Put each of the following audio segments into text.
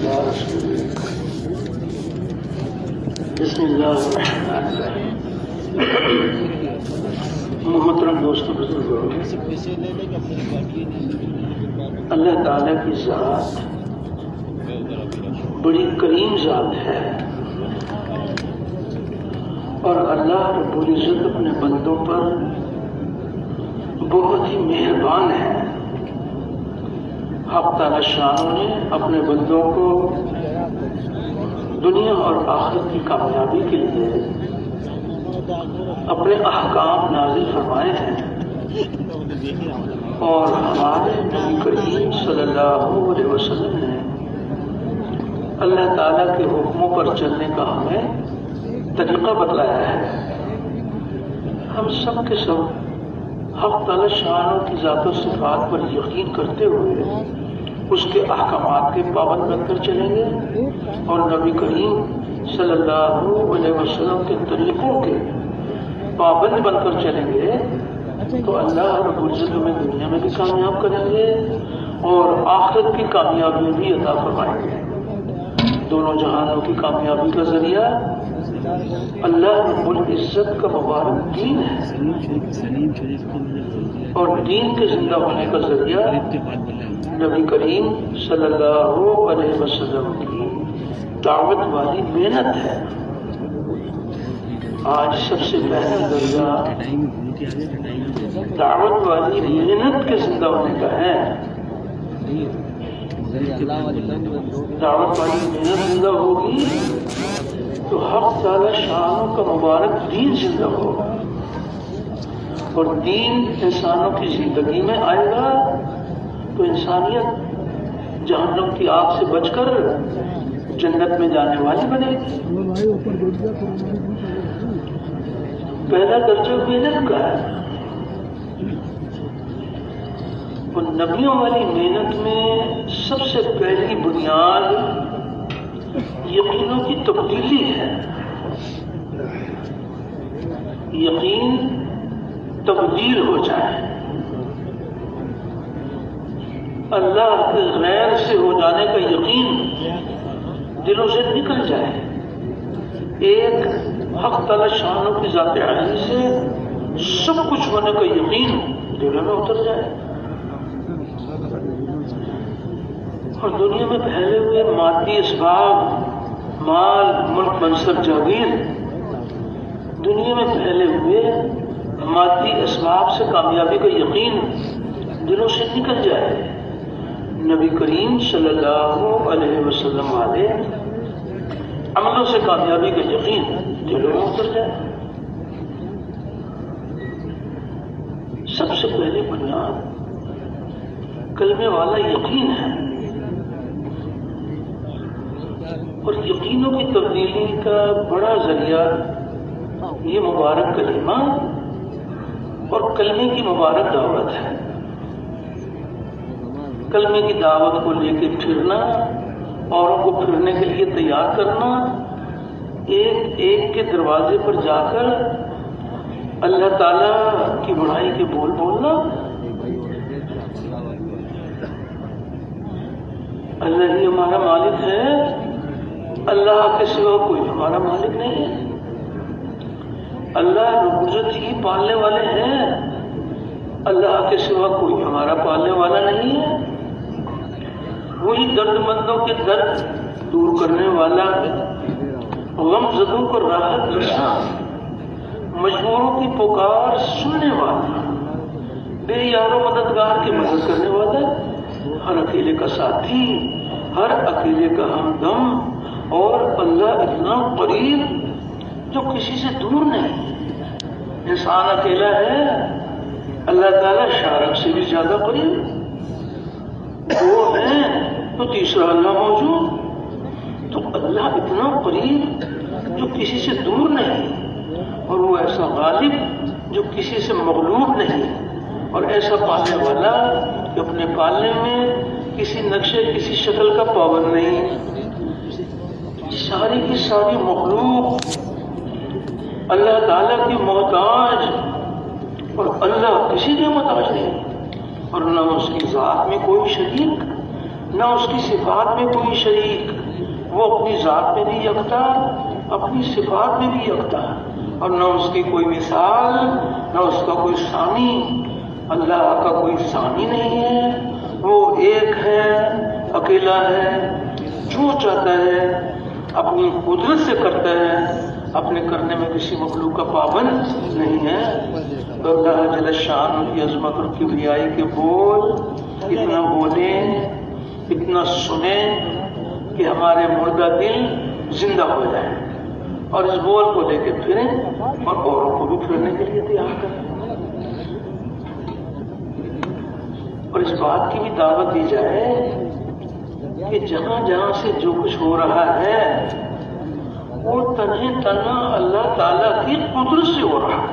على رسول الله. بسم اللہ الرحمن الرحیم. محترم دوستو بزرگوں، اللہ تعالیٰ کی ذات بڑی کریم ذات ہے، اور اللہ رب العزت اپنے بندوں پر بہت ہی مہربان ہے. حق تعالیٰ شان نے اپنے بندوں کو دنیا اور آخرت کی کامیابی کے لیے اپنے احکام نازل فرمائے ہیں، اور ہمارے نبی کریم صلی اللہ علیہ وسلم نے اللہ تعالیٰ کے حکموں پر چلنے کا ہمیں طریقہ بتلایا ہے. ہم سب کے سب حق تعالیٰ شانوں کی ذات و صفات پر یقین کرتے ہوئے اس کے احکامات کے پابند بن کر چلیں گے، اور نبی کریم صلی اللہ علیہ وسلم کے طریقوں کے پابند بن کر چلیں گے تو اللہ رب العزت ہمیں دنیا میں بھی کامیاب کریں گے اور آخرت کی کامیابی بھی عطا فرمائیں گے. دونوں جہانوں کی کامیابی کا ذریعہ اللہ رب العزت کا مبارک دین ہے، اور دین کے زندہ ہونے کا ذریعہ نبی کریم صلی اللہ علیہ وسلم کی دعوت والی محنت ہے. آج سب سے پہلا درجہ دعوت والی محنت کے زندہ ہونے کا ہے. دعوت والی محنت زندہ ہوگی تو حق تعالی شانوں کا مبارک دین زندہ ہوگا، اور دین انسانوں کی زندگی میں آئے گا تو انسانیت جہنم کی آگ سے بچ کر جنت میں جانے والی بنے گی. پہلا درجہ محنت کا ہے، اور نبیوں والی محنت میں سب سے پہلی بنیاد یقینوں کی تبدیلی ہے. یقین تبدیل ہو جائے، اللہ کے غیر سے ہو جانے کا یقین دلوں سے نکل جائے. ایک حق تعالی شانوں کی ذات عالی سے سب کچھ ہونے کا یقین دلوں میں اتر جائے، اور دنیا میں پھیلے ہوئے مادی اسباب، مال، ملک، منصب، جاگیر، دنیا میں پھیلے ہوئے مادی اسباب سے کامیابی کا یقین دلوں سے نکل جائے. نبی کریم صلی اللہ علیہ وسلم والے عملوں سے کامیابی کا یقین دلوں میں اتر جائے. سب سے پہلے بنیاد کلمے والا یقین ہے، اور یقینوں کی تبدیلی کا بڑا ذریعہ یہ مبارک کلمہ اور کلمے کی مبارک دعوت ہے. کلمے کی دعوت کو لے کے پھرنا، اوروں کو پھرنے کے لیے تیار کرنا، ایک ایک کے دروازے پر جا کر اللہ تعالیٰ کی بڑائی کے بول بولنا. اللہ ہی ہمارا مالک ہے، اللہ کے سوا کوئی ہمارا مالک نہیں ہے. اللہ رب العزت ہی پالنے والے ہیں، اللہ کے سوا کوئی ہمارا پالنے والا نہیں ہے. وہی درد مندوں کے درد دور کرنے والا، غم زدوں کو راحت رساں، مجبوروں کی پکار سننے والا، بے یار و مددگار کی مدد کرنے والا، ہر اکیلے کا ساتھی، ہر اکیلے کا ہمدم، اور اللہ اتنا قریب جو کسی سے دور نہیں. انسان اکیلا ہے، اللہ تعالیٰ شارک سے بھی زیادہ قریب. دو ہیں تو تیسرا اللہ موجود، تو اللہ اتنا قریب جو کسی سے دور نہیں، اور وہ ایسا غالب جو کسی سے مغلوب نہیں، اور ایسا پالنے والا کہ اپنے پالنے میں کسی نقشے کسی شکل کا پابند نہیں. ساری کی ساری مخلوق اللہ تعالیٰ کی محتاج، اور اللہ کسی کے محتاج نہیں، اور نہ اس کی ذات میں کوئی شریک نہ اس کی صفات میں کوئی شریک، وہ اپنی ذات میں بھی یکتا، اپنی صفات میں بھی یکتا، اور نہ اس کی کوئی مثال، نہ اس کا کوئی ثانی۔ اللہ کا کوئی ثانی نہیں ہے، وہ ایک ہے، اکیلا ہے، جو چاہتا ہے اپنی قدرت سے کرتا ہے، اپنے کرنے میں کسی مخلوق کا پابند نہیں ہے۔ تو اللہ جل شان کی عظمت اور کبریائی کے بول اتنا بولیں، اتنا سنیں کہ ہمارے مردہ دل زندہ ہو جائیں، اور اس بول کو لے کے پھریں اور اوروں کو بھی پھرنے کے لیے تیار کریں، اور اس بات کی بھی دعوت دی جائے کہ جہاں جہاں سے جو کچھ ہو رہا ہے وہ تنہا اللہ تعالیٰ کی قدرت سے ہو رہا ہے۔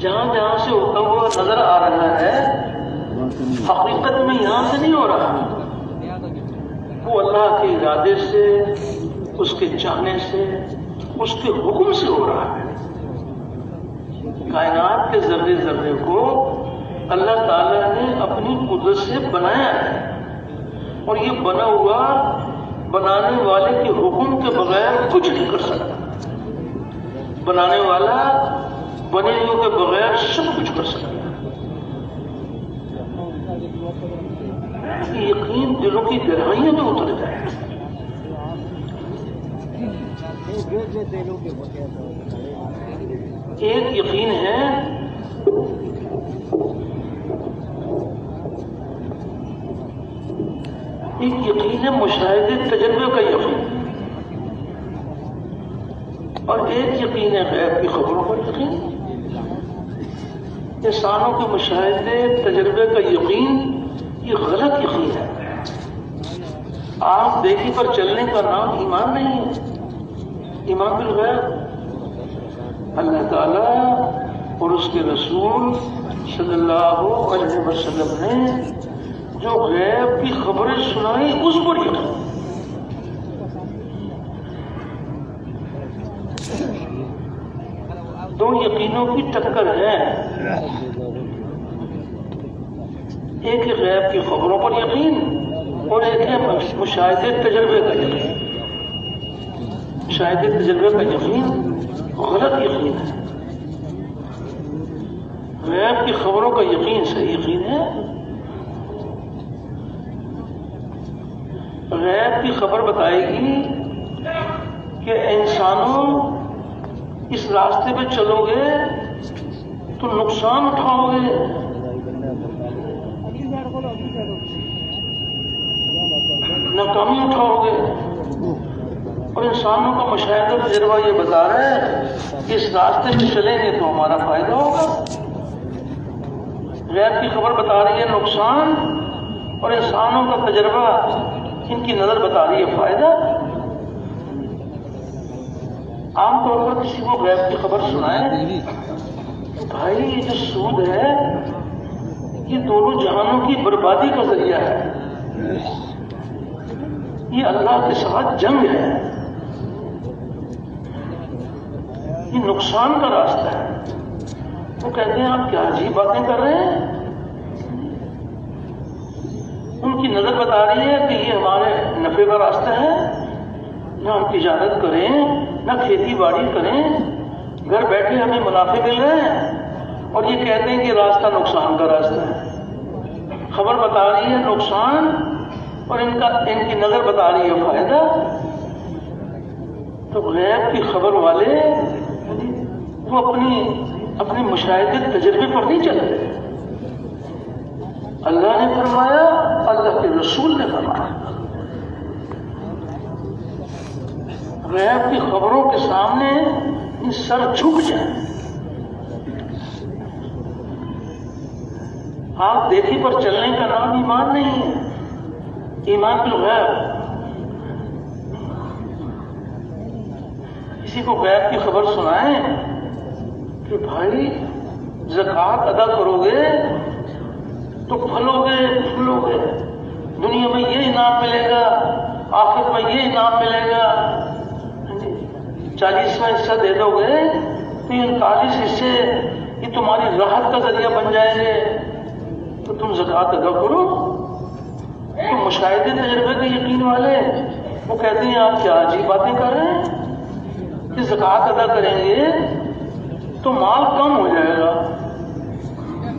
جہاں جہاں سے ہوتا ہوا نظر آ رہا ہے حقیقت میں یہاں سے نہیں ہو رہا، وہ اللہ کے ارادے سے، اس کے چاہنے سے، اس کے حکم سے ہو رہا ہے۔ کائنات کے ذرے ذرے کو اللہ تعالیٰ نے اپنی قدرت سے بنایا ہے، اور یہ بنا ہوا بنانے والے کے حکم کے بغیر کچھ نہیں کر سکتا۔ بنانے والا بنے ہوئے کے بغیر سب کچھ کر سکتا ہے۔ یقین دلوں کی گہرائیوں میں اتر جائے۔ ایک یقین ہے مشاہدے تجربے کا یقین، اور ایک یقین ہے غیب کی خبروں پر یقین۔ انسانوں کے مشاہدے تجربے کا یقین یہ غلط یقین ہے۔ آپ دیکھی پر چلنے کا نام ایمان نہیں ہے۔ ایمان بالغیب، اللہ تعالیٰ اور اس کے رسول صلی اللہ علیہ وسلم نے جو غیب کی خبریں سنائی اس پر یقین۔ دو یقینوں کی ٹکر ہے، ایک ہے غیب کی خبروں پر یقین، اور ایک ہے مشاہدے تجربے کا یقین۔ مشاہدے تجربے کا یقین غلط یقین ہے، غیب کی خبروں کا یقین صحیح یقین ہے۔ غیب کی خبر بتائے گی کہ انسانوں اس راستے پہ چلو گے تو نقصان اٹھاؤ گے، ناکامی اٹھاؤ گے، اور انسانوں کا مشاہدہ تجربہ یہ بتا رہا ہے کہ اس راستے پہ چلیں گے تو ہمارا فائدہ ہوگا۔ غیب کی خبر بتا رہی ہے نقصان، اور انسانوں کا تجربہ ان کی نظر بتا رہی ہے فائدہ۔ عام طور پر کسی کو غیب کی خبر سنائے تو بھائی یہ جو سود ہے یہ دونوں جہانوں کی بربادی کا ذریعہ ہے، یہ اللہ کے ساتھ جنگ ہے، یہ نقصان کا راستہ ہے۔ وہ کہتے ہیں آپ کیا عجیب باتیں کر رہے ہیں؟ ان کی نظر بتا رہی ہے کہ یہ ہمارے نفع کا راستہ ہے، نہ ہم تجارت کریں، نہ کھیتی باڑی کریں، گھر بیٹھے ہمیں منافع مل رہے ہیں، اور یہ کہتے ہیں کہ راستہ نقصان کا راستہ ہے۔ خبر بتا رہی ہے نقصان، اور ان کی نظر بتا رہی ہے فائدہ۔ تو غیب کی خبر والے وہ اپنے مشاہدے تجربے پر نہیں چلتے۔ اللہ نے فرمایا، اللہ کے رسول نے فرمایا۔ غیب کی خبروں کے سامنے سر جھک جائیں۔ آپ دیکھی پر چلنے کا نام ایمان نہیں ہے، ایمان بالغیب۔ کسی کو غیب کی خبر سنائیں کہ بھائی زکوٰۃ ادا کرو گے تو پھلو گے، دنیا میں یہ انعام ملے گا، آخرت میں یہ انعام ملے گا، 40واں حصہ دے دو گے تو یہ 39 حصے یہ تمہاری راحت کا ذریعہ بن جائیں گے، تو تم زکوٰۃ ادا کرو۔ تو مشاہدے تجربے کے یقین والے وہ کہتے ہیں آپ کیا عجیب باتیں کر رہے ہیں کہ زکوٰۃ ادا کریں گے تو مال کم ہو جائے گا.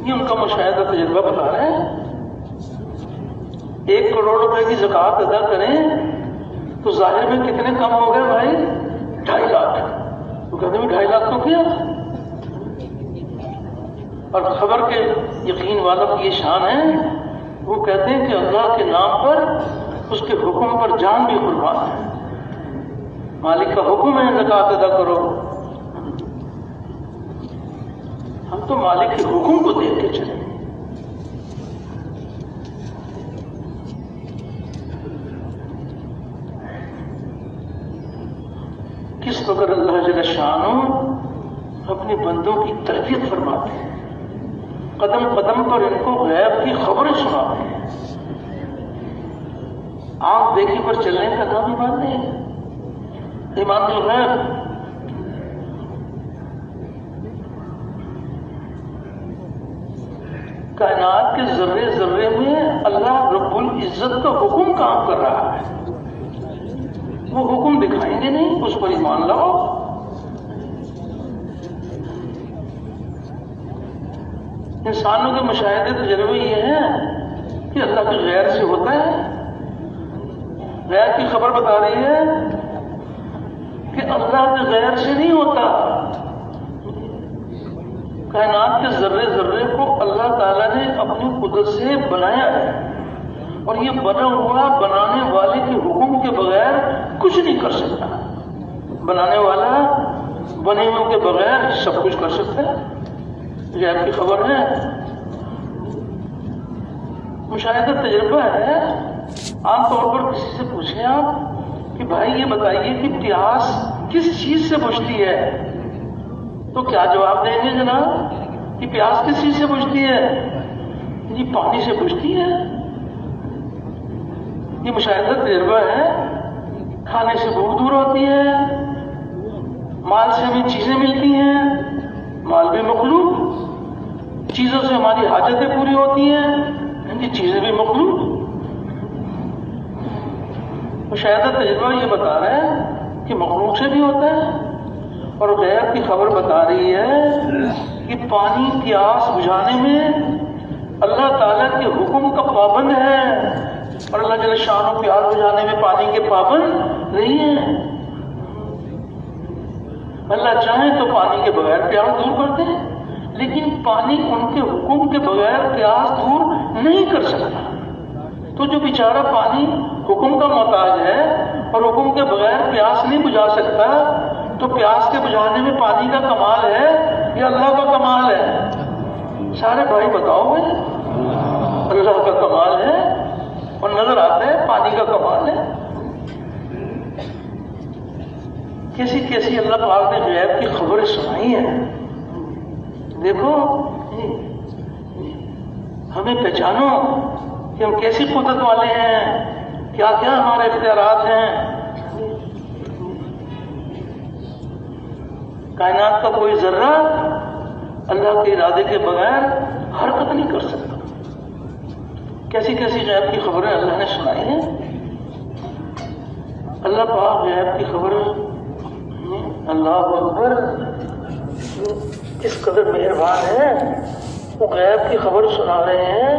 یہ ان کا مشاہدہ تجربہ بتا رہے ہیں. 1 کروڑ روپے کی زکوٰۃ ادا کریں تو ظاہر میں کتنے کم ہو گئے بھائی؟ 2.5 لاکھ. تو کہتے ہیں 2.5 لاکھ تو کیا. اور خبر کے یقین والوں کی یہ شان ہے، وہ کہتے ہیں کہ اللہ کے نام پر، اس کے حکم پر جان بھی قربان ہے. مالک کا حکم ہے زکوٰۃ ادا کرو، ہم تو مالک کے حکم کو دیکھ کے چلیں. کس وقت اللہ جل شانہ اپنے بندوں کی تربیت فرماتے ہیں، قدم قدم پر ان کو غیب کی خبریں سناتے ہیں. آنکھ دیکھی پر چلنے کا نام ایمان نہیں ہے. ایمان بالغیب. کائنات کے ذرے ذرے میں اللہ رب العزت کا حکم کام کر رہا ہے. وہ حکم دکھائیں گے نہیں، اس پر ایمان لاؤ. انسانوں کے مشاہدے تجربے یہ ہیں کہ اللہ کے غیر سے ہوتا ہے. غیر کی خبر بتا رہی ہے کہ اللہ کے غیر سے نہیں ہوتا. کائنات کے ذرے ذرے کو اللہ تعالیٰ نے اپنی قدرت سے بنایا ہے، اور یہ بنا ہوا بنانے والے کے حکم کے بغیر کچھ نہیں کر سکتا. بنانے والا بنے ہوئے کے بغیر سب کچھ کر سکتا ہے. یہ آپ کی خبر ہے. مشاہدہ تجربہ ہے. عام طور پر کسی سے پوچھیں آپ کہ بھائی یہ بتائیے کہ پیاس کس چیز سے بجھتی ہے، تو کیا جواب دیں گے جناب کہ پیاس کس چیز سے بجھتی ہے؟ جی پانی سے بجھتی ہے. یہ مشاہدہ تجربہ ہے. کھانے سے بھوک دور ہوتی ہے، مال سے ہمیں چیزیں ملتی ہیں، مال بھی مخلوق. چیزوں سے ہماری حاجتیں پوری ہوتی ہیں، یہ چیزیں بھی مخلوق. مشاہدہ تجربہ یہ بتا رہا ہے کہ مخلوق سے بھی ہوتا ہے. اور غیب کی خبر بتا رہی ہے کہ پانی پیاس بجھانے میں اللہ تعالیٰ کے حکم کا پابند ہے، اور اللہ جل شانہ پیاس بجھانے میں پانی کے پابند نہیں ہے. اللہ چاہے تو پانی کے بغیر پیاس دور کرتے ہیں، لیکن پانی ان کے حکم کے بغیر پیاس دور نہیں کر سکتا. تو جو بیچارہ پانی حکم کا محتاج ہے اور حکم کے بغیر پیاس نہیں بجھا سکتا، تو پیاس کے بجھانے میں پانی کا کمال ہے یا اللہ کا کمال ہے؟ سارے بھائی بتاؤ گے. اللہ کا کمال ہے، اور نظر آتا ہے پانی کا کمال ہے. کیسی کیسی اللہ پاک نے غیب کی خبریں سنائی ہیں. دیکھو ہمیں پہچانو کہ ہم کیسی قدرت والے ہیں، کیا کیا ہمارے اختیارات ہیں. کائنات کا کوئی ذرہ اللہ کے ارادے کے بغیر حرکت نہیں کر سکتا. کیسی کیسی غیب کی خبریں اللہ نے سنائی ہیں. اللہ پاک غیب کی خبریں، اللہ اکبر، کس قدر مہربان ہے. وہ غیب کی خبر سنا رہے ہیں.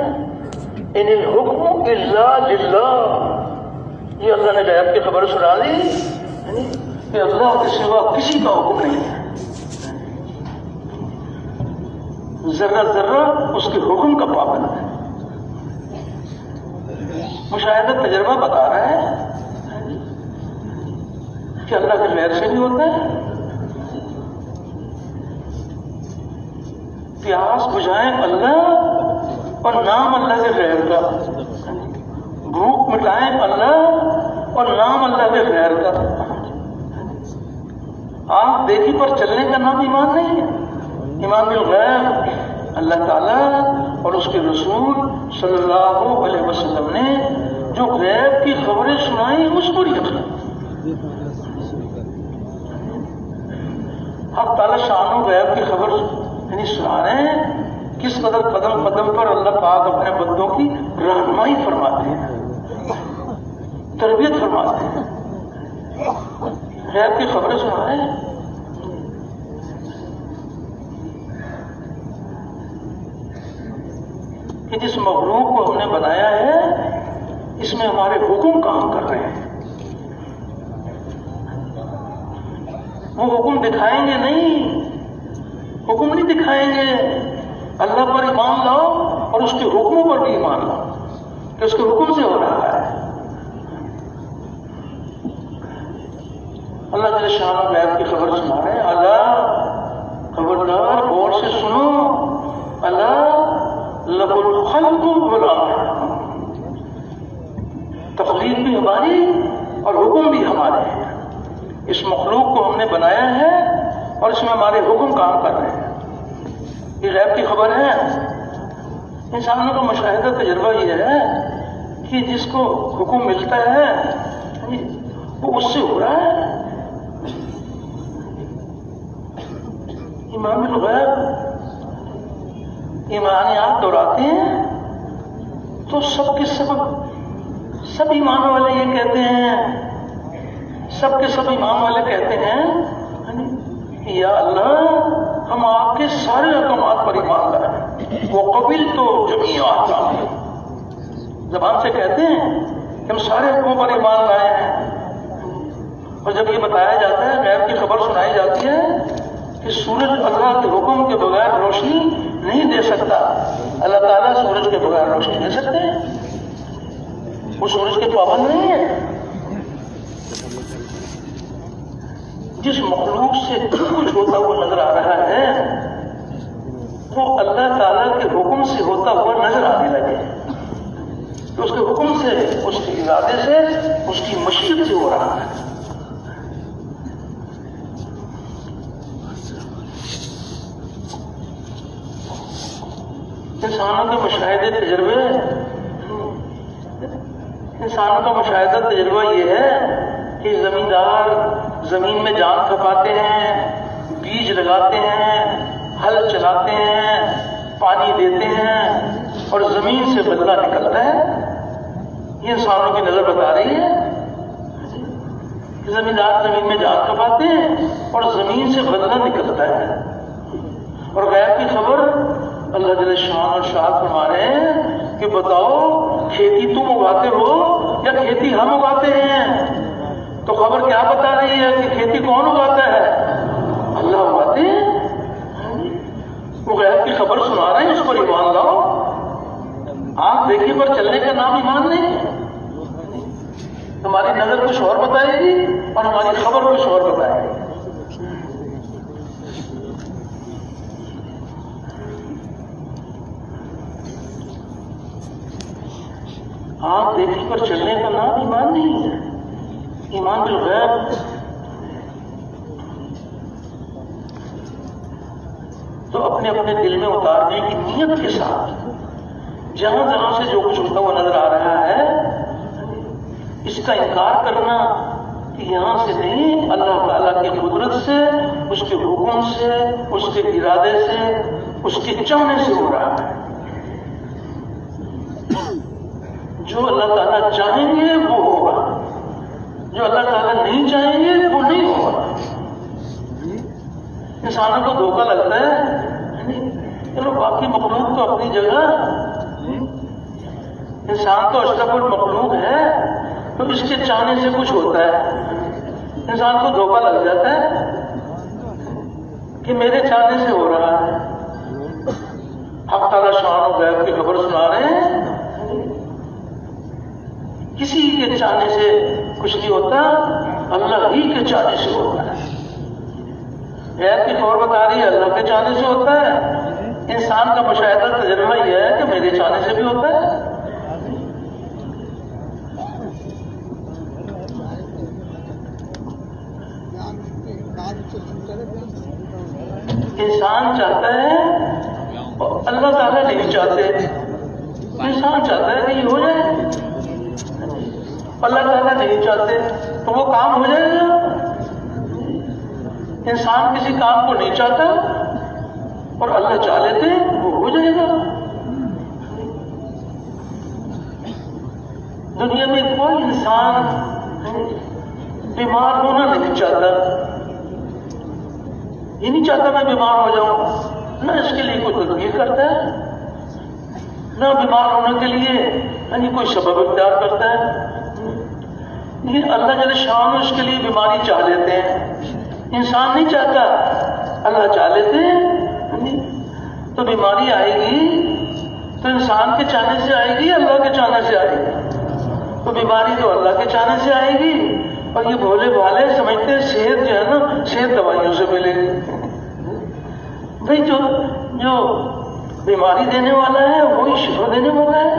ان الحکم الا للہ. یہ اللہ نے غیب کی خبر سنا دی کہ اللہ کے سوا کسی کا حکم نہیں ہے. ذرہ ذرہ اس کے حکم کا پابند ہے. مشاہدہ تجربہ بتا رہا ہے کہ اللہ کے غیر سے بھی ہوتا ہے. پیاس بجھائیں اللہ اور نام اللہ کے غیر کا، بھوک مٹائیں اللہ اور نام اللہ کے غیر کا. آنکھ دیکھی پر چلنے کا نام ایمان نہیں ہے. ایمان بالغیب. اللہ تعالیٰ اور اس کے رسول صلی اللہ علیہ وسلم نے جو غیب کی خبریں سنائی اس پر یقین. حق تعالیٰ شان و غیب کی خبر سنا رہے ہیں. کس قدر قدم قدم پر اللہ پاک اپنے بندوں کی رہنمائی فرماتے ہیں. تربیت فرماتے ہیں، غیب کی خبریں سنائیں۔ کہ جس مخلوق کو ہم نے بنایا ہے اس میں ہمارے حکم کام کر رہے ہیں، وہ حکم دکھائیں گے نہیں، حکم نہیں دکھائیں گے، اللہ پر ایمان لاؤ اور اس کے حکموں پر بھی ایمان لاؤ کہ اس کے حکم سے ہو رہا ہے۔ اللہ جل شانہ غیب کی خبر سنا رہے ہیں، اللہ خبردار غور سے سنو، اللہ لہ الخلق والامر، تخلیق بھی ہماری اور حکم بھی ہمارے ہیں۔ اس مخلوق کو ہم نے بنایا ہے اور اس میں ہمارے حکم کام کر رہے ہیں۔ یہ غیب کی خبر ہے۔ انسانوں کا مشاہدہ تجربہ یہ ہے کہ جس کو حکم ملتا ہے وہ اس سے ہو رہا ہے۔ امام الغیب ایمانیات دہراتے ہیں تو سب کے سب ایمان والے یہ کہتے ہیں، سب کے سب ایمان والے کہتے ہیں یا اللہ ہم آپ کے سارے احکامات پر ایمان لائے، وہ قبل تو جمیع احکام، زبان سے کہتے ہیں کہ ہم سارے حکموں پر ایمان لائے ہیں۔ اور جب یہ بتایا جاتا ہے، غیب کی خبر سنائی جاتی ہے کہ سورج اللہ کے حکم کے بغیر روشنی نہیں دے سکتا، اللہ تعالیٰ سورج کے بغیر روشنی دے سکتے ہیں، وہ سورج کے پابند نہیں ہے۔ جس مخلوق سے جو کچھ ہوتا ہوا نظر آ رہا ہے وہ اللہ تعالیٰ کے حکم سے ہوتا ہوا نظر آنے لگے، تو اس کے حکم سے، اس کے ارادے سے، اس کی مشیت سے ہو رہا ہے۔ انسانوں کا مشاہدہ تجربہ یہ ہے کہ زمیندار زمین میں جان کھپاتے ہیں، بیج لگاتے ہیں، ہل چلاتے ہیں، پانی دیتے ہیں اور زمین سے بدلہ نکلتا ہے۔ یہ انسانوں کی نظر بتا رہی ہے، زمیندار زمین میں جان کھپاتے ہیں اور زمین سے بدلہ نکلتا ہے۔ اور غیب کی خبر اللہ جل شان اور شاد فرما رہے ہیں کہ بتاؤ کھیتی تم اگاتے ہو یا کھیتی ہم اگاتے ہیں؟ تو خبر کیا بتا رہی ہے کہ کھیتی کون اگاتا ہے؟ اللہ اگاتے ہیں۔ وہ غیب کی خبر سنا رہے ہیں، اس پر ایمان لاؤ۔ آنکھ دیکھی پر چلنے کا نام ایمان نہیں ہے۔ ہماری نظر کچھ اور بتائے گی اور ہماری خبر کچھ اور بتائے گی۔ آنکھ دیکھی پر چلنے کا نام ایمان نہیں ہے۔ ایمان بالغیب تو اپنے اپنے دل میں اتارنے کی نیت کے ساتھ جہاں جہاں سے جو کچھ ہوتا ہوا نظر آ رہا ہے اس کا انکار کرنا کہ یہاں سے نہیں، اللہ تعالیٰ کی قدرت سے، اس کے حکم سے، اس کے ارادے سے، اس کے چاہنے سے ہو رہا ہے۔ جو اللہ تعالیٰ چاہیں گے وہ ہوگا، جو اللہ تعالیٰ نہیں چاہیں گے وہ نہیں ہوگا۔ انسانوں کو دھوکہ لگتا ہے، چلو باقی مخلوق تو اپنی جگہ، انسان تو اشرف المخلوق ہے تو اس کے چاہنے سے کچھ ہوتا ہے۔ انسان کو دھوکہ لگ جاتا ہے کہ میرے چاہنے سے ہو رہا ہے۔ حق تعالیٰ شان و غیب کی خبر سنا رہے ہیں، کسی کے چاہنے سے کچھ نہیں ہوتا، اللہ ہی کے چاہنے سے ہوتا ہے۔ غیب کی خبر بتا رہی ہے اللہ کے چاہنے سے ہوتا ہے۔ انسان کا مشاہدہ تجربہ یہ ہے کہ میرے چاہنے سے بھی ہوتا ہے۔ انسان چاہتا ہے اور اللہ تعالیٰ نہیں چاہتے۔ انسان چاہتا ہے کہ یہ ہو جائے، اللہ تعالیٰ نہیں چاہتے تو وہ کام ہو جائے گا۔ انسان کسی کام کو نہیں چاہتا اور اللہ چاہ لیتے وہ ہو جائے گا۔ دنیا میں کوئی انسان بیمار ہونا نہیں چاہتا، یہ نہیں چاہتا میں بیمار ہو جاؤں، نہ اس کے لیے کوئی تدبیر کرتا ہے، نہ بیمار ہونے کے لیے کوئی سبب اختیار کرتا ہے. لیکن اللہ جل شان اس کے لیے بیماری چاہ لیتے ہیں. انسان نہیں چاہتا، اللہ چاہ لیتے ہیں. تو بیماری آئے گی تو انسان کے چاہنے سے آئے گی، اللہ کے چاہنے سے آئے گی. تو بیماری تو اللہ کے چاہنے سے آئے گی، اور یہ بھولے بھالے سمجھتے ہیں صحت جو ہے نا صحت دوائیوں سے ملے گی. بھائی جو بیماری دینے والا ہے وہی شفا دینے والا ہے.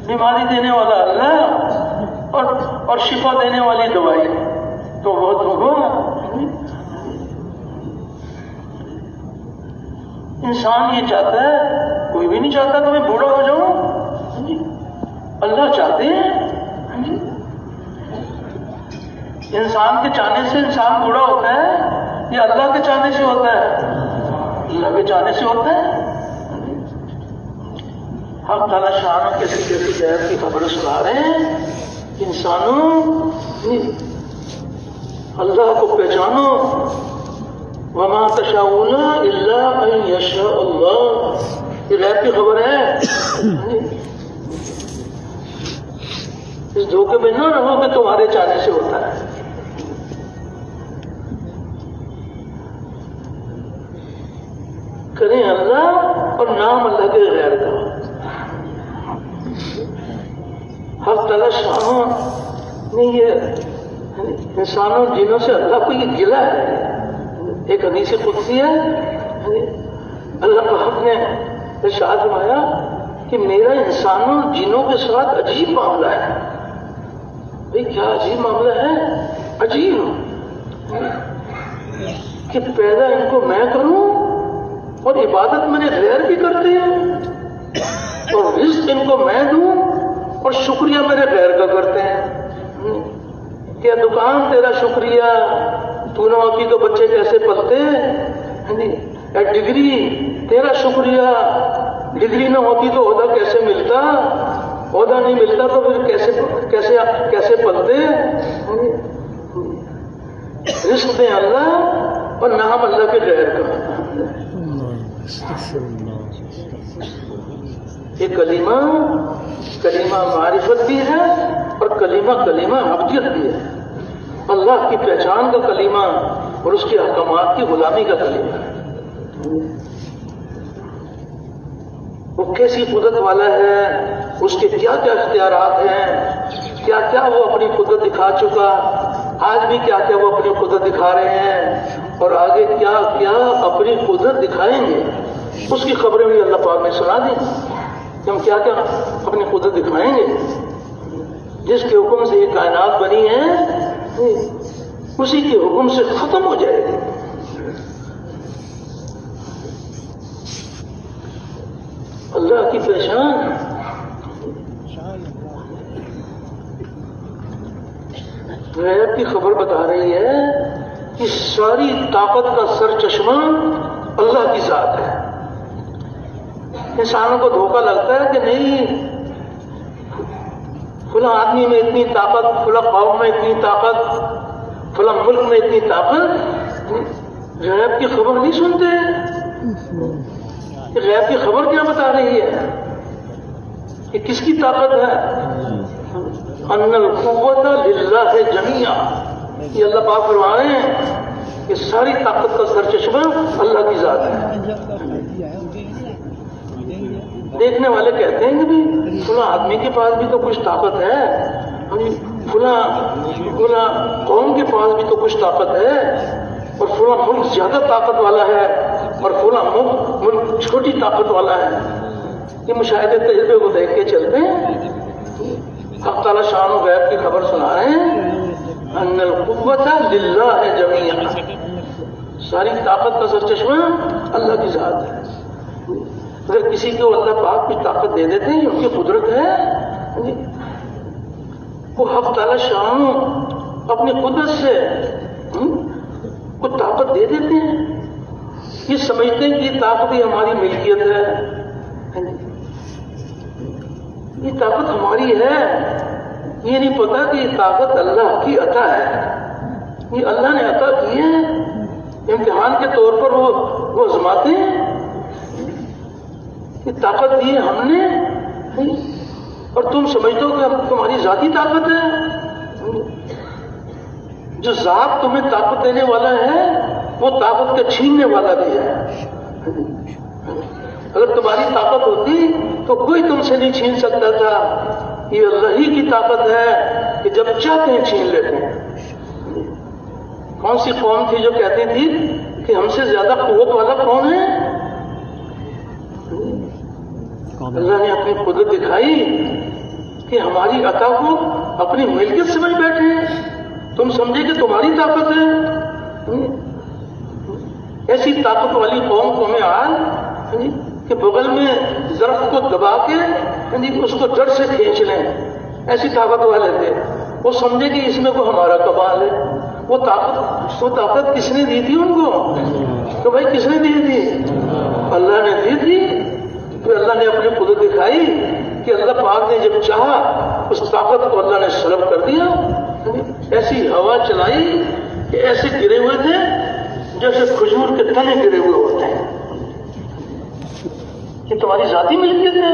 بیماری دینے والا اللہ اور شفا دینے والی دوائی تو بہت ہوگا. انسان یہ چاہتا ہے، کوئی بھی نہیں چاہتا کہ میں بوڑھا ہو جاؤں، اللہ چاہتے ہیں. انسان کے چاہنے سے انسان بوڑھا ہوتا ہے یا اللہ کے چاہنے سے ہوتا ہے؟ اللہ کے چاہنے سے ہوتا ہے. ہم تعالیٰ شان کیسی کیسی غیب کی خبر سنا رہے ہیں. انسانوں اللہ کو پہچانو. وما تشاؤون الا ان یشاء اللہ، یہ غیب کی خبر ہے. اس دھوکے میں نہ رہو کہ تمہارے چاہنے سے ہوتا ہے. کریں اللہ اور نام اللہ کے غیر کا. حق تعالی شانوں نے یہ انسانوں جنوں سے اللہ کو یہ گلا ہے. ایک حدیث قدسی ہے، اللہ پاک نے ارشاد فرمایا کہ میرا انسانوں جنوں کے ساتھ عجیب معاملہ ہے. بھئی کیا عجیب معاملہ ہے؟ عجیب کہ پیدا ان کو میں کروں اور عبادت میرے غیر بھی کرتے ہیں، اور رزق ان کو میں دوں اور شکریہ میرے غیر کا کرتے ہیں. کیا دکان تیرا شکریہ، تو نہ ہوتی تو بچے کیسے پلتے، ڈگری تیرا شکریہ، ڈگری نہ ہوتی تو عہدہ کیسے ملتا، عہدہ نہیں ملتا تو پھر کیسے پلتے. رزق دیں اللہ اور نام اللہ کے غیر کا. یہ کلمہ معرفت بھی ہے اور کلمہ عبدیت بھی ہے. اللہ کی پہچان کا کلمہ اور اس کے احکامات کی غلامی کا کلمہ. وہ کیسی قدرت والا ہے، اس کے کیا کیا اختیارات ہیں، کیا کیا وہ اپنی قدرت دکھا چکا، آج بھی کیا کیا وہ اپنی قدرت دکھا رہے ہیں، اور آگے کیا کیا اپنی قدرت دکھائیں گے. اس کی خبریں بھی اللہ پاک نے سنا دی کہ ہم کیا کیا اپنی قدرت دکھائیں گے. جس کے حکم سے یہ کائنات بنی ہے اسی کے حکم سے ختم ہو جائے گی. اللہ کی پہچان غیب کی خبر بتا رہی ہے کہ ساری طاقت کا سر چشمہ اللہ کی ذات ہے. انسانوں کو دھوکہ لگتا ہے کہ نہیں فلاں آدمی میں اتنی طاقت، فلاں قوم میں اتنی طاقت، فلاں ملک میں اتنی طاقت. غیب کی خبر نہیں سنتے. غیب کی خبر کیا بتا رہی ہے کہ کس کی طاقت ہے؟ ان القوت للہ جمیعا. یہ اللہ پاک فرما رہے ہیں کہ ساری طاقت کا سر چشمہ اللہ کی ذات ہے. دیکھنے والے کہتے ہیں کہ بھی فلاں آدمی کے پاس بھی تو کچھ طاقت ہے، فلاں قوم کے پاس بھی تو کچھ طاقت ہے، اور فلاں ملک زیادہ طاقت والا ہے اور فلاں ملک چھوٹی طاقت والا ہے. یہ مشاہدے تجربے کو دیکھ کے چلتے ہیں. حق تعالی شان و غیب کی خبر سنا رہے ہیں ان القوت للہ جمیعا. ساری طاقت کا سر چشمہ اللہ کی ذات ہے. اگر کسی کو اللہ پاک کی طاقت دے دیتے ہیں، ان کی قدرت ہے، وہ حق تعالی شان اپنی قدرت سے کچھ طاقت دے دیتے ہیں. یہ سمجھتے ہیں کہ یہ طاقت ہی ہماری ملکیت ہے. یہ طاقت ہماری ہے، یہ نہیں پتا کہ یہ طاقت اللہ کی عطا ہے، یہ اللہ نے عطا کی ہے، امتحان کے طور پر وہ آزماتے ہیں، یہ طاقت دی ہے ہم نے، اور تم سمجھتے ہو کہ تمہاری ذاتی طاقت ہے؟ جو ذات تمہیں طاقت دینے والا ہے وہ طاقت کے چھیننے والا بھی ہے۔ اگر تمہاری طاقت ہوتی تو کوئی تم سے نہیں چھین سکتا تھا، یہ اللہ ہی کی طاقت ہے کہ جب چاہتے ہیں چھین لیتے ہیں۔ کون سی قوم تھی جو کہتی تھی کہ ہم سے زیادہ قوت والا کون ہے؟ اللہ نے اپنی قدرت دکھائی کہ ہماری عطا کو اپنی ملکیت سمجھ بیٹھے ہیں، تم سمجھے کہ تمہاری طاقت ہے۔ ایسی طاقت والی قوم عاد کہ بغل میں درخت کو دبا کے اس کو جڑ سے کھینچ لیں، ایسی طاقت والے تھے۔ وہ سمجھے کہ اس میں کو ہمارا کمال ہے۔ وہ طاقت کس نے دی تھی ان کو؟ تو بھائی کس نے دی تھی؟ اللہ نے دی تھی۔ پھر اللہ نے اپنی قدرت دکھائی کہ اللہ پاک نے جب چاہا اس طاقت کو اللہ نے سلب کر دیا، ایسی ہوا چلائی کہ ایسے گرے ہوئے تھے جیسے کھجور کے تنے گرے ہوئے ہوتے ہیں۔ کہ تمہاری ذاتی ملکیت ہے،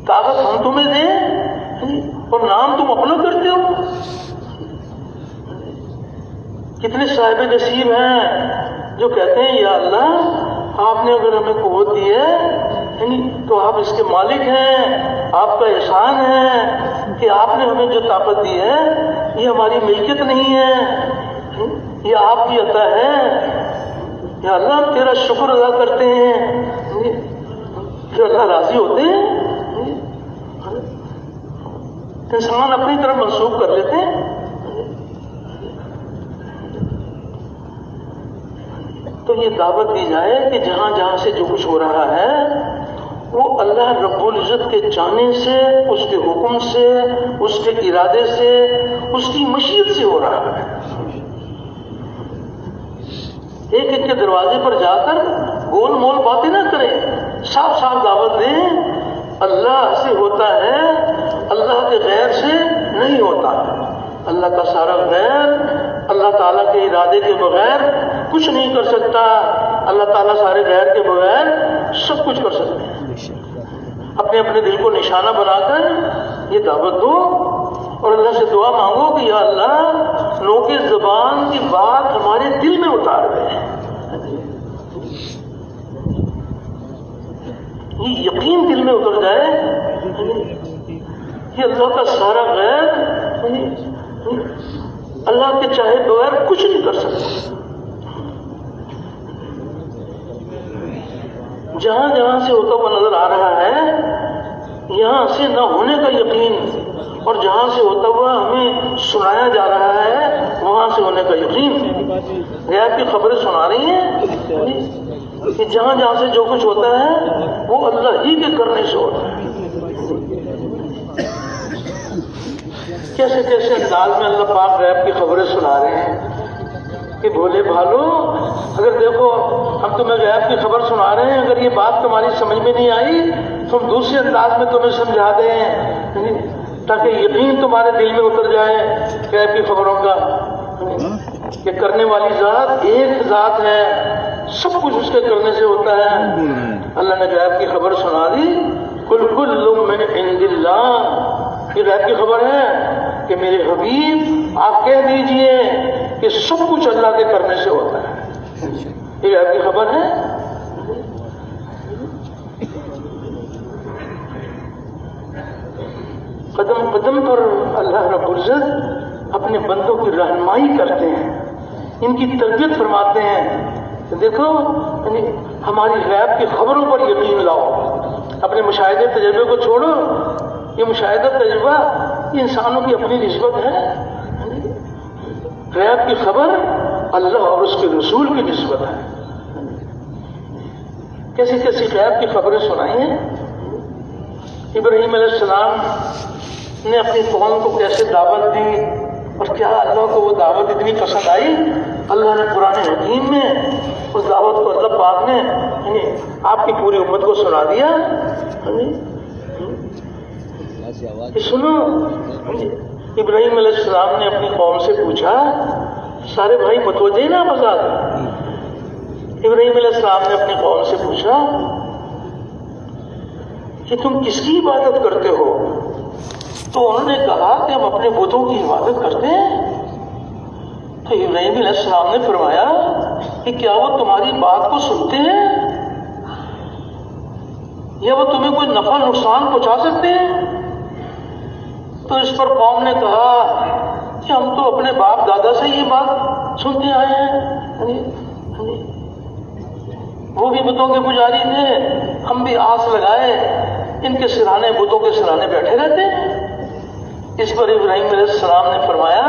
طاقت ہم تمہیں دیں اور نام تم اپنا کرتے ہو۔ کتنے صاحب نصیب ہیں جو کہتے ہیں یا اللہ آپ نے اگر ہمیں قوت دی ہے تو آپ اس کے مالک ہیں، آپ کا احسان ہے کہ آپ نے ہمیں جو طاقت دی ہے یہ ہماری ملکیت نہیں ہے، یہ آپ کی عطا ہے، یا اللہ ہم تیرا شکر ادا کرتے ہیں۔ جو اللہ راضی ہوتے ہیں انسان اپنی طرف منسوخ کر لیتے ہیں۔ تو یہ دعوت دی جائے کہ جہاں جہاں سے جو کچھ ہو رہا ہے وہ اللہ رب العزت کے چاہنے سے، اس کے حکم سے، اس کے ارادے سے، اس کی مشیت سے ہو رہا ہے۔ ایک ایک کے دروازے پر جا کر گول مول باتیں نہ کریں، صاف صاف دعوت دیں اللہ سے ہوتا ہے، اللہ کے غیر سے نہیں ہوتا۔ اللہ کا سارا غیر اللہ تعالیٰ کے ارادے کے بغیر کچھ نہیں کر سکتا، اللہ تعالیٰ سارے غیر کے بغیر سب کچھ کر سکتے ہیں۔ اپنے اپنے دل کو نشانہ بنا کر یہ دعوت دو اور اللہ سے دعا مانگو کہ یا اللہ نوکے زبان کی بات ہمارے دل میں اتار دے، یہ یقین دل میں اتر جائے کہ اللہ کا سارا غیر اللہ کے چاہے بغیر کچھ نہیں کر سکتا۔ جہاں جہاں سے ہوتا ہوا نظر آ رہا ہے یہاں سے نہ ہونے کا یقین، اور جہاں سے ہوتا ہوا ہمیں سنایا جا رہا ہے وہاں سے ہونے کا یقین۔ غیب کی خبریں سنا رہی ہیں کہ جہاں جہاں سے جو کچھ ہوتا ہے وہ اللہ ہی کے کرنے سے ہوتا ہے۔ کیسے کیسے انداز میں اللہ پاک غیب کی خبریں سنا رہے ہیں کہ بھولے بھالو اگر دیکھو ہم تمہیں غیب کی خبر سنا رہے ہیں، اگر یہ بات تمہاری سمجھ میں نہیں آئی تو ہم دوسرے انداز میں تمہیں سمجھا دیں تاکہ یقین تمہارے دل میں اتر جائے غیب کی خبروں کا کہ کرنے والی ذات ایک ذات ہے، سب کچھ اس کے کرنے سے ہوتا ہے۔ اللہ نے غیب کی خبر سنا دی، کل من عند اللہ، یہ غیب کی خبر ہے کہ میرے حبیب آپ کہہ دیجئے کہ سب کچھ اللہ کے کرنے سے ہوتا ہے، یہ غیب کی خبر ہے۔ قدم قدم پر اللہ رب العزت اپنے بندوں کی رہنمائی کرتے ہیں، ان کی تربیت فرماتے ہیں۔ دیکھو ہماری غیب کی خبروں پر یقین لاؤ، اپنے مشاہدے تجربے کو چھوڑو۔ یہ مشاہدہ تجربہ یہ انسانوں کی اپنی نسبت ہے، غیب کی خبر اللہ اور اس کے رسول کی نسبت ہے۔ کیسی کیسی غیب کی خبریں سنائی ہیں۔ ابراہیم علیہ السلام نے اپنی قوم کو کیسے دعوت دی اور کیا اللہ کو وہ دعوت اتنی پسند آئی، اللہ نے قرآن حکیم میں اس دعوت کو اللہ پاک نے آپ کی پوری امت کو سنا دیا. سنو, ابراہیم علیہ السلام نے اپنی قوم سے پوچھا, سارے بھائی متوجہ نا مزاق. ابراہیم علیہ السلام نے اپنی قوم سے پوچھا کہ تم کس کی عبادت کرتے ہو؟ تو انہوں نے کہا کہ ہم اپنے بتوں کی عبادت کرتے ہیں. تو ابراہیم علیہ السلام نے فرمایا کہ کیا وہ تمہاری بات کو سنتے ہیں یا وہ تمہیں کوئی نفع نقصان پہنچا سکتے ہیں؟ تو اس پر قوم نے کہا کہ ہم تو اپنے باپ دادا سے یہ بات سنتے آئے ہیں, وہ بھی بتوں کے پجاری تھے, ہم بھی آس لگائے ان کے سرانے, بتوں کے سرانے بیٹھے رہتے ہیں. اس پر ابراہیم علیہ السلام نے فرمایا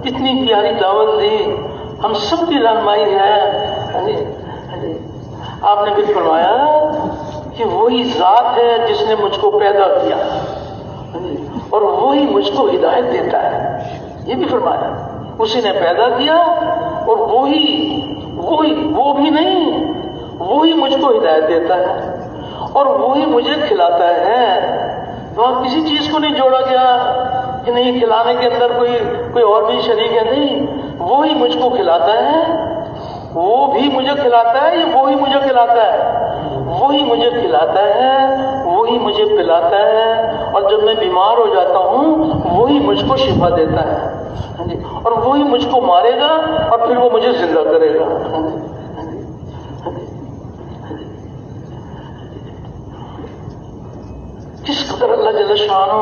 کتنی پیاری دعوت دی, ہم سب کی رہنمائی ہے. آپ نے بھی فرمایا کہ وہی ذات ہے جس نے مجھ کو پیدا کیا اور وہی مجھ کو ہدایت دیتا ہے. یہ بھی فرمایا اسی نے پیدا کیا اور وہ بھی نہیں, وہی مجھ کو ہدایت دیتا ہے اور وہی مجھے کھلاتا ہے. وہاں کسی چیز کو نہیں جوڑا گیا کہ نہیں کھلانے کے اندر کوئی اور بھی شریک ہے, نہیں, وہی مجھ کو کھلاتا ہے, وہ بھی مجھے کھلاتا ہے, یہ وہی مجھے کھلاتا ہے, وہی مجھے کھلاتا ہے, وہی مجھے پلاتا ہے, اور جب میں بیمار ہو جاتا ہوں وہی مجھ کو شفا دیتا ہے, اور وہی مجھ کو مارے گا اور پھر وہ مجھے زندہ کرے گا. کس قدر اللہ جل شانہ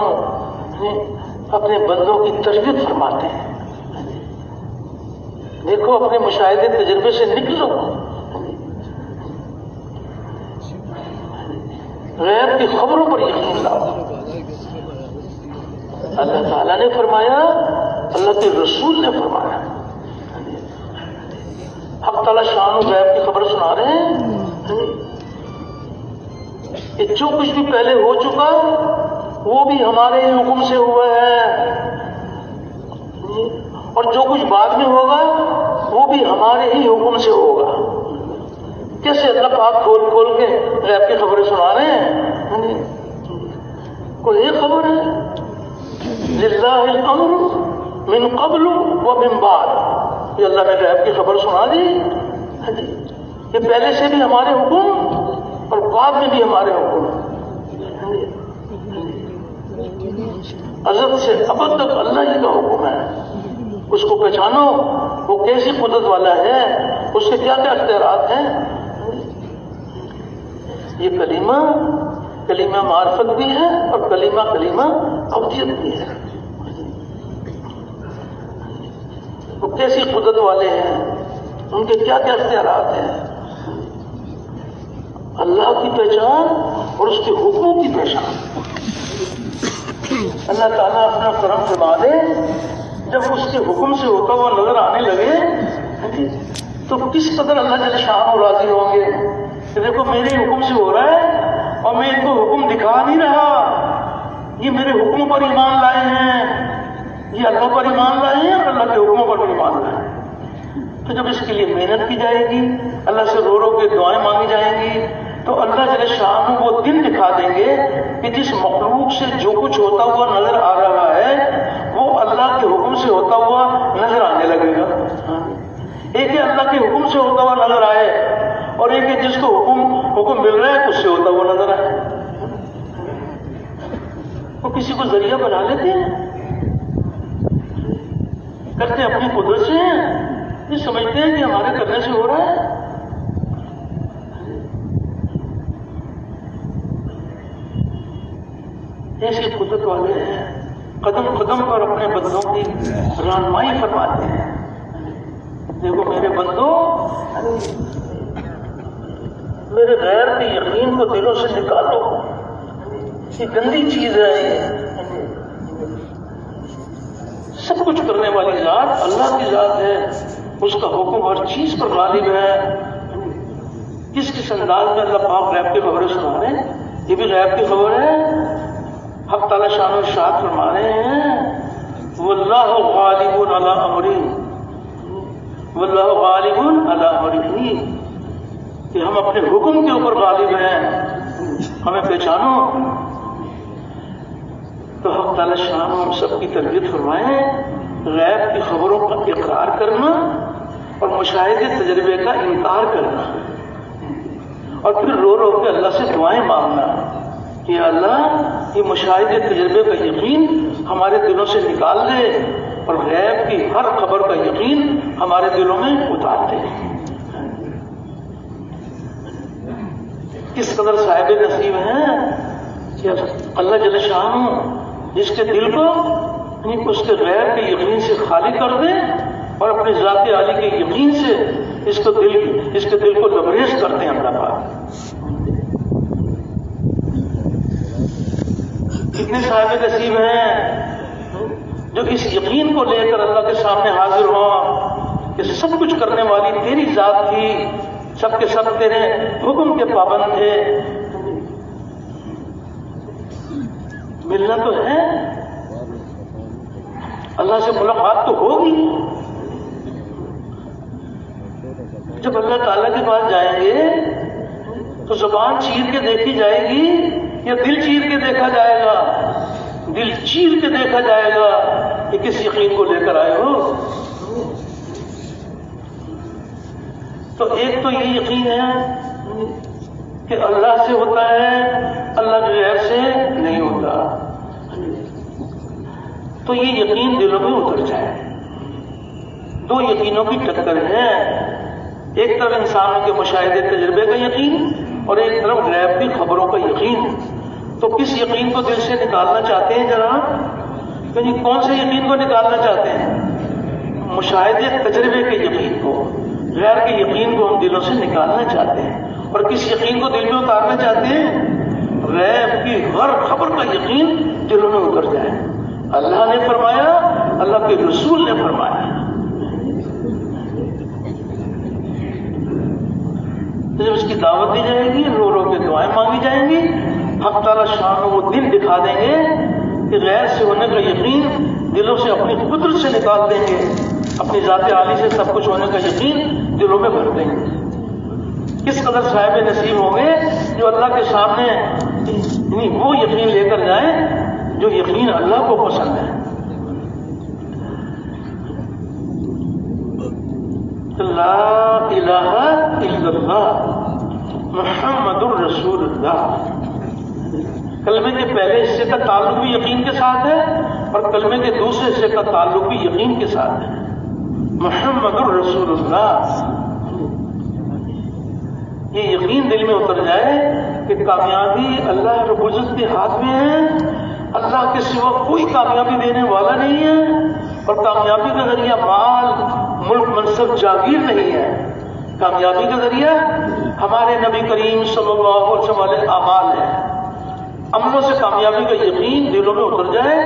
اپنے بندوں کی تربیت فرماتے ہیں. دیکھو اپنے مشاہدے تجربے سے نکلو, غیب کی خبروں پر یقین لاؤ. اللہ تعالیٰ نے فرمایا, اللہ کے رسول نے فرمایا, حق تعالیٰ شان و غیب کی خبر سنا رہے ہیں کہ جو کچھ بھی پہلے ہو چکا وہ بھی ہمارے ہی حکم سے ہوا ہے, اور جو کچھ بعد میں ہوگا وہ بھی ہمارے ہی حکم سے ہوگا. کیسے اللہ پاک کھول کھول کے غیب کی خبریں سنا رہے ہیں. کوئی ایک خبر ہے, للہ الامر من قبل ومن بعد, یہ اللہ نے غیب کی خبر سنا دی. یہ پہلے سے بھی ہمارے حکم اور بعد میں بھی ہمارے حکم, ازل سے ابد تک اللہ ہی کا حکم ہے. اس کو پہچانو, وہ کیسی قدرت والا ہے, اس کے کیا کیا اختیارات ہیں. یہ کلمہ معرفت بھی ہے اور کلمہ عبودیت بھی ہے. وہ کیسی قدرت والے ہیں, ان کے کیا کیا اختیارات ہیں. اللہ کی پہچان اور اس کے حکموں کی پہچان. اللہ تعالیٰ اپنا کرم فرما دے, جب اس کے حکم سے ہوتا ہوا نظر آنے لگے تو کس قدر اللہ جل شانہ راضی ہوں گے کہ دیکھو میرے حکم سے ہو رہا ہے اور میں ان کو حکم دکھا نہیں رہا, یہ میرے حکموں پر ایمان لائے ہیں, یہ اللہ پر ایمان لائے ہیں اور اللہ کے حکموں پر ایمان لائے ہیں. تو جب اس کے لیے محنت کی جائے گی, اللہ سے رو رو کے دعائیں مانگی جائیں گی, تو اللہ جل شانہ وہ دن دکھا دیں گے کہ جس مخلوق سے جو کچھ ہوتا ہوا نظر آ رہا ہے وہ اللہ کے حکم سے ہوتا ہوا نظر آنے لگے گا. ایک ہے اللہ کے حکم سے ہوتا ہوا نظر آئے, اور ایک ہے جس کو حکم مل رہا ہے اس سے ہوتا ہوا نظر آئے. وہ کسی کو ذریعہ بنا لیتے ہیں, کرتے اپنی قدرت سے ہیں, یہ سمجھتے ہیں کہ ہمارے کرنے سے ہو رہا ہے. ایسی قدرت والے ہیں, قدم قدم پر اپنے بندوں کی رہنمائی فرماتے ہیں. دیکھو میرے بندوں, میرے غیر کے یقین کو دلوں سے نکالو, یہ گندی چیز ہے. سب کچھ کرنے والی ذات اللہ کی ذات ہے, اس کا حکم ہر چیز پر غالب ہے. کس انداز میں اللہ پاک غیب کی خبریں سنا رہے ہیں, یہ بھی غیب کی خبر ہے. حق تعالیٰ شان و ارشاد فرما رہے ہیں واللہ غالب علی امرہ, واللہ غالب علی امرہ, کہ ہم اپنے حکم کے اوپر غالب ہیں، ہمیں پہچانو۔ تو حق تعالی شان ہم سب کی تربیت فرمائیں، غیب کی خبروں کا اقرار کرنا اور مشاہدے تجربے کا انکار کرنا، اور پھر رو رو کے اللہ سے دعائیں مانگنا کہ اللہ یہ مشاہدے تجربے کا یقین ہمارے دلوں سے نکال دے اور غیب کی ہر خبر کا یقین ہمارے دلوں میں اتار دے۔ کس قدر صاحب نصیب ہیں کہ اللہ جل شانہ جس کے دل کو اس کے غیر کے یقین سے خالی کر دے اور اپنے ذات عالی کے یقین سے اس کے دل کو لبریز کرتے ہیں اللہ پاک۔ کتنے صاحب نصیب ہیں جو اس یقین کو لے کر اللہ کے سامنے حاضر ہوں کہ سب کچھ کرنے والی تیری ذات تھی، سب کے سب تیرے حکم کے پابند تھے۔ ملنا تو ہے، اللہ سے ملاقات تو ہوگی۔ جب اللہ تعالیٰ کے پاس جائیں گے تو زبان چیر کے دیکھی جائے گی یا دل چیر کے دیکھا جائے گا؟ دل چیر کے دیکھا جائے گا کہ کس یقین کو لے کر آئے ہو۔ تو ایک تو یہ یقین ہے کہ اللہ سے ہوتا ہے، اللہ کے غیر سے نہیں ہوتا، تو یہ یقین دلوں میں اتر جائے۔ دو یقینوں کی ٹکر ہے، ایک طرف انسانوں کے مشاہدے تجربے کا یقین اور ایک طرف غیب کی خبروں کا یقین۔ تو کس یقین کو دل سے نکالنا چاہتے ہیں جناب؟ کون سے یقین کو نکالنا چاہتے ہیں؟ مشاہدے تجربے کے یقین کو، غیر کے یقین کو ہم دلوں سے نکالنا چاہتے ہیں۔ اور کس یقین کو دل میں اتارنا چاہتے ہیں؟ غیب کی ہر خبر کا یقین دلوں میں اتر جائے۔ اللہ نے فرمایا، اللہ کے رسول نے فرمایا۔ جب اس کی دعوت دی جائے گی، رو رو کے دعائیں مانگی جائیں گی، حق تعالیٰ شان وہ دن دکھا دیں گے کہ غیر سے ہونے کا یقین دلوں سے اپنی قدرت سے نکال دیں گے، اپنی ذات عالی سے سب کچھ ہونے کا یقین دلوں میں بھر دیں گے۔ کس قدر صاحب نصیب ہوں گے جو اللہ کے سامنے وہ یقین لے کر جائیں جو یقین اللہ کو پسند ہے۔ لا الہ الا اللہ محمد الرسول اللہ۔ کلمے کے پہلے حصے کا تعلق بھی یقین کے ساتھ ہے اور کلمے کے دوسرے حصے کا تعلق بھی یقین کے ساتھ ہے۔ محمد الرسول اللہ، یہ یقین دل میں اتر جائے کہ کامیابی اللہ رب العزت کے ہاتھ میں ہے، اللہ کے سوا کوئی کامیابی دینے والا نہیں ہے، اور کامیابی کا ذریعہ مال، ملک، منصب، جاگیر نہیں ہے۔ کامیابی کا ذریعہ ہمارے نبی کریم صلی اللہ علیہ وسلم والے اعمال ہیں۔ عملوں سے کامیابی کا یقین دلوں میں اتر جائے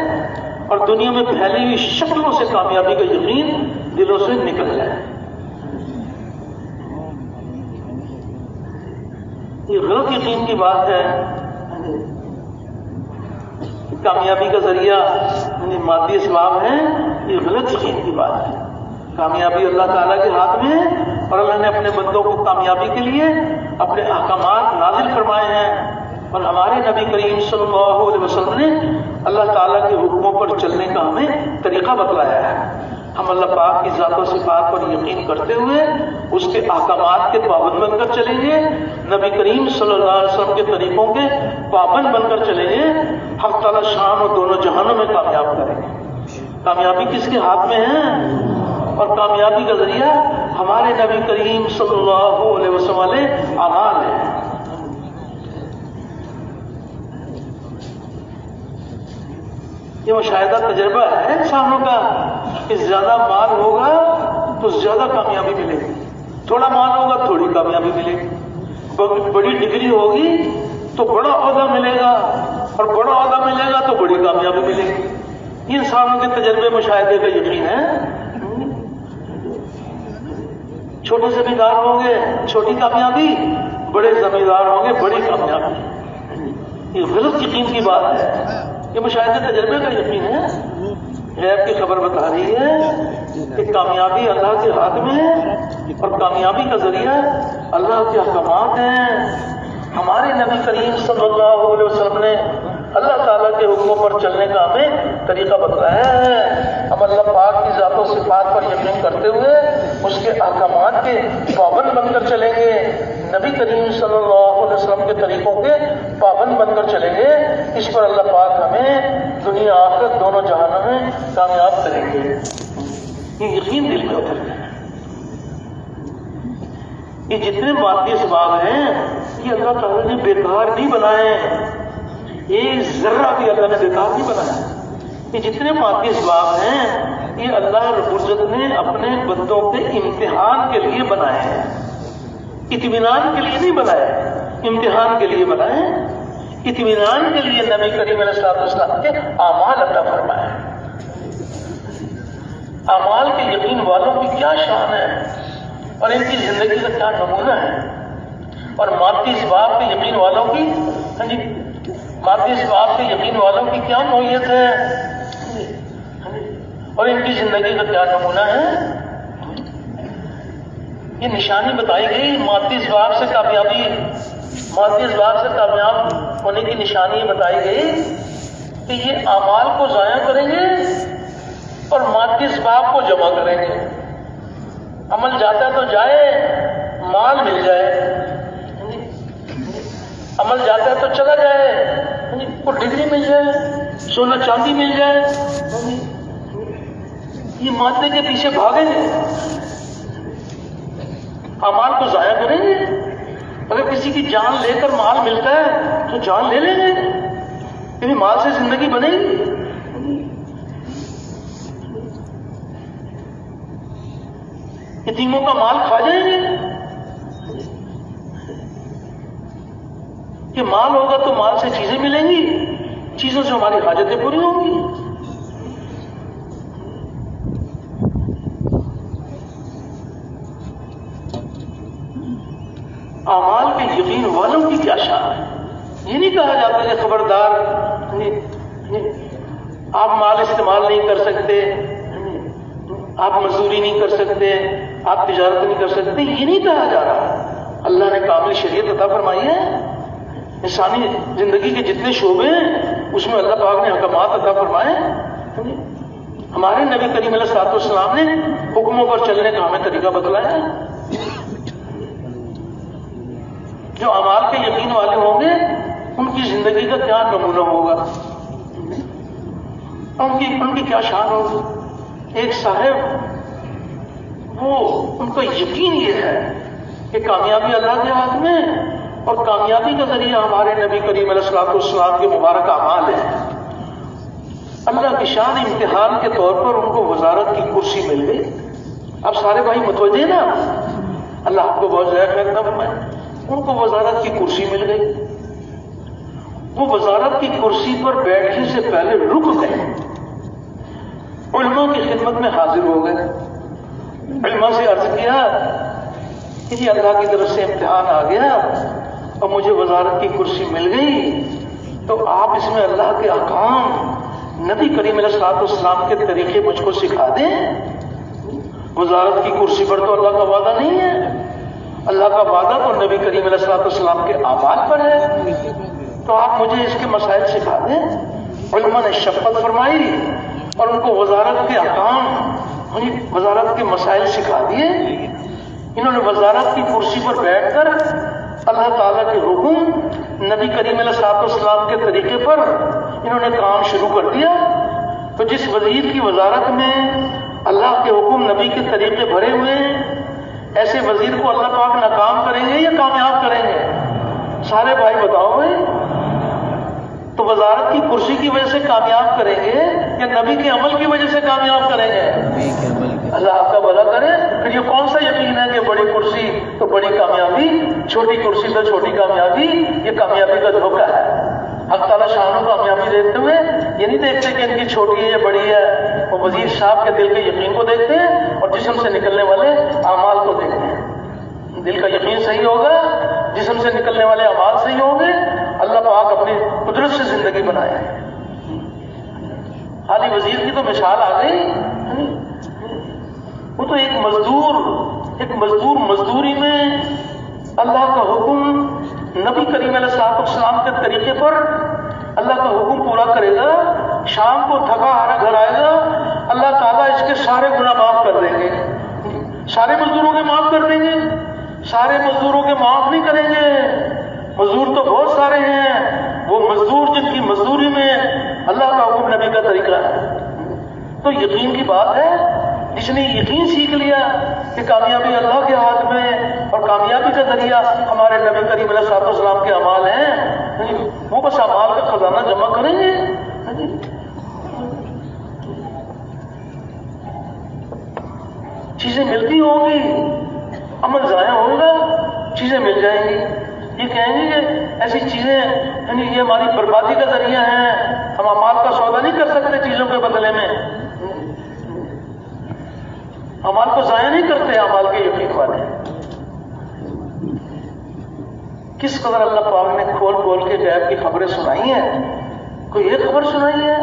اور دنیا میں پھیلی ہوئی شکلوں سے کامیابی کا یقین دلوں سے نکل جائے۔ یہ غلط یقین کی بات ہے۔ کامیابی کا ذریعہ مادی اسباب ہے، یہ غلط یقین کی بات ہے۔ کامیابی اللہ تعالیٰ کے ہاتھ میں ہے اور اللہ نے اپنے بندوں کو کامیابی کے لیے اپنے احکامات نازل فرمائے ہیں، اور ہمارے نبی کریم صلی اللہ علیہ وسلم نے اللہ تعالیٰ کے حکموں پر چلنے کا ہمیں طریقہ بتلایا ہے۔ ہم اللہ پاک کی ذات و صفات پر یقین کرتے ہوئے اس کے احکامات کے پابند بن کر چلیں گے، نبی کریم صلی اللہ علیہ وسلم کے طریقوں کے پابند بن کر چلیں گے، حق تعالیٰ شان اور دونوں جہانوں میں کامیاب کریں گے۔ کامیابی کس کے ہاتھ میں ہے؟ اور کامیابی کا ذریعہ ہمارے نبی کریم صلی اللہ علیہ وسلم والے اعمال ہیں۔ یہ مشاہدہ تجربہ ہے انسانوں کا کہ زیادہ مال ہوگا تو زیادہ کامیابی ملے گی، تھوڑا مال ہوگا تھوڑی کامیابی ملے گی، بڑی ڈگری ہوگی تو بڑا عہدہ ملے گا اور بڑا عہدہ ملے گا تو بڑی کامیابی ملے گی۔ یہ انسانوں کے تجربے مشاہدے کا یقین ہے۔ چھوٹے زمیندار ہوں گے چھوٹی کامیابی، بڑے زمیندار ہوں گے بڑی کامیابی۔ یہ غلط یقین کی بات ہے، یہ مشاہدے تجربے کا یقین ہے۔ غیب کی خبر بتا رہی ہے کہ کامیابی اللہ کے ہاتھ میں ہے اور کامیابی کا ذریعہ اللہ کے احکامات ہیں. ہمارے نبی کریم صلی اللہ علیہ وسلم نے اللہ تعالیٰ کے حکموں پر چلنے کا ہمیں طریقہ بتلایا ہے. ہم اللہ پاک کی ذات و صفات پر یقین کرتے ہوئے اس کے احکامات کے پابند بن کر چلیں گے. نبی کریم صلی اللہ علیہ وسلم کے طریقوں کے پابند بن کر چلیں گے. اس پر اللہ پاک ہمیں دنیا آخرت دونوں جہانوں میں کامیاب کریں گے. یہ یقین دل میں اتر گیا. یہ جتنے مادی اسباب ہیں یہ اللہ تعالیٰ نے بیکار نہیں بنائے. ایک ذرہ بھی اللہ نے بیکار نہیں بنایا. یہ جتنے مادی اسباب ہیں یہ اللہ رب العزت نے اپنے بندوں کے امتحان کے لیے بنائے ہیں. اطمینان کے لیے نہیں بنائے, امتحان کے لیے بنائے. اطمینان کے لیے نبی کریم علیہ السلام کے اعمال عطا فرمائے. اعمال کے یقین والوں کی کیا شان ہے اور ان کی زندگی کا کیا نمونہ ہے. اور مادی اسباب کے یقین والوں کی مادی اسباب کے یقین والوں کی کیا نوعیت ہے اور ان کی زندگی کا کیا نمونہ ہے. یہ نشانی بتائی گئی مادی اسباب سے کامیابی, مادی اسباب سے کامیاب ہونے کی نشانی بتائی گئی کہ یہ اعمال کو ضائع کریں گے اور مادی اسباب کو جمع کریں گے. عمل جاتا ہے تو جائے, مال مل جائے. عمل جاتا ہے تو چلا جائے, کو ڈگری مل جائے, سونا چاندی مل جائے. یہ مادے کے پیچھے بھاگیں گے, اعمال کو ضائع کریں گے. اگر کسی کی جان لے کر مال ملتا ہے تو جان لے لیں گے, کیونکہ مال سے زندگی بنے گی. یتیموں کا مال کھا جائیں گے. کہ مال ہوگا تو مال سے چیزیں ملیں گی, چیزوں سے ہماری حاجتیں پوری ہوں گی. اعمال کے یقین والوں کی کیا شان ہے. یہ نہیں کہا جاتا کہ خبردار آپ مال استعمال نہیں کر سکتے, آپ مزدوری نہیں کر سکتے, آپ تجارت نہیں کر سکتے. یہ نہیں کہا جا رہا. اللہ نے کامل شریعت عطا فرمائی ہے. انسانی زندگی کے جتنے شعبے ہیں اس میں اللہ پاک نے احکامات عطا فرمائے. ہمارے نبی کریم علیہ السلام نے حکموں پر چلنے کا ہمیں طریقہ بتلایا ہے. جو اعمال کے یقین والے ہوں گے ان کی زندگی کا کیا نمونہ ہوگا, ان کی کیا شان ہوگی. ایک صاحب وہ ان کا یقین یہ ہے کہ کامیابی اللہ کے ہاتھ میں, اور کامیابی کا ذریعہ ہمارے نبی کریم علیہ السلام کے مبارک اعمال ہے. اللہ کی شان امتحان کے طور پر ان کو وزارت کی کرسی مل گئی. اب سارے بھائی متوجہ نا, اللہ آپ کو بہت زیادہ خیر نہ فرمائے. ان کو وزارت کی کرسی مل گئی. وہ وزارت کی کرسی پر بیٹھنے سے پہلے رک گئے, علماء کی خدمت میں حاضر ہو گئے. علماء سے عرض کیا کہ جی اللہ کی طرف سے امتحان آ گیا اور مجھے وزارت کی کرسی مل گئی, تو آپ اس میں اللہ کے احکام نبی کریم علیہ السلام کے طریقے مجھ کو سکھا دیں. وزارت کی کرسی پر تو اللہ کا وعدہ نہیں ہے, اللہ کا وعدہ تو نبی کریم علیہ السلام کے اعمال پر ہے. تو آپ مجھے اس کے مسائل سکھا دیں. علماء نے شفقت فرمائی اور ان کو وزارت کے احکام, وزارت کے مسائل سکھا دیے. انہوں نے وزارت کی کرسی پر بیٹھ کر اللہ تعالیٰ کے حکم نبی کریم علیہ السلام کے طریقے پر انہوں نے کام شروع کر دیا. تو جس وزیر کی وزارت میں اللہ کے حکم نبی کے طریقے بھرے ہوئے ہیں, ایسے وزیر کو اللہ پاک ناکام کریں گے یا کامیاب کریں گے؟ سارے بھائی بتاؤ بھائی. تو وزارت کی کرسی کی وجہ سے کامیاب کریں گے یا نبی کے عمل کی وجہ سے کامیاب کریں گے؟ اللہ آپ کا بھلا کرے. پھر یہ کون سا یقین ہے کہ بڑی کرسی تو بڑی کامیابی, چھوٹی کرسی تو چھوٹی کامیابی؟ یہ کامیابی کا دھوکہ ہے. حق تعالیٰ شانوں کو کامیابی دیکھتے ہوئے یہ نہیں دیکھتے کہ ان کی چھوٹی ہے یا بڑی ہے. وہ وزیر صاحب کے دل کے یقین کو دیکھتے ہیں اور جسم سے نکلنے والے اعمال کو دیکھتے ہیں. دل کا یقین صحیح ہوگا, جسم سے نکلنے والے اعمال صحیح ہوں گے. اللہ پاک اپنی قدرت سے زندگی بنائے. خالی وزیر کی تو مثال آ گئی. وہ تو ایک مزدور مزدوری میں اللہ کا حکم نبی کریم علیہ السلام کے طریقے پر اللہ کا حکم پورا کرے گا، شام کو تھکا ہارا گھر آئے گا، اللہ تعالیٰ اس کے سارے گناہ معاف کر دیں گے، سارے مزدوروں کے معاف کر دیں گے، سارے مزدوروں کے معاف نہیں کریں گے، مزدور تو بہت سارے ہیں، وہ مزدور جن کی مزدوری میں اللہ کا حکم نبی کا طریقہ ہے۔ تو یقین کی بات ہے، جس نے یقین سیکھ لیا کہ کامیابی اللہ کے ہاتھ میں اور کامیابی کا ذریعہ ہمارے نبی کریم علیہ السلام کے اعمال ہیں، وہ بس اعمال کا خزانہ جمع کریں گے۔ چیزیں ملتی ہوں گی، عمل ضائع ہوگا، چیزیں مل جائیں گی، یہ کہیں گے کہ ایسی چیزیں یہ ہماری بربادی کا ذریعہ ہیں، ہم اعمال کا سودا نہیں کر سکتے چیزوں کے بدلے میں، اعمال کو ضائع نہیں کرتے اعمال کے یقین والے۔ کس قدر اللہ پاک نے کھول کھول کے غیب کی خبریں سنائی ہیں، کوئی ایک خبر سنائی ہے،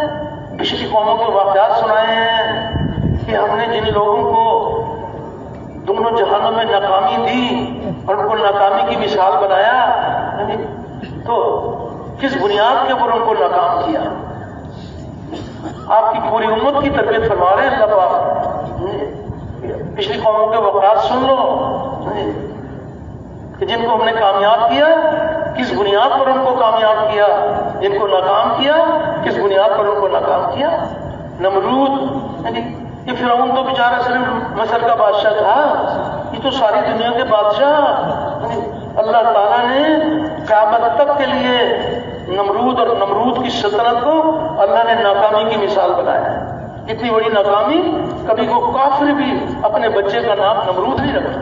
پچھلی قوموں کے واقعات سنائے ہیں کہ ہم نے جن لوگوں کو دونوں جہانوں میں ناکامی دی اور ان کو ناکامی کی مثال بنایا، تو کس بنیاد کے اوپر ان کو ناکام کیا۔ آپ کی پوری امت کی تربیت فرما رہے ہیں اللہ پاک، پچھلی قوموں کے واقعات سن لو کہ جن کو ہم نے کامیاب کیا کس بنیاد پر ان کو کامیاب کیا، جن کو ناکام کیا کس بنیاد پر ان کو ناکام کیا۔ نمرود، یہ فرعون تو بیچارہ صرف مصر کا بادشاہ تھا، یہ تو ساری دنیا کے بادشاہ، اللہ تعالیٰ نے قیامت تک کے لیے نمرود اور نمرود کی سلطنت کو اللہ نے ناکامی کی مثال بنایا۔ اتنی بڑی ناکامی کبھی کو کافر بھی اپنے بچے کا نام نمرود نہیں رکھتا،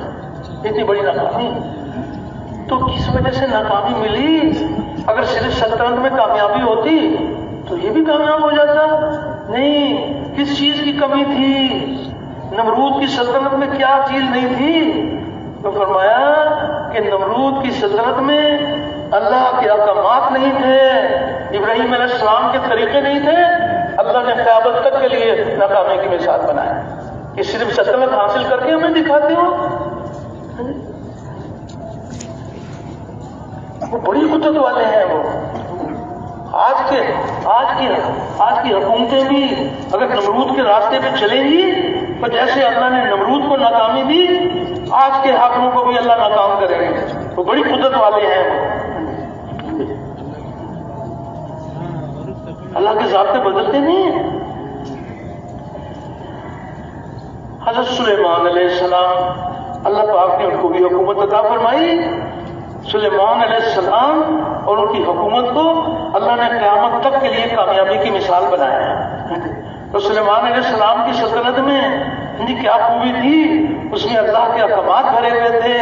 اتنی بڑی ناکامی۔ تو کس وجہ سے ناکامی ملی؟ اگر صرف سلطنت میں کامیابی ہوتی تو یہ بھی کامیاب ہو جاتا، نہیں، کس چیز کی کمی تھی؟ نمرود کی سلطنت میں کیا چیز نہیں تھی؟ تو فرمایا کہ نمرود کی سلطنت میں اللہ کے احکامات نہیں تھے، ابراہیم علیہ السلام کے طریقے نہیں تھے، اللہ نے قیامت تک کے لیے ناکامی کی مثال بنایا۔ یہ صرف سلطنت حاصل کر کے ہمیں دکھاتے ہو، وہ بڑی قدرت والے ہیں۔ وہ آج کی حکومتیں بھی اگر نمرود کے راستے پہ چلیں گی تو جیسے اللہ نے نمرود کو ناکامی دی، آج کے حاکموں کو بھی اللہ ناکام کریں گے، وہ بڑی قدرت والے ہیں۔ اللہ کے ذابطے بدلتے نہیں ہیں۔ حضرت سلیمان علیہ السلام، اللہ پاک نے ان کو بھی حکومت عطا فرمائی۔ سلیمان علیہ السلام اور ان کی حکومت کو اللہ نے قیامت تک کے لیے کامیابی کی مثال بنایا ہے۔ تو سلیمان علیہ السلام کی سلطنت میں کیا خوبی تھی؟ اس میں اللہ کے احکامات بھرے ہوئے تھے۔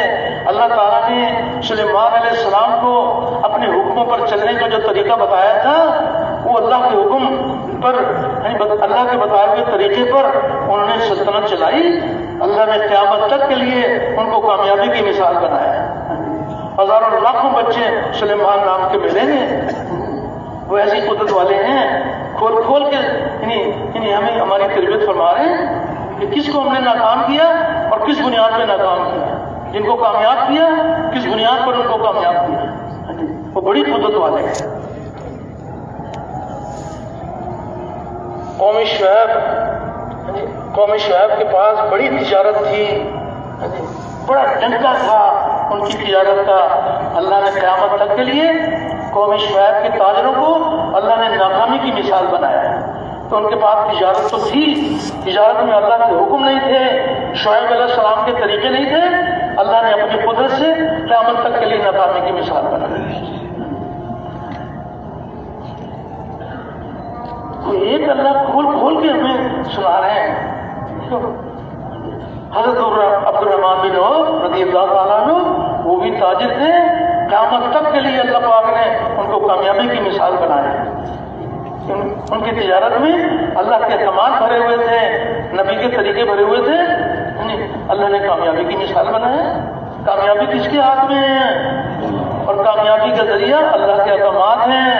اللہ تعالیٰ نے سلیمان علیہ السلام کو اپنے حکموں پر چلنے کا جو طریقہ بتایا تھا، وہ اللہ کے حکم پر، اللہ کے بتائے ہوئے طریقے پر انہوں نے سلطنت چلائی۔ اللہ نے قیامت تک کے لیے ان کو کامیابی کی مثال بنایا۔ ہزاروں لاکھوں بچے سلیمان نام کے ملیں گے، وہ ایسی قدرت والے ہیں، کھول کھول کے ہمیں ہماری تربیت فرما رہے ہیں کہ کس کو ہم نے ناکام کیا اور کس بنیاد پہ ناکام کیا، جن کو کامیاب کیا کس بنیاد پر ان کو کامیاب کیا، وہ بڑی قدرت والے ہیں۔ قوم شعیب کے پاس بڑی تجارت تھی، بڑا ڈنکا تھا ان کی تجارت کا۔ اللہ نے قیامت تک کے لیے قوم شعیب کے تاجروں کو اللہ نے ناکامی کی مثال بنایا ہے۔ تو ان کے پاس تجارت تو تھی، تجارت میں اللہ کے حکم نہیں تھے، شعیب علیہ السلام کے طریقے نہیں تھے، اللہ نے اپنی قدرت سے قیامت تک کے لیے ناکامی کی مثال بنائی۔ تو ایک اللہ کھول کھول کے ہمیں سنا رہے ہیں۔ حضرت عبد الرحمن بن عوف رضی اللہ تعالیٰ عنہ، وہ بھی تاجر تھے، قیامت تک کے لیے اللہ پاک نے ان کو کامیابی کی مثال بنایا۔ ان کی تجارت میں اللہ کے احکامات بھرے ہوئے تھے، نبی کے طریقے بھرے ہوئے تھے، اللہ نے کامیابی کی مثال بنایا۔ کامیابی کس کے ہاتھ میں ہے؟ اور کامیابی کا ذریعہ اللہ کے احکامات ہیں۔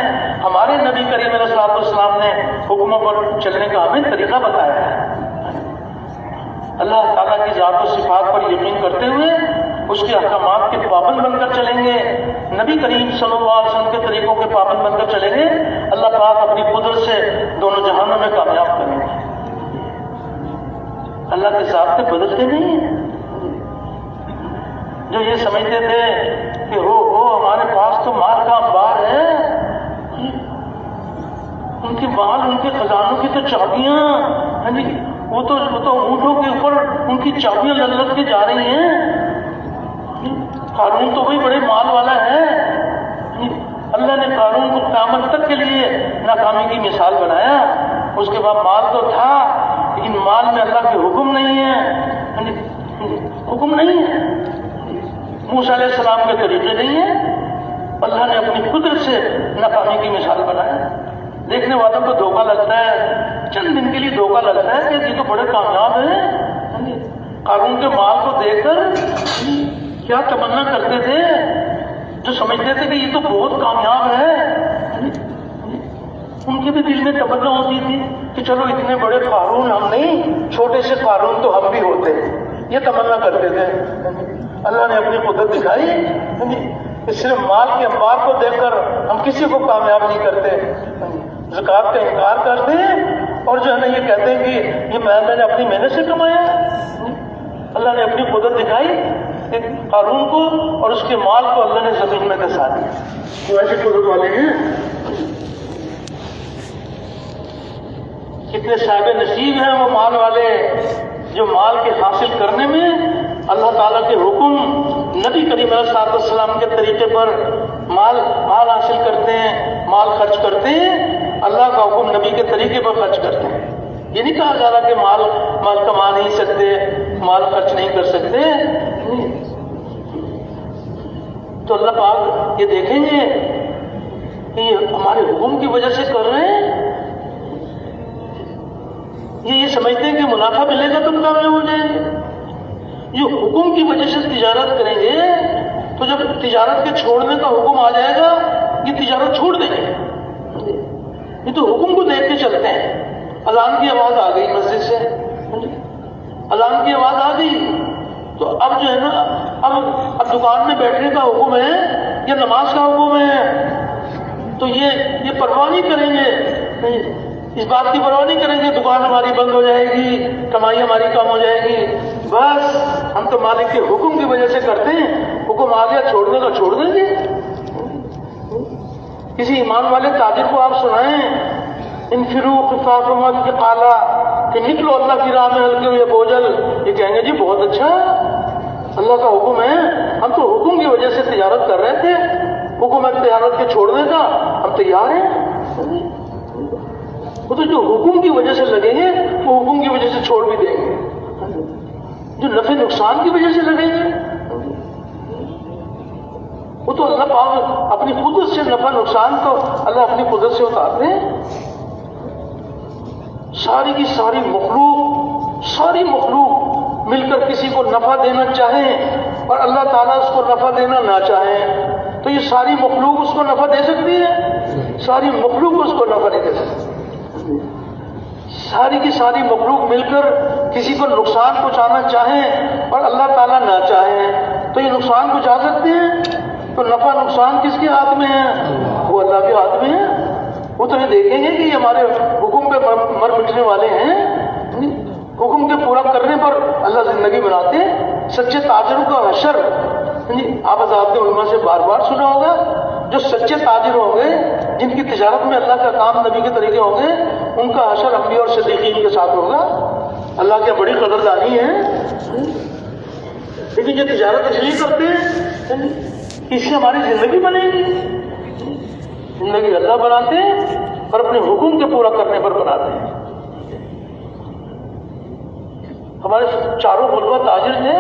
ہمارے نبی کریم علیہ السلام نے حکموں پر چلنے کا ہمیں طریقہ بتایا ہے۔ اللہ تعالیٰ کی ذات و صفات پر یقین کرتے ہوئے اس کے احکامات کے پابند بن کر چلیں گے، نبی کریم صلی اللہ علیہ وسلم کے طریقوں کے پابند بن کر چلیں گے، اللہ پاک اپنی قدرت سے دونوں جہانوں میں کامیاب کریں گے۔ اللہ کے ضابطے بدلتے نہیں ہیں۔ جو یہ سمجھتے تھے کہ ہو ہمارے پاس تو مال کا انبار ہے، ان کے مال، ان کے خزانوں کی تو چابیاں، وہ تو اونٹوں کے اوپر ان کی چابیاں لگ کے جا رہی ہیں۔ قارون تو وہی بڑے مال والا ہے۔ اللہ نے قارون کو قیامت تک کے لیے ناکامی کی مثال بنایا۔ اس کے بعد مال تو تھا لیکن مال میں اللہ کے حکم نہیں ہے، حکم نہیں ہے، موسیٰ علیہ السلام کے طریقے نہیں ہیں۔ اللہ نے اپنی قدرت سے ناکامی کی مثال بنایا۔ دیکھنے والوں کو دھوکہ لگتا ہے، چند دن کے لیے دھوکہ لگتا ہے کہ یہ تو بڑے کامیاب ہیں۔ قارون کے مال کو دیکھ کر کیا تمنا کرتے تھے، جو سمجھتے تھے کہ یہ تو بہت کامیاب ہے، ان کے بھی دل میں تمنا ہوتی تھی کہ چلو اتنے بڑے قارون ہم نہیں، چھوٹے سے قارون تو ہم بھی ہوتے، یہ تمنا کرتے تھے۔ اللہ نے اپنی قدرت دکھائی، صرف مال کے انبار کو دیکھ کر ہم کسی کو کامیاب نہیں کرتے، زکوٰۃ کا انکار کرتے ہیں اور جو ہے نا یہ کہتے ہیں کہ یہ میں نے اپنی محنت سے کمایا۔ اللہ نے اپنی قدرت دکھائی کہ قارون کو اور اس کے مال کو اللہ نے زمین میں دسا دیا۔ وہ ایسے قدرت والے ہیں، کتنے صاحب نصیب ہیں وہ مال والے جو مال کے حاصل کرنے میں اللہ تعالیٰ کے حکم، نبی کریم علیہ السلام کے طریقے پر مال حاصل کرتے ہیں، مال خرچ کرتے ہیں، اللہ کا حکم نبی کے طریقے پر خرچ کرتے ہیں۔ یہ نہیں کہا جا رہا کہ مال کما نہیں سکتے، مال خرچ نہیں کر سکتے۔ تو اللہ پاک یہ دیکھیں گے کہ یہ ہمارے حکم کی وجہ سے کر رہے ہیں، یہ سمجھتے ہیں کہ منافع ملے گا تم کامیاب ہو جائیں گے۔ یہ حکم کی وجہ سے تجارت کریں گے تو جب تجارت کے چھوڑنے کا حکم آ جائے گا یہ تجارت چھوڑ دیں گے۔ یہ تو حکم کو دیکھ کے چلتے ہیں۔ اذان کی آواز آ گئی مسجد سے، اذان کی آواز آ گئی تو اب جو ہے نا اب دکان میں بیٹھنے کا حکم ہے یا نماز کا حکم ہے، تو یہ پرواہ نہیں کریں گے، اس بات کی پرواہ نہیں کریں گے دکان ہماری بند ہو جائے گی، کمائی ہماری کم ہو جائے گی، بس ہم تو مالک کے حکم کی وجہ سے کرتے ہیں، حکم آ گیا چھوڑنے کا چھوڑ دیں گے۔ کسی ایمان والے تاجر کو آپ سنائیں انفرو خفافا وثقالا کہ نکلو اللہ کی راہ میں ہلکے ہوئے بوجھل، یہ کہیں گے جی بہت اچھا، اللہ کا حکم ہے، ہم تو حکم کی وجہ سے تجارت کر رہے تھے، حکم ہے تجارت کے چھوڑنے کا، ہم تیار ہیں۔ وہ تو جو حکم کی وجہ سے لگیں گے وہ حکم کی وجہ سے چھوڑ بھی دیں گے، جو نفع نقصان کی وجہ سے لگیں گے وہ تو اللہ پاک اپنی قدرت سے نفع نقصان کو اللہ اپنی قدرت سے اتارتے ہیں۔ ساری کی ساری مخلوق مل کر کسی کو نفع دینا چاہیں اور اللہ تعالیٰ اس کو نفع دینا نہ چاہیں تو یہ ساری مخلوق اس کو نفع دے سکتی ہے؟ ساری مخلوق اس کو نفع نہیں دے سکتی۔ ساری کی ساری مخلوق مل کر کسی کو نقصان پہنچانا چاہیں اور اللہ تعالیٰ نہ چاہیں تو یہ نقصان پہنچا سکتے ہیں؟ تو نفع نقصان کس کے ہاتھ میں ہے؟ وہ اللہ کے ہاتھ میں ہے۔ وہ تو یہ دیکھیں گے کہ یہ ہمارے حکم پہ مر مٹنے والے ہیں، حکم کے پورا کرنے پر اللہ زندگی بناتے ہیں۔ سچے تاجروں کا حشر آپ حضرات نے علماء سے بار بار سنا ہوگا، جو سچے تاجر ہوں گے جن کی تجارت میں اللہ کا کام نبی کے طریقے ہوں گے ان کا حشر انبیاء اور صدیقین کے ساتھ ہوگا۔ اللہ کی بڑی قدردانی ہے، لیکن یہ تجارت اس لیے کرتے ہیں اس سے ہماری زندگی بنے گی۔ زندگی اللہ بناتے ہیں اور اپنے حکم کے پورا کرنے پر بناتے ہیں۔ ہمارے چاروں ملکہ تاجر تھے،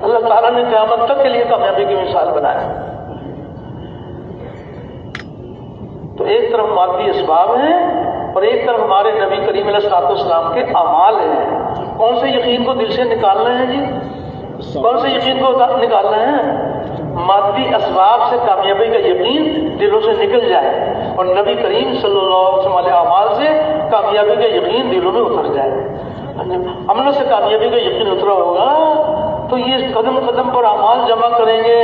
اللہ تعالیٰ نے قیامت تک کے لیے کامیابی کی مثال بنایا۔ تو ایک طرف مادی اسباب ہیں اور ایک طرف ہمارے نبی کریم علیہ السلام کے اعمال ہیں۔ کون سے یقین کو دل سے نکالنا ہے جی؟ کون سے یقین کو نکالنا ہے؟ مادی اسباب سے کامیابی کا یقین دلوں سے نکل جائے اور نبی کریم صلی اللہ علیہ وسلم علیہ اعمال سے کامیابی کا یقین دلوں میں اتر جائے۔ عملوں سے کامیابی کا یقین اترا ہوگا تو یہ قدم قدم پر اعمال جمع کریں گے.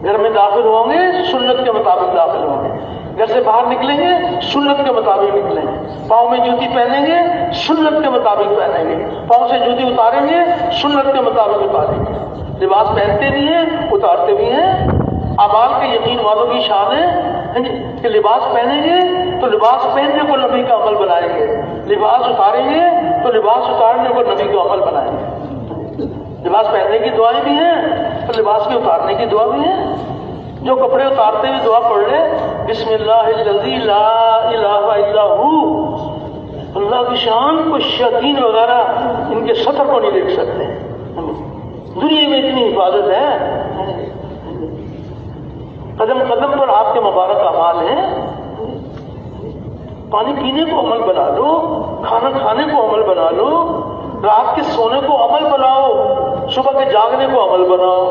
گھر میں داخل ہوں گے سنت کے مطابق داخل ہوں گے, گھر سے باہر نکلیں گے سنت کے مطابق نکلیں گے, پاؤں میں جوتی پہنیں گے سنت کے مطابق پہنیں گے, پاؤں سے جوتی اتاریں گے سنت کے مطابق اتاریں گے. لباس پہنتے بھی ہیں اتارتے بھی ہیں. اعمال کے یقین والوں کی شان ہے کہ لباس پہنیں گے تو لباس پہننے کو نبی کا عمل بنائیں گے, لباس اتاریں گے تو لباس اتارنے کو نبی کا عمل بنائیں گے. لباس پہننے کی دعائیں بھی ہیں اور لباس کے اتارنے کی دعا بھی ہے. جو کپڑے اتارتے ہوئے دعا پڑھ لے بسم اللہ الذی لا الہ الا ہو, اللہ کی شان کو شیاطین وغیرہ ان کے سطر کو نہیں دیکھ سکتے. دنیا میں اتنی حفاظت ہے. قدم قدم پر آپ کے مبارک اعمال ہیں. پانی پینے کو عمل بنا لو, کھانا کھانے کو عمل بنا لو, رات کے سونے کو عمل بناؤ, صبح کے جاگنے کو عمل بناؤ.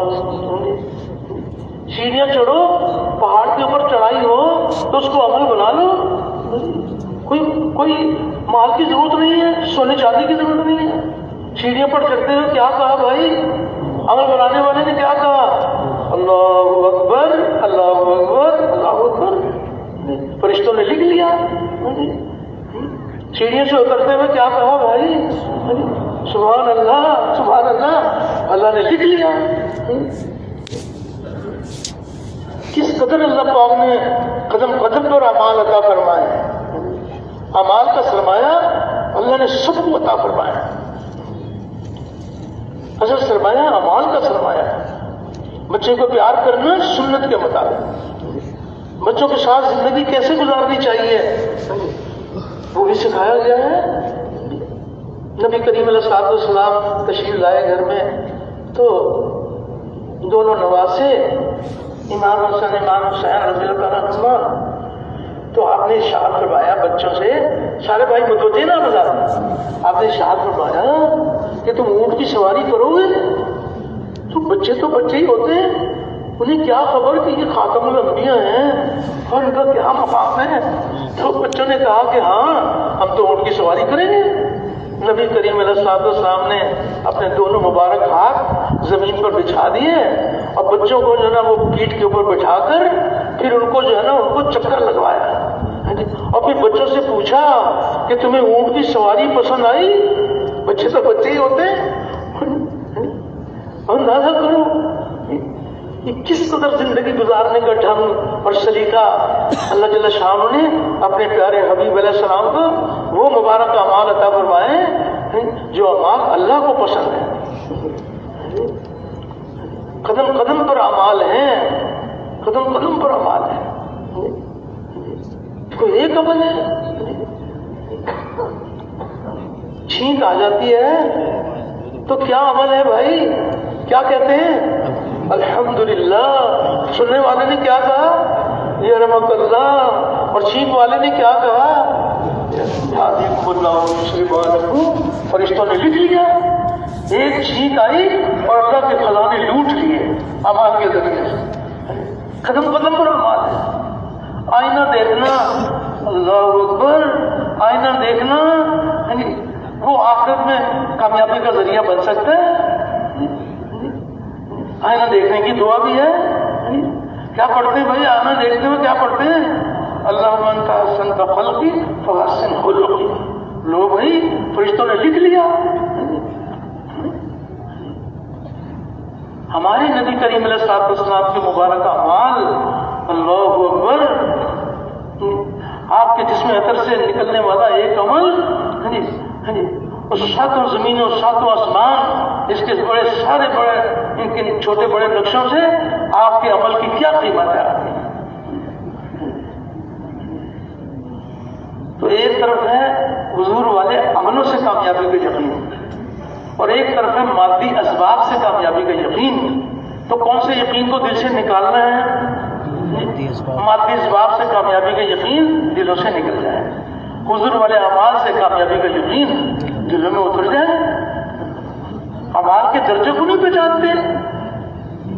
سیڑھیاں چڑھو, پہاڑ کے اوپر چڑھائی ہو تو اس کو عمل بنا لو. کوئی مال کی ضرورت نہیں ہے, سونے چاندی کی ضرورت نہیں ہے. سیڑھیاں پر چڑھتے ہوئے کیا کہا بھائی, عمل بنانے والے نے کیا کہا, اللہ اکبر اللہ اکبر اللہ اکبر. فرشتوں نے لکھ لیا. سیڑھیوں سے اترتے ہوئے کیا کہا بھائی, سبحان اللہ, اللہ نے لکھ لیا. کس قدر اللہ پاک نے قدم قدم پر اعمال عطا فرمائے. اعمال کا سرمایہ اللہ نے سب کو عطا فرمایا. اصل سرمایہ اعمال کا سرمایہ ہے. بچے کو پیار کرنا سنت کے مطابق, بچوں کے ساتھ زندگی کیسے گزارنی چاہیے وہ بھی سکھایا گیا ہے. نبی کریم علیہ الصلوۃ والسلام تشریف لائے گھر میں تو دونوں نواسے امام حسن امام حسین رضی اللہ عنہ, تو آپ نے ارشاد فرمایا بچوں سے, سارے بھائی متوجہ نا بازار, آپ نے ارشاد فرمایا کہ تم اونٹ کی سواری کرو گے. تو بچے ہی ہوتے ہیں, انہیں کیا خبر کہ یہ خاتم الانبیاء ہیں اور ان کا کیا مقام ہے. تو بچوں نے کہا کہ ہاں ہم تو اونٹ کی سواری کریں گے. نبی کریم علیہ الصلوۃ والسلام نے اپنے دونوں مبارک ہاتھ زمین پر بچھا دیے اور بچوں کو جو ہے نا وہ پیٹھ کے اوپر بٹھا کر پھر ان کو جو ہے نا ان کو چکر لگوایا اور پھر بچوں سے پوچھا کہ تمہیں اونٹ کی سواری پسند آئی. بچے تو بچے ہی ہوتے ہیں. اندازہ کرو کہ کس قدر زندگی گزارنے کا ڈھنگ اور سلیقہ اللہ جل شانہ نے اپنے پیارے حبیب علیہ السلام کو وہ مبارک اعمال عطا فرمائے جو اعمال اللہ کو پسند ہے. قدم قدم پر اعمال ہیں, قدم قدم پر اعمال ہیں. کوئی ایک عمل ہے, چھینک آ جاتی ہے تو کیا عمل ہے بھائی, کیا کہتے ہیں الحمدللہ. سننے والے نے کیا کہا یرحمک اللہ, اور چھینک والے نے کیا کہا یادیکم اللہ. فرشتوں نے لکھ لیا. ایک چھینک آئی اور اللہ کے خزانے لوٹ لیے اعمال کے ذریعے سے. قدم قدم پر اعمال ہے. آئینہ دیکھنا, اللہ اکبر, آئینہ دیکھنا وہ آخرت میں کامیابی کا ذریعہ بن سکتا ہے. آئینہ دیکھنے کی دعا بھی ہے. کیا پڑھتے ہیں بھائی آئینہ دیکھتے ہوئے, کیا پڑھتے ہیں اللہم انت احسنت خلقی فاحسن خلقی. لو بھائی فرشتوں نے لکھ لیا. ہمارے نبی کریم علیہ الصلوۃ والسلام کے مبارک اعمال, اللہ اکبر, آپ کے جسم عطر سے نکلنے والا ایک عمل, اس ساتوں زمینوں ساتوں آسمان, اس کے بڑے سارے بڑے ان کے چھوٹے بڑے نقشوں سے آپ کے عمل کی کیا قیمت ہے. تو ایک طرف ہے حضور والے عملوں سے کامیابی کا یقین اور ایک طرف ہے مادی اسباب سے کامیابی کا یقین. تو کون سے یقین کو دل سے نکالنا ہے؟ مادی اسباب سے کامیابی کا یقین دلوں سے نکل جائے, حضور والے اعمال سے کامیابی کا یقین دلوں میں اتر جائے. اعمال کے درجے کو نہیں پہچانتے.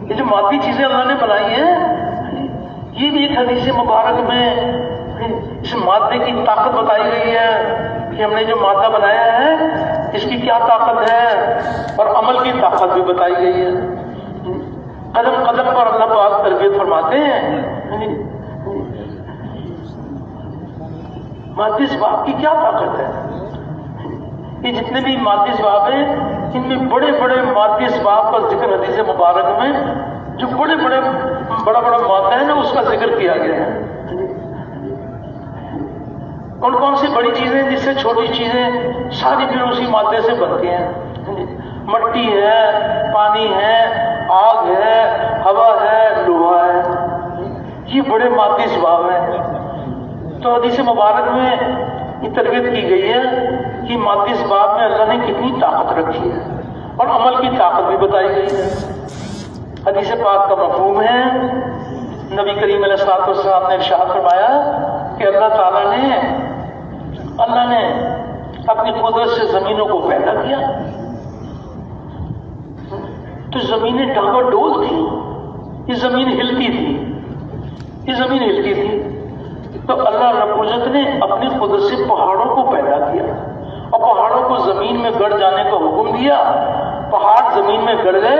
یہ جو مادی چیزیں اللہ نے بنائی ہیں, یہ بھی ایک حدیث مبارک میں اس مادے کی طاقت بتائی گئی ہے کہ ہم نے جو مادہ بنایا ہے اس کی کیا طاقت ہے، اور عمل کی طاقت بھی بتائی گئی ہے۔ قدم قدم پر اللہ پاک تربیت فرماتے ہیں۔ مادی اسباب کی کیا طاقت ہے؟ یہ جتنے بھی مادی اسباب ہیں ان میں بڑے بڑے مادی اسباب کا ذکر حدیث مبارک میں جو بڑا بڑا مادہ ہے نا اس کا ذکر کیا گیا ہے۔ کون کون سی بڑی چیزیں جس سے چھوٹی چیزیں ساری پھر اسی مادے سے بنتی ہیں؟ مٹی ہے، پانی ہے، آگ ہے، ہوا ہے، لوہا ہے، یہ بڑے مادی اسباب ہیں۔ تو حدیث مبارک میں یہ تربیت کی گئی ہے کہ مادی اسباب میں اللہ نے کتنی طاقت رکھی ہے، اور عمل کی طاقت بھی بتائی گئی ہے۔ حدیث پاک کا مفہوم ہے، نبی کریم علیہ الصلوۃ والسلام نے ارشاد فرمایا کہ اللہ نے اپنی قدرت سے زمینوں کو پیدا کیا، تو زمینیں ڈاما ڈول تھیں، یہ زمین ہلتی تھی، تو اللہ رب العزت نے اپنی قدرت سے پہاڑوں کو پیدا کیا، اور پہاڑوں کو زمین میں گڑ جانے کا حکم دیا۔ پہاڑ زمین میں گڑ گئے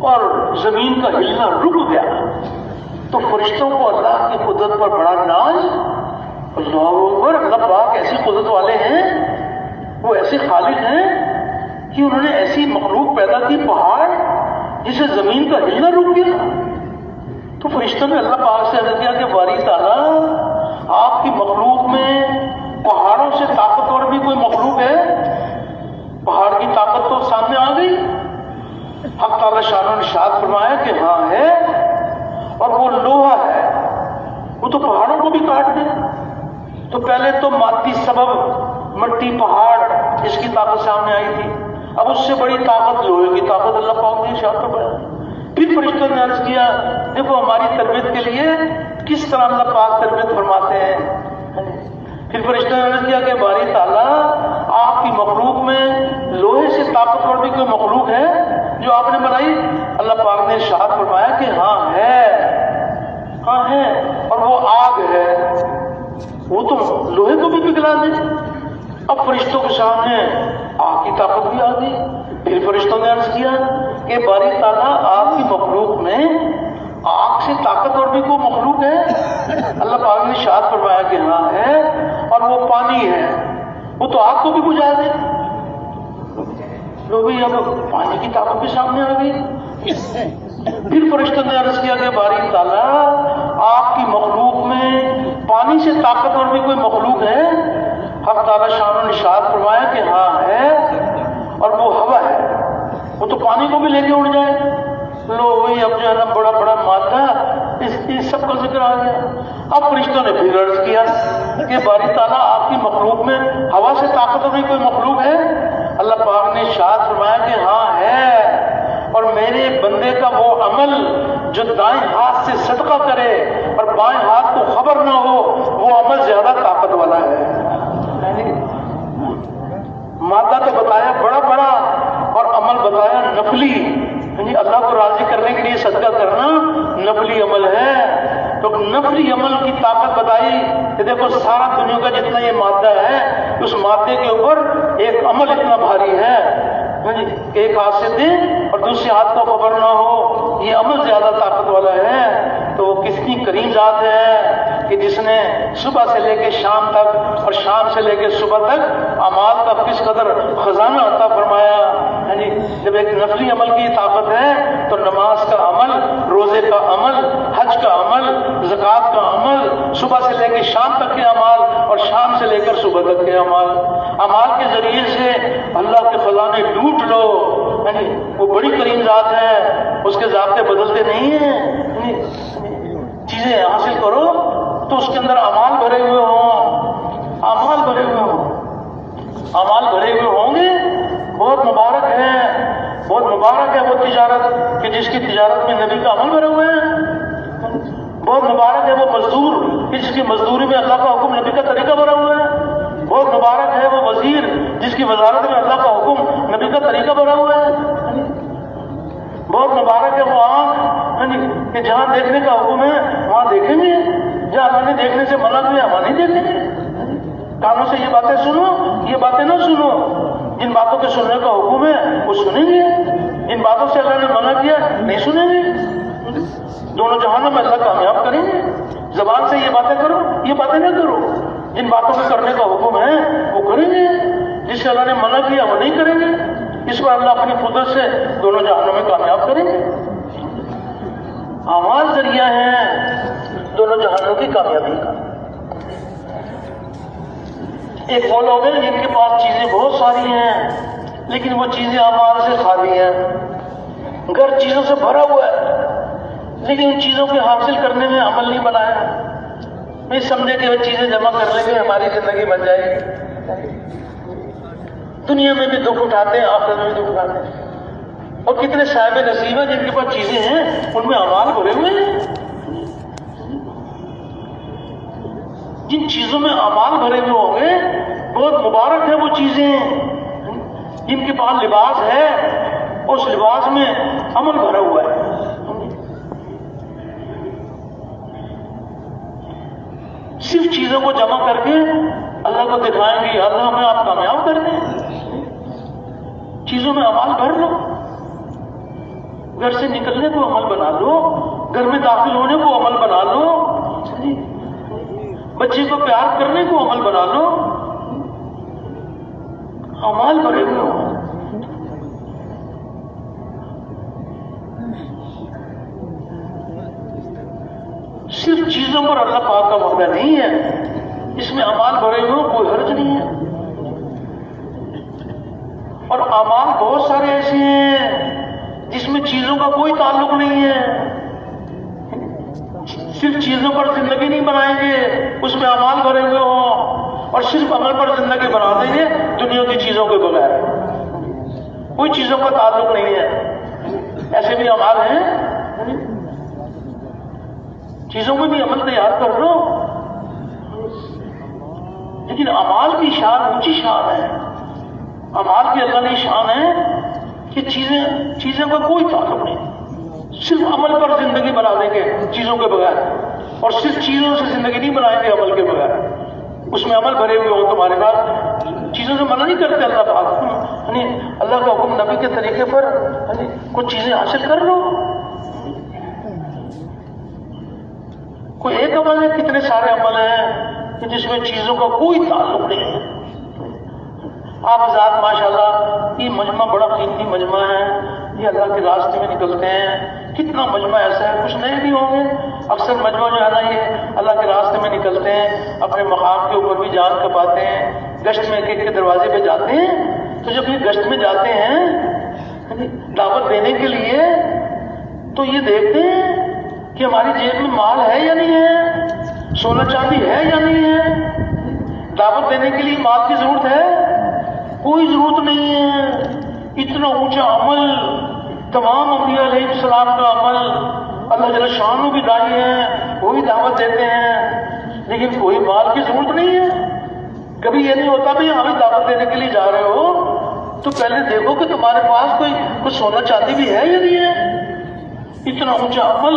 اور زمین کا ہلنا رک گیا، تو فرشتوں کو اللہ کی قدرت پر بڑا ناز، اللہ اکبر، اللہ پاک ایسی قدرت والے ہیں، وہ ایسے خالق ہیں کہ انہوں نے ایسی مخلوق پیدا کی پہاڑ جسے زمین کا ہلنا رک گیا۔ تو فرشتوں نے اللہ پاک سے عرض کیا کہ باری تعالیٰ، آپ کی مخلوق میں پہاڑوں سے طاقتور بھی کوئی مخلوق ہے؟ پہاڑ کی طاقت تو سامنے آ گئی۔ حق تعالیٰ شان نے ارشاد فرمایا کہ ہاں ہے، اور وہ لوہا ہے، وہ تو پہاڑوں کو بھی کاٹ دے۔ تو پہلے تو مادی سبب مٹی پہاڑ اس کی طاقت سامنے آئی تھی، اب اس سے بڑی طاقت لوہے کی طاقت اللہ پاک نے ارشاد فرمایا۔ پھر فرشتوں نے عرض کیا، دیکھو ہماری تربیت کے لیے کس طرح اللہ پاک تربیت فرماتے ہیں۔ پھر فرشتوں نے عرض کیا کہ باری تعالیٰ، آپ کی مخلوق میں لوہے سے طاقتور بھی کوئی مخلوق ہے جو آپ نے بنائی؟ اللہ پاک نے ارشاد فرمایا کہ ہاں ہے، اور وہ آگ ہے، وہ تو لوہے کو بھی پگھلا دے۔ اب فرشتوں کے سامنے آگ کی طاقت بھی آ گئی۔ پھر فرشتوں نے عرض کیا کہ باری تعالیٰ، آپ کی مخلوق میں آگ سے طاقتور بھی کوئی مخلوق ہے؟ اللہ پاک نے ارشاد فرمایا کہ ہاں ہے، اور وہ پانی ہے، وہ تو آگ کو بھی بجھا دے۔ لو بھی اب پانی کی طاقت بھی سامنے آ گئی۔ پھر فرشتوں نے عرض کیا کہ باری تعالیٰ، آپ کی مخلوق میں پانی سے طاقتور بھی کوئی مخلوق ہے؟ حق تعالیٰ شان نے ارشاد فرمایا کہ ہاں ہے، اور وہ ہوا ہے، وہ تو پانی کو بھی لے کے اڑ جائے۔ لو وہی اب جو ہے نا بڑا بڑا مادہ، اس سب کا ذکر آ گیا۔ اب فرشتوں نے پھر عرض کیا کہ باری تعالیٰ، آپ کی مخلوق میں ہوا سے طاقتور بھی کوئی مخلوق ہے؟ اللہ پاک نے ارشاد فرمایا کہ ہاں ہے، اور میرے بندے کا وہ عمل جو دائیں ہاتھ سے صدقہ کرے اور بائیں ہاتھ کو خبر نہ ہو، وہ عمل زیادہ طاقت والا ہے۔ مادہ تو بتایا بڑا بڑا، اور عمل بتایا نفلی، یعنی اللہ کو راضی کرنے کے لیے صدقہ کرنا نفلی عمل ہے۔ تو نفلی عمل کی طاقت بتائی کہ دیکھو سارا دنیا کا جتنا یہ مادہ ہے، اس مادے کے اوپر ایک عمل اتنا بھاری ہے کہ ایک ہاتھ سے دیں اور دوسرے ہاتھ کو خبر نہ ہو، یہ عمل زیادہ طاقت والا ہے۔ تو وہ کتنی کریم ذات ہے کہ جس نے صبح سے لے کے شام تک اور شام سے لے کے صبح تک اعمال کا کس قدر خزانہ عطا فرمایا۔ یعنی جب ایک نفلی عمل کی طاقت ہے تو نماز کا عمل، روزے کا عمل، حج کا عمل، زکوٰۃ کا عمل، صبح سے لے کے شام تک کے اعمال اور شام سے لے کر صبح تک کے اعمال کے ذریعے سے اللہ کے خزانے لوٹ لو۔ یعنی وہ بڑی کریم ذات ہے، اس کے ضابطے بدلتے نہیں ہیں۔ چیزیں حاصل کرو تو اس کے اندر اعمال بھرے ہوئے ہوں، اعمال بھرے ہوئے ہوں، اعمال بھرے ہوئے ہوں گے۔ بہت مبارک ہے، بہت مبارک ہے وہ تجارت کہ جس کی تجارت میں نبی کا عمل بھرے ہوئے ہیں۔ بہت مبارک ہے وہ مزدور کہ جس کی مزدوری میں اللہ کا حکم، نبی کا طریقہ بھرا ہوا ہے۔ بہت مبارک ہے وہ وزیر جس کی وزارت میں اللہ کا حکم، نبی کا طریقہ بھرا ہوا ہے۔ بہت مبارک ہے وہ آنکھ کہ جہاں دیکھنے کا حکم ہے وہاں دیکھیں گے، جہاں اللہ نے دیکھنے سے منع کیا وہاں نہیں دیکھیں گے۔ کانوں سے یہ باتیں سنو، یہ باتیں نہ سنو، جن باتوں کے سننے کا حکم ہے وہ سنیں گے، ان باتوں سے اللہ نے منع کیا نہیں سنیں گے۔ دونوں جہانوں میں اللہ کامیاب کریں گے۔ زبان سے یہ باتیں کرو، یہ باتیں نہ کرو، جن باتوں کے کرنے کا حکم ہے وہ کریں گے، جس سے اللہ نے منع کیا وہ نہیں کریں گے۔ اس پر اللہ اپنی قدرت سے دونوں جہانوں میں کامیاب کریں گے۔ اعمال ذریعہ ہیں دونوں جہانوں کی کامیابی کا۔ ایک وہ لوگ ہیں جن کے پاس چیزیں بہت ساری ہیں لیکن وہ چیزیں اعمال سے خالی ہیں، گھر چیزوں سے بھرا ہوا ہے لیکن ان چیزوں کے حاصل کرنے میں عمل نہیں بنایا۔ میں سمجھے کہ وہ چیزیں جمع کر لیں گے ہماری زندگی بن جائے گی۔ دنیا میں بھی دکھ اٹھاتے ہیں، آخرت میں بھی دکھ اٹھاتے ہیں۔ اور کتنے صاحب نصیب ہیں جن کے پاس چیزیں ہیں ان میں اعمال بھرے ہوئے ہیں۔ جن چیزوں میں اعمال بھرے ہوئے ہوں گے بہت مبارک ہے وہ چیزیں۔ جن کے پاس لباس ہے اس لباس میں عمل بھرا ہوا ہے۔ صرف چیزوں کو جمع کر کے اللہ کو دکھائیں گے، اللہ ہمیں آپ کامیاب کر دیں۔ چیزوں میں عمل بھر لو، گھر سے نکلنے کو عمل بنا لو، گھر میں داخل ہونے کو عمل بنا لو، بچے کو پیار کرنے کو عمل بنا لو، عمل بھرے ہوئے ہو۔ صرف چیزوں پر اللہ پاک کا وعدہ نہیں ہے، اس میں اعمال بھرے ہوئے کوئی حرج نہیں ہے۔ اور اعمال بہت سارے ایسے ہیں جس میں چیزوں کا کوئی تعلق نہیں ہے، صرف چیزوں پر زندگی نہیں بنائیں گے اس میں اعمال بھرے ہوئے ہوں، اور صرف عمل پر زندگی بنا دیں گے دنیا کی چیزوں کے بغیر، کوئی چیزوں کا تعلق نہیں ہے۔ ایسے بھی اعمال ہیں، چیزوں میں بھی عمل تیار کر لو، لیکن اعمال کی شان اونچی شان ہے۔ اعمال کی اللہ نے شان ہے کہ چیزوں کا کوئی تعلق نہیں، صرف عمل پر زندگی بنا دیں گے چیزوں کے بغیر، اور صرف چیزوں سے زندگی نہیں بنائیں گے عمل کے بغیر، اس میں عمل بھرے ہوئے ہو تمہارے پاس۔ چیزوں سے منع نہیں کرتے اللہ پاک، یعنی اللہ کا حکم نبی کے طریقے پر کچھ چیزیں حاصل کر لو۔ کوئی ایک عمل ہے، کتنے سارے عمل ہیں کہ جس میں چیزوں کا کوئی تعلق نہیں ہے۔ آپ ذات ماشاءاللہ یہ مجمع بڑا قیمتی مجمع ہے، یہ اللہ کے راستے میں نکلتے ہیں، کتنا مجمع ایسا ہے، کچھ نئے بھی ہوں گے۔ اکثر مجمع جو ہے نا یہ اللہ کے راستے میں نکلتے ہیں، اپنے مقام کے اوپر بھی جان کپاتے ہیں، گشت میں ایک ایک کے دروازے پہ جاتے ہیں۔ تو جب یہ گشت میں جاتے ہیں دعوت دینے کے لیے تو یہ دیکھتے ہیں کہ ہماری جیب میں مال ہے یا نہیں ہے، سونا چاندی ہے یا نہیں ہے۔ دعوت دینے کے لیے مال کی ضرورت ہے؟ کوئی ضرورت نہیں ہے۔ اتنا اونچا عمل، تمام انبیاء علیہ السلام کا عمل، اللہ جل شانہ بھی داعی ہیں، وہ بھی دعوت دیتے ہیں، لیکن کوئی مال کی ضرورت نہیں ہے۔ کبھی یہ نہیں ہوتا بھی ہمیں دعوت دینے کے لیے جا رہے ہو تو پہلے دیکھو کہ تمہارے پاس کوئی سونا چاندی بھی ہے یا نہیں ہے۔ اتنا اونچا عمل،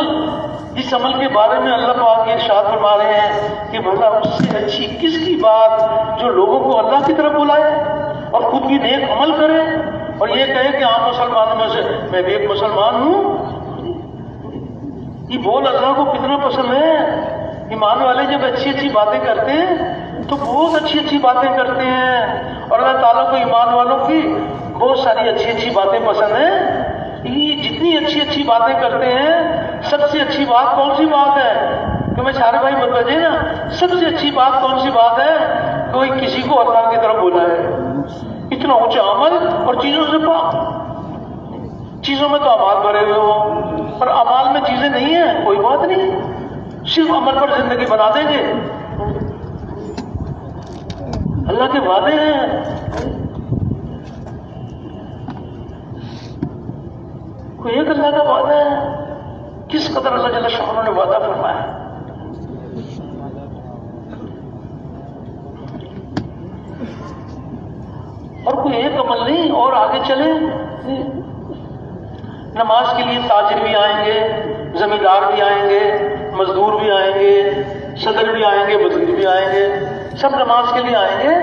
جس عمل کے بارے میں اللہ پاک یہ ارشاد فرما رہے ہیں کہ بھلا اس سے اچھی کس کی بات جو لوگوں کو اللہ کی طرف بلائے اور خود بھی نیک عمل کرے، اور یہ کہے کہ عام مسلمانوں میں سے میں بھی ایک مسلمان ہوں۔ یہ بول اللہ کو کتنا پسند ہے۔ ایمان والے جب اچھی اچھی باتیں کرتے ہیں تو بہت اچھی اچھی باتیں کرتے ہیں، اور اللہ تعالیٰ کو ایمان والوں کی بہت ساری اچھی اچھی باتیں پسند ہیں۔ یہ جتنی اچھی اچھی باتیں کرتے ہیں، سب سے اچھی بات کون سی بات ہے کہ میں سارے بھائی بتائیے نا، سب سے اچھی بات کون سی بات ہے؟ کوئی کسی کو اللہ کی طرف بولا ہے۔ اتنا اونچا عمل اور چیزوں سے پاک، چیزوں میں تو اعمال بھرے ہوئے ہوں اور اعمال میں چیزیں نہیں ہیں، کوئی بات نہیں، صرف عمل پر زندگی بنا دیں گے۔ اللہ کے وعدے ہیں، کوئی ایک اللہ کا وعدہ ہے، کس قدر اللہ جل شانہ نے وعدہ فرمایا ہے۔ اور کوئی ایک عمل نہیں، اور آگے چلے۔ نماز کے لیے تاجر بھی آئیں گے، زمیندار بھی آئیں گے، مزدور بھی آئیں گے، صدر بھی آئیں گے، وزیر بھی آئیں گے، سب نماز کے لیے آئیں گے۔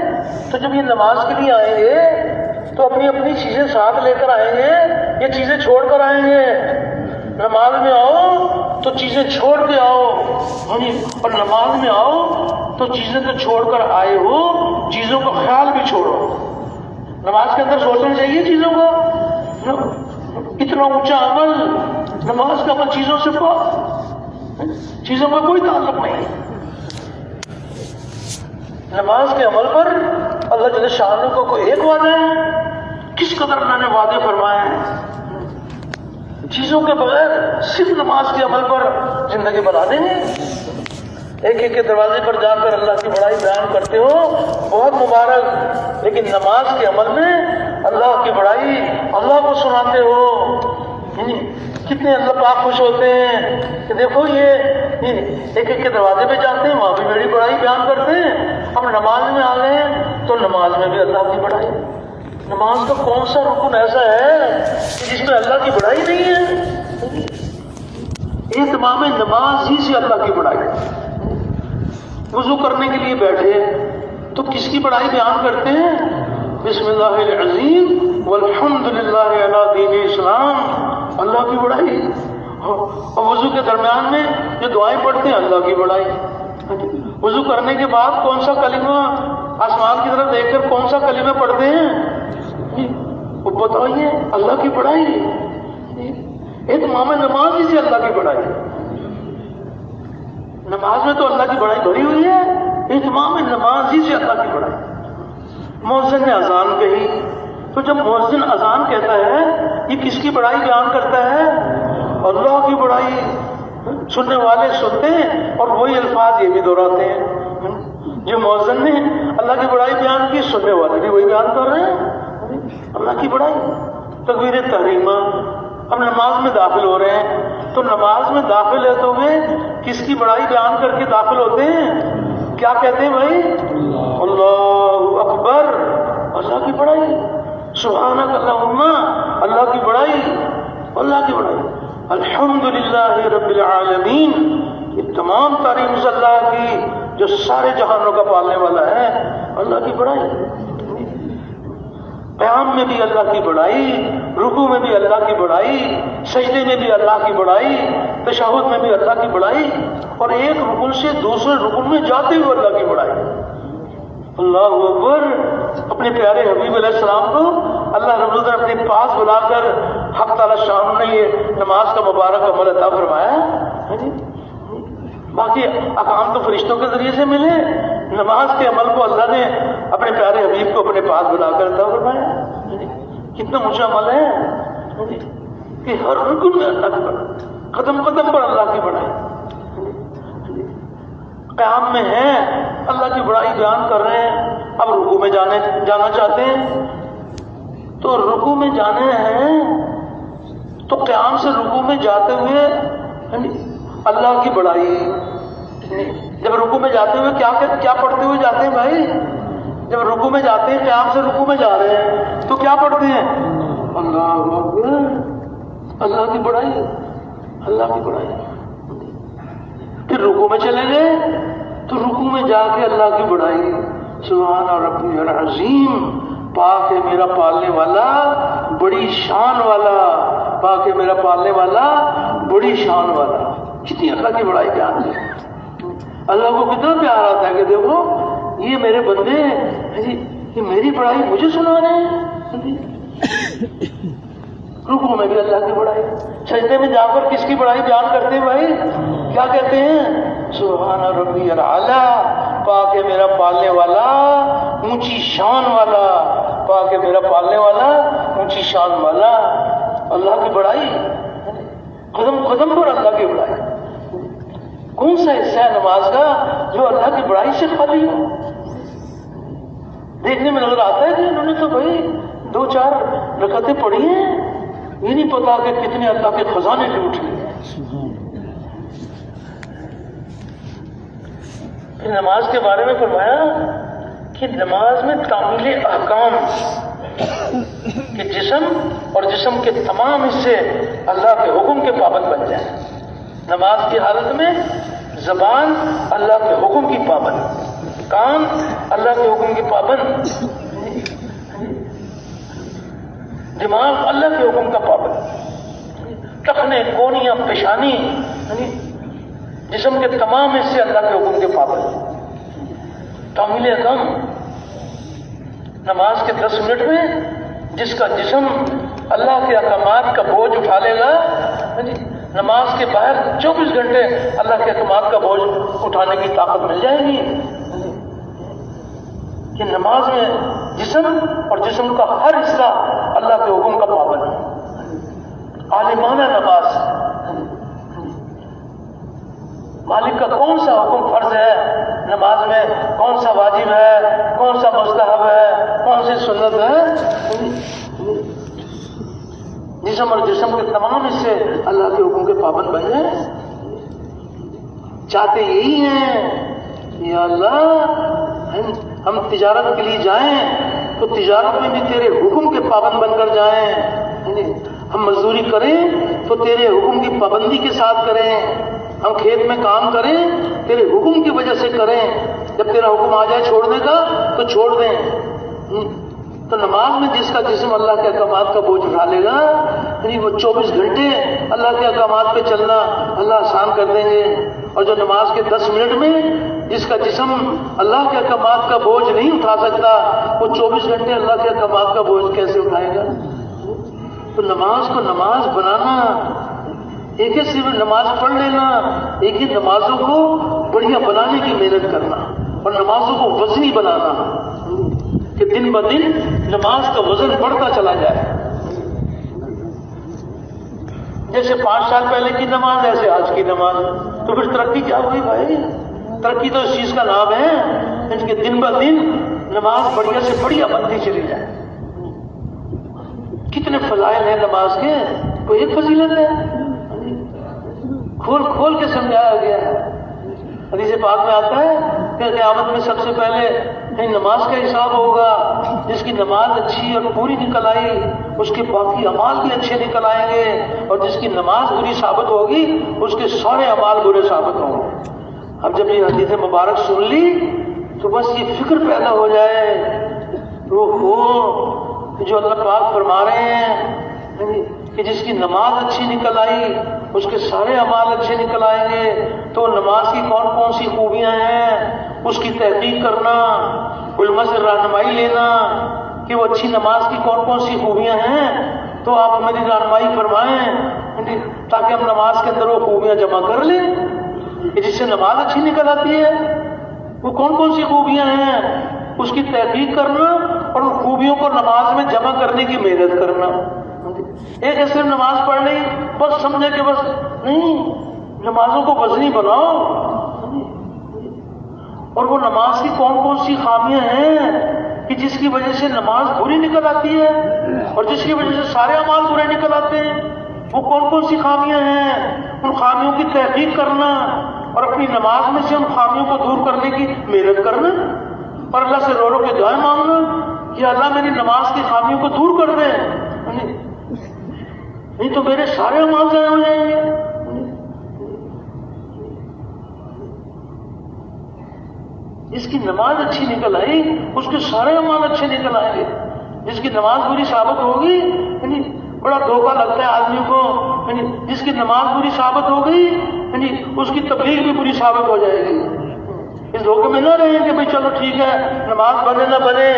تو جب یہ نماز کے لیے آئیں گے تو اپنی اپنی چیزیں ساتھ لے کر آئیں گے، یہ چیزیں چھوڑ کر آئیں گے؟ نماز میں آؤ تو چیزیں چھوڑ کے آؤ، اور نماز میں آؤ تو چیزیں تو چھوڑ کر آئے ہو، چیزوں کا خیال بھی چھوڑو۔ نماز کے اندر سوچنا چاہیے چیزوں کا، اتنا اونچا عمل نماز کا عمل چیزوں سے چیزوں کا کوئی تعلق نہیں۔ نماز کے عمل پر اللہ جل شانہ کو کوئی ایک وعدہ ہے، کس قدر اللہ نے وعدے فرمائے ہیں، چیزوں کے بغیر صرف نماز کے عمل پر زندگی بنا دیں گے۔ ایک ایک کے دروازے پر جا کر اللہ کی بڑائی بیان کرتے ہو، بہت مبارک، لیکن نماز کے عمل میں اللہ کی بڑائی اللہ کو سناتے ہو، کتنے اللہ پاک خوش ہوتے ہیں کہ دیکھو یہ ایک ایک کے دروازے پہ جاتے ہیں، وہاں بھی میری بڑائی بیان کرتے ہیں۔ اب نماز میں آ گئے تو نماز میں بھی اللہ کی بڑائی۔ نماز کا کون سا رکن ایسا ہے کہ جس میں اللہ کی بڑائی نہیں ہے؟ اہتمام نماز ہی سے اللہ کی بڑائی۔ وضو کرنے کے لیے بیٹھے تو کس کی بڑائی بیان کرتے ہیں؟ بسم اللہ العظیم والحمد للہ علی دین اسلام، اللہ کی بڑائی۔ اور وضو کے درمیان میں جو دعائیں پڑھتے ہیں اللہ کی بڑائی۔ وضو کرنے کے بعد کون سا کلمہ، آسمان کی طرف دیکھ کر کون سا کلمہ پڑھتے ہیں؟ وہ بتائیے، اللہ کی بڑائی۔ اہتمام نماز ہی سے اللہ کی بڑائی۔ نماز میں تو اللہ کی بڑائی بھری ہوئی ہے، اہتمام نماز ہی سے اللہ کی بڑائی۔ مؤذن نے اذان کہی تو جب مؤذن اذان کہتا ہے یہ کس کی بڑائی بیان کرتا ہے؟ اللہ کی بڑائی۔ سننے والے سنتے ہیں اور وہی الفاظ یہ بھی دہراتے ہیں۔ جو مؤذن نے اللہ کی بڑائی بیان کی، سننے والے بھی وہی بیان کر رہے ہیں، اللہ کی بڑائی۔ تکبیر تحریمہ، ہم نماز میں داخل ہو رہے ہیں تو نماز میں داخل ہوتے ہوئے کس کی بڑائی بیان کر کے داخل ہوتے ہیں؟ کیا کہتے ہیں بھائی؟ اللہ اکبر، اللہ کی بڑائی۔ سبحانک اللہم، اللہ کی بڑائی، اللہ کی بڑائی۔ الحمدللہ رب العالمین، یہ تمام تعریف اللہ کی جو سارے جہانوں کا پالنے والا ہے، اللہ کی بڑائی۔ قیام میں بھی اللہ کی بڑائی، رکوع میں بھی اللہ کی بڑائی، سجدے میں بھی اللہ کی بڑائی، تشہد میں بھی اللہ کی بڑائی، اور ایک رکن سے دوسرے رکن میں جاتے ہوئے اللہ کی بڑائی۔ اللہ اکبر۔ اپنے پیارے حبیب علیہ السلام کو اللہ رب العزت نے اپنے پاس بلا کر حق تعالی شان نے یہ نماز کا مبارک عمل عطا فرمایا ہے۔ باقی احکام تو فرشتوں کے ذریعے سے ملے، نماز کے عمل کو اللہ نے اپنے پیارے حبیب کو اپنے پاس بلا کر عطا فرمایا۔ کتنا اونچا عمل ہے کہ ہر رکن میں اللہ کی بڑائی، قدم قدم پر اللہ کی بڑائی۔ قیام میں ہیں اللہ کی بڑائی بیان کر رہے ہیں، اب رکوع میں جانا چاہتے ہیں تو رکوع میں جانے ہیں تو قیام سے رکوع میں جاتے ہوئے اللہ کی بڑائی۔ جب رکوع میں جاتے ہوئے کیا پڑھتے ہوئے جاتے ہیں بھائی؟ جب رکوع میں جاتے ہیں، قیام سے رکوع میں جا رہے ہیں تو کیا پڑھتے ہیں؟ اللہ اکبر، اللہ کی بڑائی، اللہ کی بڑائی۔ پھر رکوع میں چلے گئے تو رکوع میں جا کے اللہ کی بڑائی۔ سبحان ربی العظیم، پاک ہے میرا پالنے والا بڑی شان والا، پاک ہے میرا پالنے والا بڑی شان والا۔ کتنی اللہ کی بڑائی بیان کی۔ اللہ کو کتنا پیار آتا ہے کہ دیکھو یہ میرے بندے یہ میری بڑائی مجھے سنا رہے ہیں۔ رکوع میں بھی اللہ کی بڑائی، سجدے میں جا کر کس کی بڑائی بیان کرتے ہیں بھائی؟ کیا کہتے ہیں؟ سبحان ربی الاعلیٰ، پاک ہے میرا پالنے والا اونچی شان والا، پاک ہے میرا پالنے والا اونچی شان والا۔ اللہ کی بڑائی، قدم قدم پر اللہ کی بڑائی۔ کون سا حصہ ہے نماز کا جو اللہ کی بڑائی سے خالی ہو؟ دیکھنے میں نظر آتا ہے کہ انہوں نے تو بھائی 2-4 رکعتیں پڑھی ہیں، یہ نہیں پتا کہ کتنے اللہ کے خزانے لوٹ لیے۔ پھر نماز کے بارے میں فرمایا کہ نماز میں تعمیل احکام کہ جسم اور جسم کے تمام حصے اللہ کے حکم کے پابند بن جائیں۔ نماز کی حالت میں زبان اللہ کے حکم کی پابند، کان اللہ کے حکم کی پابند، دماغ اللہ کے حکم کا پابند، ٹخنے، کونیاں، پیشانی، جسم کے تمام حصے اللہ کے حکم کے پابند۔ تعمیل کم نماز کے 10 منٹ میں جس کا جسم اللہ کے احکامات کا بوجھ اٹھا لے گا، نماز کے باہر 24 گھنٹے اللہ کے احکامات کا بوجھ اٹھانے کی طاقت مل جائے گی۔ کہ نماز میں جسم اور جسم کا ہر حصہ اللہ کے حکم کا پابند ہے۔ عالمانہ نماز، مالک کا کون سا حکم فرض ہے نماز میں، کون سا واجب ہے، کون سا مستحب ہے، کون سی سنت ہے، جسم اور جسم کے تمام حصے اللہ کے حکم کے پابند بن جائیں۔ چاہتے یہی ہیں یا اللہ ہم تجارت کے لیے جائیں تو تجارت میں بھی تیرے حکم کے پابند بن کر جائیں، ہم مزدوری کریں تو تیرے حکم کی پابندی کے ساتھ کریں، ہم کھیت میں کام کریں تیرے حکم کی وجہ سے کریں، جب تیرا حکم آ جائے چھوڑنے کا تو چھوڑ دیں۔ تو نماز میں جس کا جسم اللہ کے احکامات کا بوجھ اٹھا لے گا، وہ 24 گھنٹے اللہ کے احکامات پہ چلنا اللہ آسان کر دیں گے۔ اور جو نماز کے 10 منٹ میں جس کا جسم اللہ کے احکامات کا بوجھ نہیں اٹھا سکتا، وہ 24 گھنٹے اللہ کے احکامات کا بوجھ کیسے اٹھائے گا؟ تو نماز کو نماز بنانا، ایک ہی صرف نماز پڑھ لینا، ایک ہی نمازوں کو بڑھیا بنانے کی محنت کرنا، اور نمازوں کو وزنی بنانا کہ دن بہ دن نماز کا وزن بڑھتا چلا جائے۔ جیسے 5 سال پہلے کی نماز ایسے آج کی نماز، تو پھر ترقی کیا ہوئی بھائی؟ ترقی تو اس چیز کا نام ہے اس کے دن بہ دن نماز بڑھیا سے بڑھیا بنتی چلی جائے۔ کتنے فضائل ہیں نماز کے، کوئی ایک فضیلت ہے کھول کھول کے سمجھایا گیا ہے۔ حدیث پاک میں آتا ہے کہ قیامت میں سب سے پہلے نماز کا حساب ہوگا، جس کی نماز اچھی اور پوری نکل آئی اس کے باقی اعمال بھی اچھے نکل آئیں گے، اور جس کی نماز بری ثابت ہوگی اس کے سارے اعمال برے ثابت ہوں گے۔ اب جب یہ حدیث مبارک سن لی تو بس یہ فکر پیدا ہو جائے جو اللہ پاک فرما رہے ہیں کہ جس کی نماز اچھی نکل آئی اس کے سارے اعمال اچھے نکل آئیں گے۔ تو نماز کی کون کون سی خوبیاں ہیں اس کی تحقیق کرنا، علماء سے رہنمائی لینا کہ وہ اچھی نماز کی کون کون سی خوبیاں ہیں، تو آپ ہماری رہنمائی فرمائیں تاکہ ہم نماز کے اندر وہ خوبیاں جمع کر لیں کہ جس سے نماز اچھی نکل آتی ہے۔ وہ کون کون سی خوبیاں ہیں اس کی تحقیق کرنا اور ان خوبیوں کو نماز میں جمع کرنے کی محنت کرنا۔ ایک صرف نماز پڑھ لی بس سمجھے کہ بس نہیں، نمازوں کو وزنی بناؤ، اور وہ نماز کی کون کون سی خامیاں ہیں کہ جس کی وجہ سے نماز بری نکل آتی ہے اور جس کی وجہ سے سارے اعمال برے نکل آتے ہیں، وہ کون کون سی خامیاں ہیں، ان خامیوں کی تحقیق کرنا اور اپنی نماز میں سے ان خامیوں کو دور کرنے کی محنت کرنا، اور اللہ سے رو رو کے دعائیں مانگنا کہ اللہ میری نماز کی خامیوں کو دور کر دے، نہیں تو میرے سارے اعمال ضائع ہو جائیں گے۔ جس کی نماز اچھی نکل آئی اس کے سارے اعمال اچھے نکل آئیں گے۔ جس کی نماز بری ثابت ہوگی بڑا دھوکہ لگتا ہے آدمی کو، جس کی نماز بری ثابت ہو گئی اس کی تبلیغ بھی بری ثابت ہو جائے گی۔ اس دھوکے میں نہ رہیں کہ بھائی چلو ٹھیک ہے نماز بنے نہ بنے،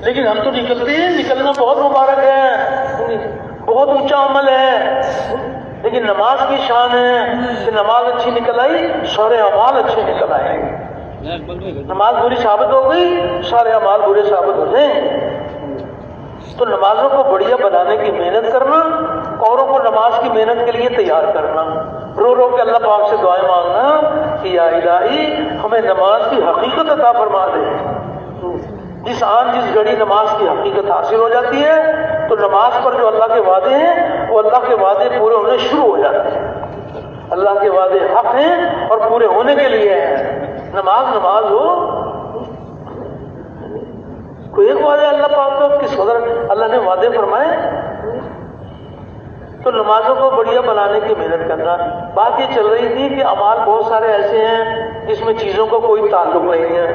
لیکن ہم تو نکلتے ہیں، نکلنا بہت مبارک ہے، بہت اونچا عمل ہے، لیکن نماز کی شان ہے کہ نماز اچھی نکل آئی سارے اعمال اچھے نکل آئے گے، نماز بری ثابت ہو گئی سارے اعمال برے ثابت ہو جائیں۔ تو نمازوں کو بڑھیا بنانے کی محنت کرنا، اوروں کو نماز کی محنت کے لیے تیار کرنا، رو رو کے اللہ پاک سے دعائیں مانگنا کہ یا الہی ہمیں نماز کی حقیقت عطا فرما دے۔ جس گھڑی نماز کی حقیقت حاصل ہو جاتی ہے تو نماز پر جو اللہ کے وعدے ہیں وہ اللہ کے وعدے پورے ہونے شروع ہو جاتے ہیں۔ اللہ کے وعدے حق ہیں اور پورے ہونے کے لیے ہیں۔ نماز ہو، کوئی ایک وعدے اللہ پاک کو کس قدر اللہ نے وعدے فرمائے۔ تو نمازوں کو بڑھیا بنانے کی محنت کرنا۔ بات یہ چل رہی تھی کہ اعمال بہت سارے ایسے ہیں جس میں چیزوں کا کوئی تعلق نہیں ہے،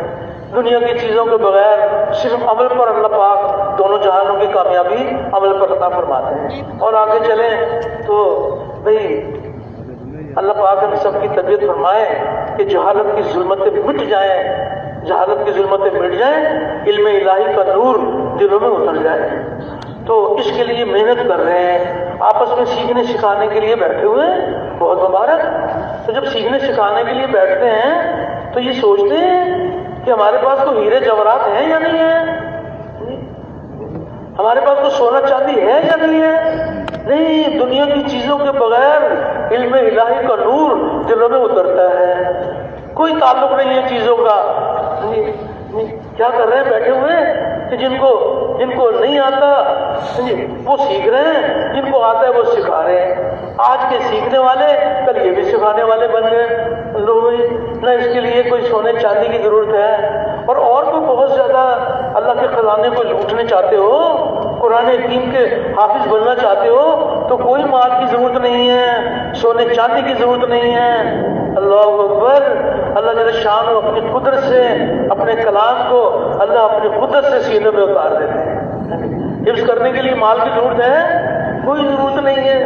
دنیا کی چیزوں کے بغیر صرف عمل پر اللہ پاک دونوں جہانوں کی کامیابی عمل پر عطا فرماتے ہیں۔ اور آگے چلیں تو بھئی اللہ پاک ہم سب کی طبیعت فرمائے کہ جہالت کی ظلمتیں مٹ جائیں، جہالت کی ظلمتیں مٹ جائیں، علم الہی کا نور دلوں میں اتر جائے۔ تو اس کے لیے محنت کر رہے ہیں، آپس میں سیکھنے سکھانے کے لیے بیٹھے ہوئے ہیں، بہت مبارک۔ تو جب سیکھنے سکھانے کے لیے بیٹھتے ہیں تو یہ سوچتے ہیں کہ ہمارے پاس تو ہیرے جواہرات ہیں یا نہیں ہیں، ہمارے پاس تو سونا چاندی ہے یا نہیں ہے؟ نہیں، دنیا کی چیزوں کے بغیر علم الہی کا نور دلوں میں اترتا ہے، کوئی تعلق نہیں ہے چیزوں کا۔ کیا کر رہے ہیں؟ بیٹھے ہوئے کہ جن کو نہیں آتا وہ سیکھ رہے ہیں، جن کو آتا ہے وہ سکھا رہے ہیں۔ آج کے سیکھنے والے کل یہ بھی سکھانے والے بن گئے لوگ۔ نہ اس کے لیے کوئی سونے چاندی کی ضرورت ہے، اور کو بہت زیادہ اللہ کے خزانے کو لوٹنے چاہتے ہو، قرآن حکیم کے حافظ بننا چاہتے ہو تو کوئی مال کی ضرورت نہیں ہے، سونے چاندی کی ضرورت نہیں ہے۔ اللہ اکبر۔ اللہ جل شان اپنی قدرت سے اپنے کلام کو اللہ اپنی قدرت سے سینے میں اتار دیتے ہیں۔ حفظ کرنے کے لیے مال کی ضرورت ہے؟ کوئی ضرورت نہیں ہے۔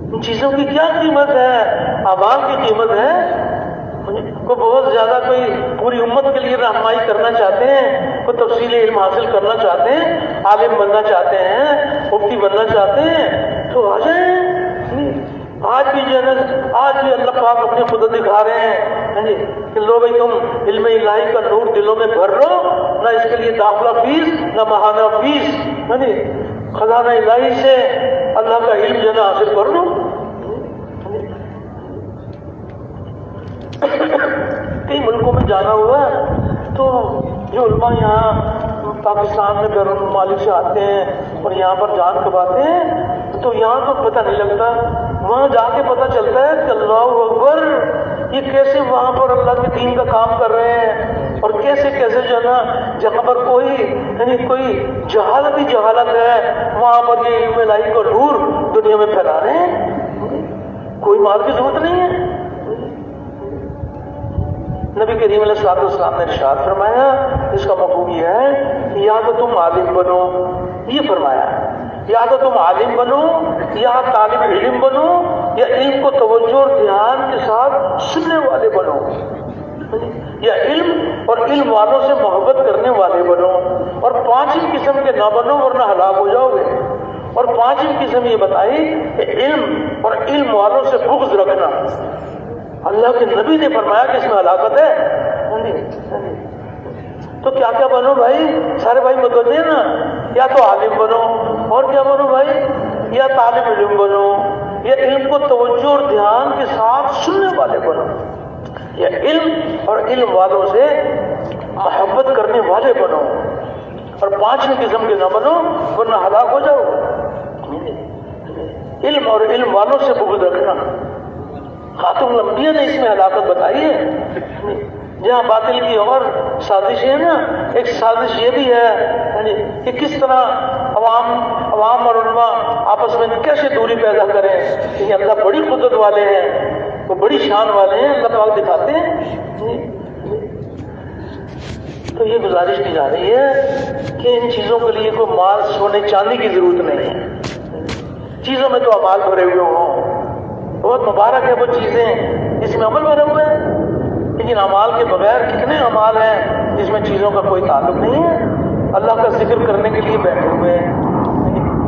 ان چیزوں کی کیا قیمت ہے؟ اعمال کی قیمت ہے۔ کوئی بہت زیادہ کوئی پوری امت کے لیے رہنمائی کرنا چاہتے ہیں، کوئی تفصیلی علم حاصل کرنا چاہتے ہیں، عالم بننا چاہتے ہیں، مفتی بننا چاہتے ہیں تو آ جائیں۔ آج بھی جو ہے آج بھی اللہ پاک اپنی قدرت دکھا رہے ہیں کہ لو بھائی تم علم الہی کا نور دلوں میں بھر لو، نہ اس کے لیے داخلہ فیس نہ ماہانہ فیس، خزانہ الہی سے اللہ کا علم جو ہے حاصل کر لو۔ کئی ملکوں میں جانا ہوا تو جو علماء یہاں پاکستان میں بیرون ممالک سے آتے ہیں اور یہاں پر جان کماتے ہیں تو یہاں تو پتہ نہیں لگتا، وہاں جا کے پتہ چلتا ہے کہ اللہ اکبر، یہ کیسے وہاں پر اللہ کے دین کا کام کر رہے ہیں، اور کیسے جو ہے نا جہاں پر کوئی جہالت ہی جہالت ہے وہاں پر یہ علم الہی کا نور دنیا میں پھیلا رہے ہیں۔ کوئی مال کی ضرورت نہیں ہے۔ نبی کریم علیہ السلام نے ارشاد فرمایا، اس کا مفہوم یہ ہے کہ یا تو تم عالم بنو، یہ فرمایا، یا تو تم عالم بنو یا طالب علم بنو یا علم کو توجہ اور دھیان کے ساتھ سننے والے بنو، یا علم اور علم والوں سے محبت کرنے والے بنو، اور پانچویں قسم کے نہ بنو ورنہ ہلاک ہو جاؤ گے۔ اور پانچویں قسم یہ بتائی کہ علم اور علم والوں سے بغض رکھنا۔ اللہ کے نبی نے فرمایا کہ اس میں ہلاکت ہے۔ تو کیا کیا بنو بھائی؟ سارے بھائی متوجہ ہیں نا؟ یا تو عالم بنو، اور کیا بنو بھائی؟ یا طالب علم بنو، یا علم کو توجہ اور دھیان کے ساتھ سننے والے بنو، یا علم اور علم والوں سے محبت کرنے والے بنو، اور پانچویں قسم کے نہ بنو ورنہ ہلاک ہو جاؤ۔ علم اور علم والوں سے بغض رکھنا، خاتم الانبیاء نے اس میں ہلاکت بتائی ہے۔ جہاں باطل کی اور سازش ہے نا، ایک سازش یہ بھی ہے کہ کس طرح عوام اور علماء آپس میں کیسے دوری پیدا کریں، کہ اللہ بڑی قدرت والے ہیں، وہ بڑی شان والے ہیں، اللہ پاک دکھاتے ہیں۔ تو یہ گزارش کی جا رہی ہے کہ ان چیزوں کے لیے کوئی مال سونے چاندی کی ضرورت نہیں ہے، چیزوں میں تو اعمال بھرے ہوئے ہوں، بہت مبارک ہے وہ چیزیں جس میں عمل بھرے ہوئے ہیں، لیکن اعمال کے بغیر کتنے اعمال ہیں جس میں چیزوں کا کوئی تعلق نہیں ہے۔ اللہ کا ذکر کرنے کے لیے بیٹھے ہوئے ہیں،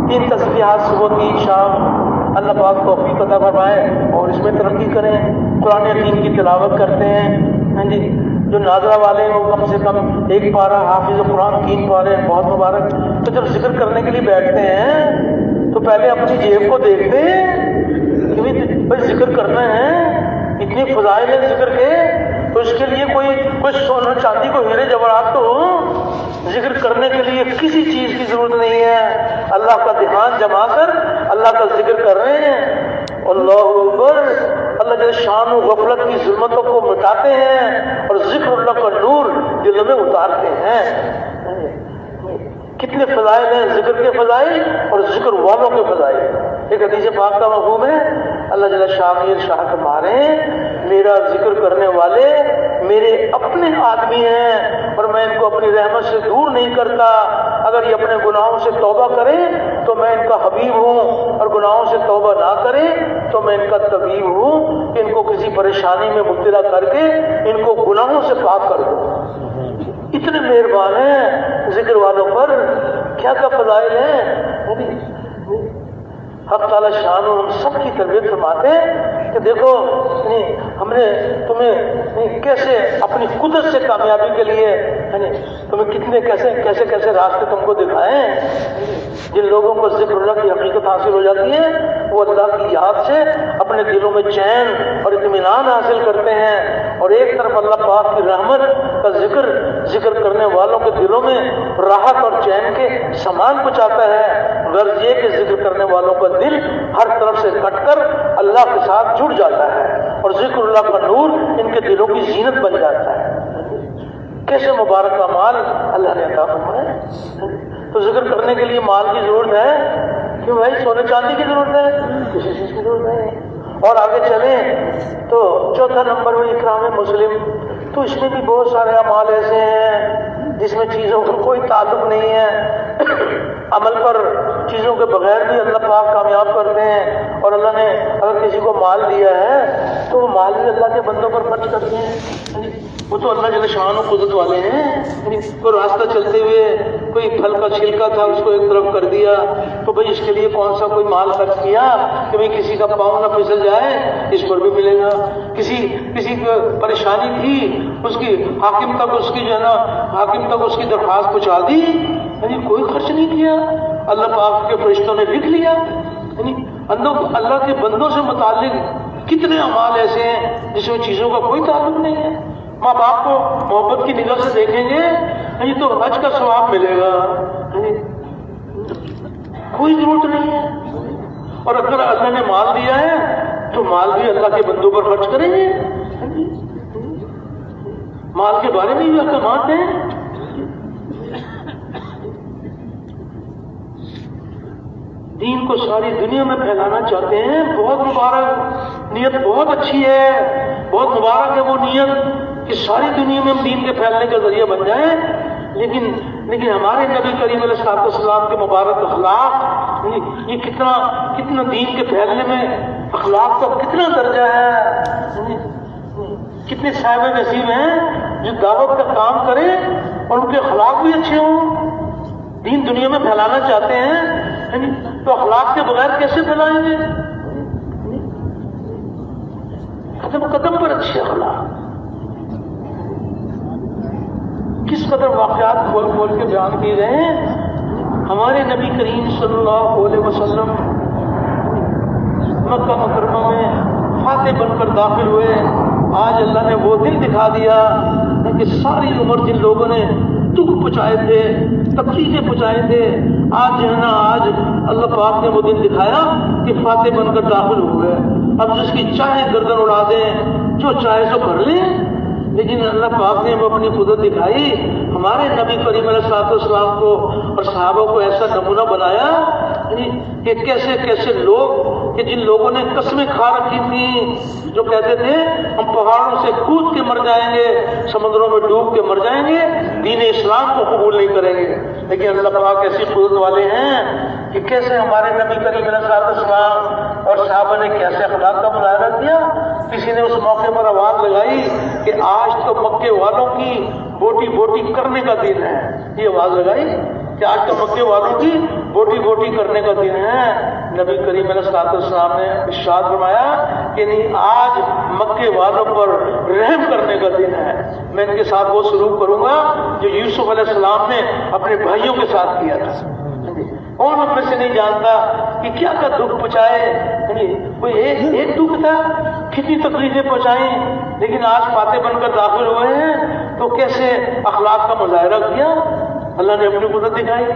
3 تسبیحات صبح 3 شام، اللہ پاک توفیق عطا فرمائے اور اس میں ترقی کریں۔ قرآن حکیم کی تلاوت کرتے ہیں، جو ناظرہ والے ہیں وہ کم سے کم 1 پارہ، حافظ قرآن 3 پارے، بہت مبارک۔ تو جب ذکر کرنے کے لیے بیٹھتے ہیں تو پہلے اپنی جیب کو دیکھتے ہیں کہ بھائی ذکر کرنا ہے، اتنی فضائل ہے ذکر کے، تو اس کے لیے کوئی سونا چاندی کو ہیرے جواہرات تو ذکر کرنے کے لیے کسی چیز کی ضرورت نہیں ہے۔ اللہ کا دھیان جما کر اللہ کا ذکر کر رہے ہیں، اللہ اکبر۔ اللہ جل شان و غفلت کی ظلمتوں کو مٹاتے ہیں اور ذکر اللہ کا نور دل میں اتارتے ہیں۔ کتنے فضائل ہیں، ذکر کے فضائل اور ذکر والوں کے فضائل۔ ایک حدیث پاک کا مفہوم ہے، اللہ جل شان ارشاد فرما رہے ہیں میرا ذکر کرنے والے میرے اپنے آدمی ہیں اور میں ان کو اپنی رحمت سے دور نہیں کرتا. اگر یہ اپنے گناہوں سے توبہ کرے تو میں ان کا حبیب ہوں، اور گناہوں سے توبہ نہ کرے تو میں ان کا طبیب ہوں کہ ان کو کسی پریشانی میں مبتلا کر کے ان کو گناہوں سے پاک کر دوں. اتنے مہربان ہیں ذکر والوں پر، کیا کیا فضائل ہیں. حق تعالی شان ہم سب کی تربیت فرماتے ہیں کہ دیکھو ہم نے تمہیں کیسے اپنی قدرت سے کامیابی کے لیے تمہیں کتنے کیسے راستے تم کو دکھائے ہیں. جن لوگوں کو ذکر اللہ کی حقیقت حاصل ہو جاتی ہے وہ اللہ کی یاد سے اپنے دلوں میں چین اور اطمینان حاصل کرتے ہیں، اور ایک طرف اللہ پاک کی رحمت کا ذکر کرنے والوں کے دلوں میں راحت اور چین کے سامان پہنچاتا ہے. غرض یہ کہ ذکر کرنے والوں کا دل ہر طرف سے کٹ کر اللہ کے ساتھ جڑ جاتا ہے اور ذکر اللہ کا نور ان کے دلوں کی زینت بن جاتا ہے. کیسے مبارک کا مال اللہ نے عطا فرمایا ہے. تو ذکر کرنے کے لیے مال کی ضرورت ہے کہ بھائی سونے چاندی کی ضرورت ہے، کسی چیز کی ضرورت نہیں. اور آگے چلیں تو چوتھا نمبر میں اکرام مسلم. تو اس میں بھی بہت سارے اعمال ایسے ہیں جس میں چیزوں کا کوئی تعلق نہیں ہے. عمل پر چیزوں کے بغیر بھی اللہ پاک کامیاب کرتے ہیں، اور اللہ نے اگر کسی کو مال دیا ہے تو وہ مال بھی اللہ کے بندوں پر خرچ کرتے ہیں. وہ تو اللہ جل شان و قدرت والے ہیں. کوئی راستہ چلتے ہوئے کوئی پھل کا چھلکا تھا اس کو ایک طرف کر دیا تو بھائی اس کے لیے کون سا کوئی مال خرچ کیا کہ بھائی کسی کا پاؤں نہ پھسل جائے، اس پر بھی ملے گا. کسی کو پریشانی تھی اس کی حاکم تک اس کی حاکم تک اس کی درخواست پہنچا دی، کوئی خرچ نہیں کیا، اللہ پاک کے فرشتوں نے لکھ لیا. اللہ کے بندوں سے متعلق کتنے اعمال ایسے ہیں جس میں چیزوں کا کوئی تعلق نہیں ہے. ماں باپ کو محبت کی نگاہ سے دیکھیں گے تو حج کا ثواب ملے گا، کوئی ضرورت نہیں ہے. اور اگر اللہ نے مال دیا ہے تو مال بھی اللہ کے بندوں پر خرچ کریں گے. مال کے بارے میں بھی احکامات ہیں. دین کو ساری دنیا میں پھیلانا چاہتے ہیں. بہت مبارک نیت، بہت اچھی ہے، بہت مبارک ہے وہ نیت کہ ساری دنیا میں ہم دین کے پھیلنے کا ذریعہ بن جائیں. لیکن ہمارے نبی کریم علیہ السلام کے مبارک اخلاق، یہ کتنا دین کے پھیلنے میں اخلاق کا کتنا درجہ ہے. کتنے صاحب نصیب ہیں جو دعوت کا کام کریں اور ان کے اخلاق بھی اچھے ہوں. دین دنیا میں پھیلانا چاہتے ہیں تو اخلاق کے بغیر کیسے پھیلائیں گے؟ قدم قدم پر اچھے اخلاق. کس قدر واقعات کھول کھول کے بیان کیے گئے ہیں. ہمارے نبی کریم صلی اللہ علیہ وسلم مکہ مکرمہ میں فاتح بن کر داخل ہوئے. آج اللہ نے وہ دن دکھا دیا کہ ساری عمر جن لوگوں نے دکھ پہنچائے تھے، تکلیفیں پہنچائے تھے، آج جو ہے نا آج اللہ پاک نے وہ دن دکھایا کہ فاتح بن کر داخل ہوئے. اب جس کی چاہے گردن اڑا دیں، جو چاہے سو کر لیں. لیکن اللہ پاک نے وہ اپنی قدرت دکھائی. ہمارے نبی کریم علیہ السلام کو اور صحابہ کو ایسا نمونہ بنایا کہ کیسے لوگ کہ جن لوگوں نے قسمیں کھا رکھی تھیں، جو کہتے تھے ہم پہاڑوں سے کود کے مر جائیں گے، سمندروں میں ڈوب کے مر جائیں گے، دین اسلام کو قبول نہیں کریں گے. لیکن اللہ پاک ایسی قدرت والے ہیں کہ کیسے ہمارے نبی کریم علیہ السلام اور صحابہ نے کیسے اخلاق کا مظاہرہ کیا. کسی نے اس موقع پر آواز لگائی کہ آج تو مکے والوں کی بوٹی بوٹی کرنے کا دن ہے. یہ آواز لگائی کہ آج تو مکے والوں کی بوٹی بوٹی کرنے کا دن ہے. نبی کریم علیہ السلام نے ارشاد فرمایا کہ نہیں، آج مکے والوں پر رحم کرنے کا دن ہے. میں ان کے ساتھ وہ سلوک کروں گا جو یوسف علیہ السلام نے اپنے بھائیوں کے ساتھ کیا تھا. اور ہم میں سے نہیں جانتا کہ کیا کا دکھ پہنچائے. کوئی ایک دکھ تھا، کتنی تکلیفیں پہنچائیں. لیکن آج فاتح بن کر داخل ہوئے ہیں تو کیسے اخلاق کا مظاہرہ کیا. اللہ نے اپنی قدرت دکھائی.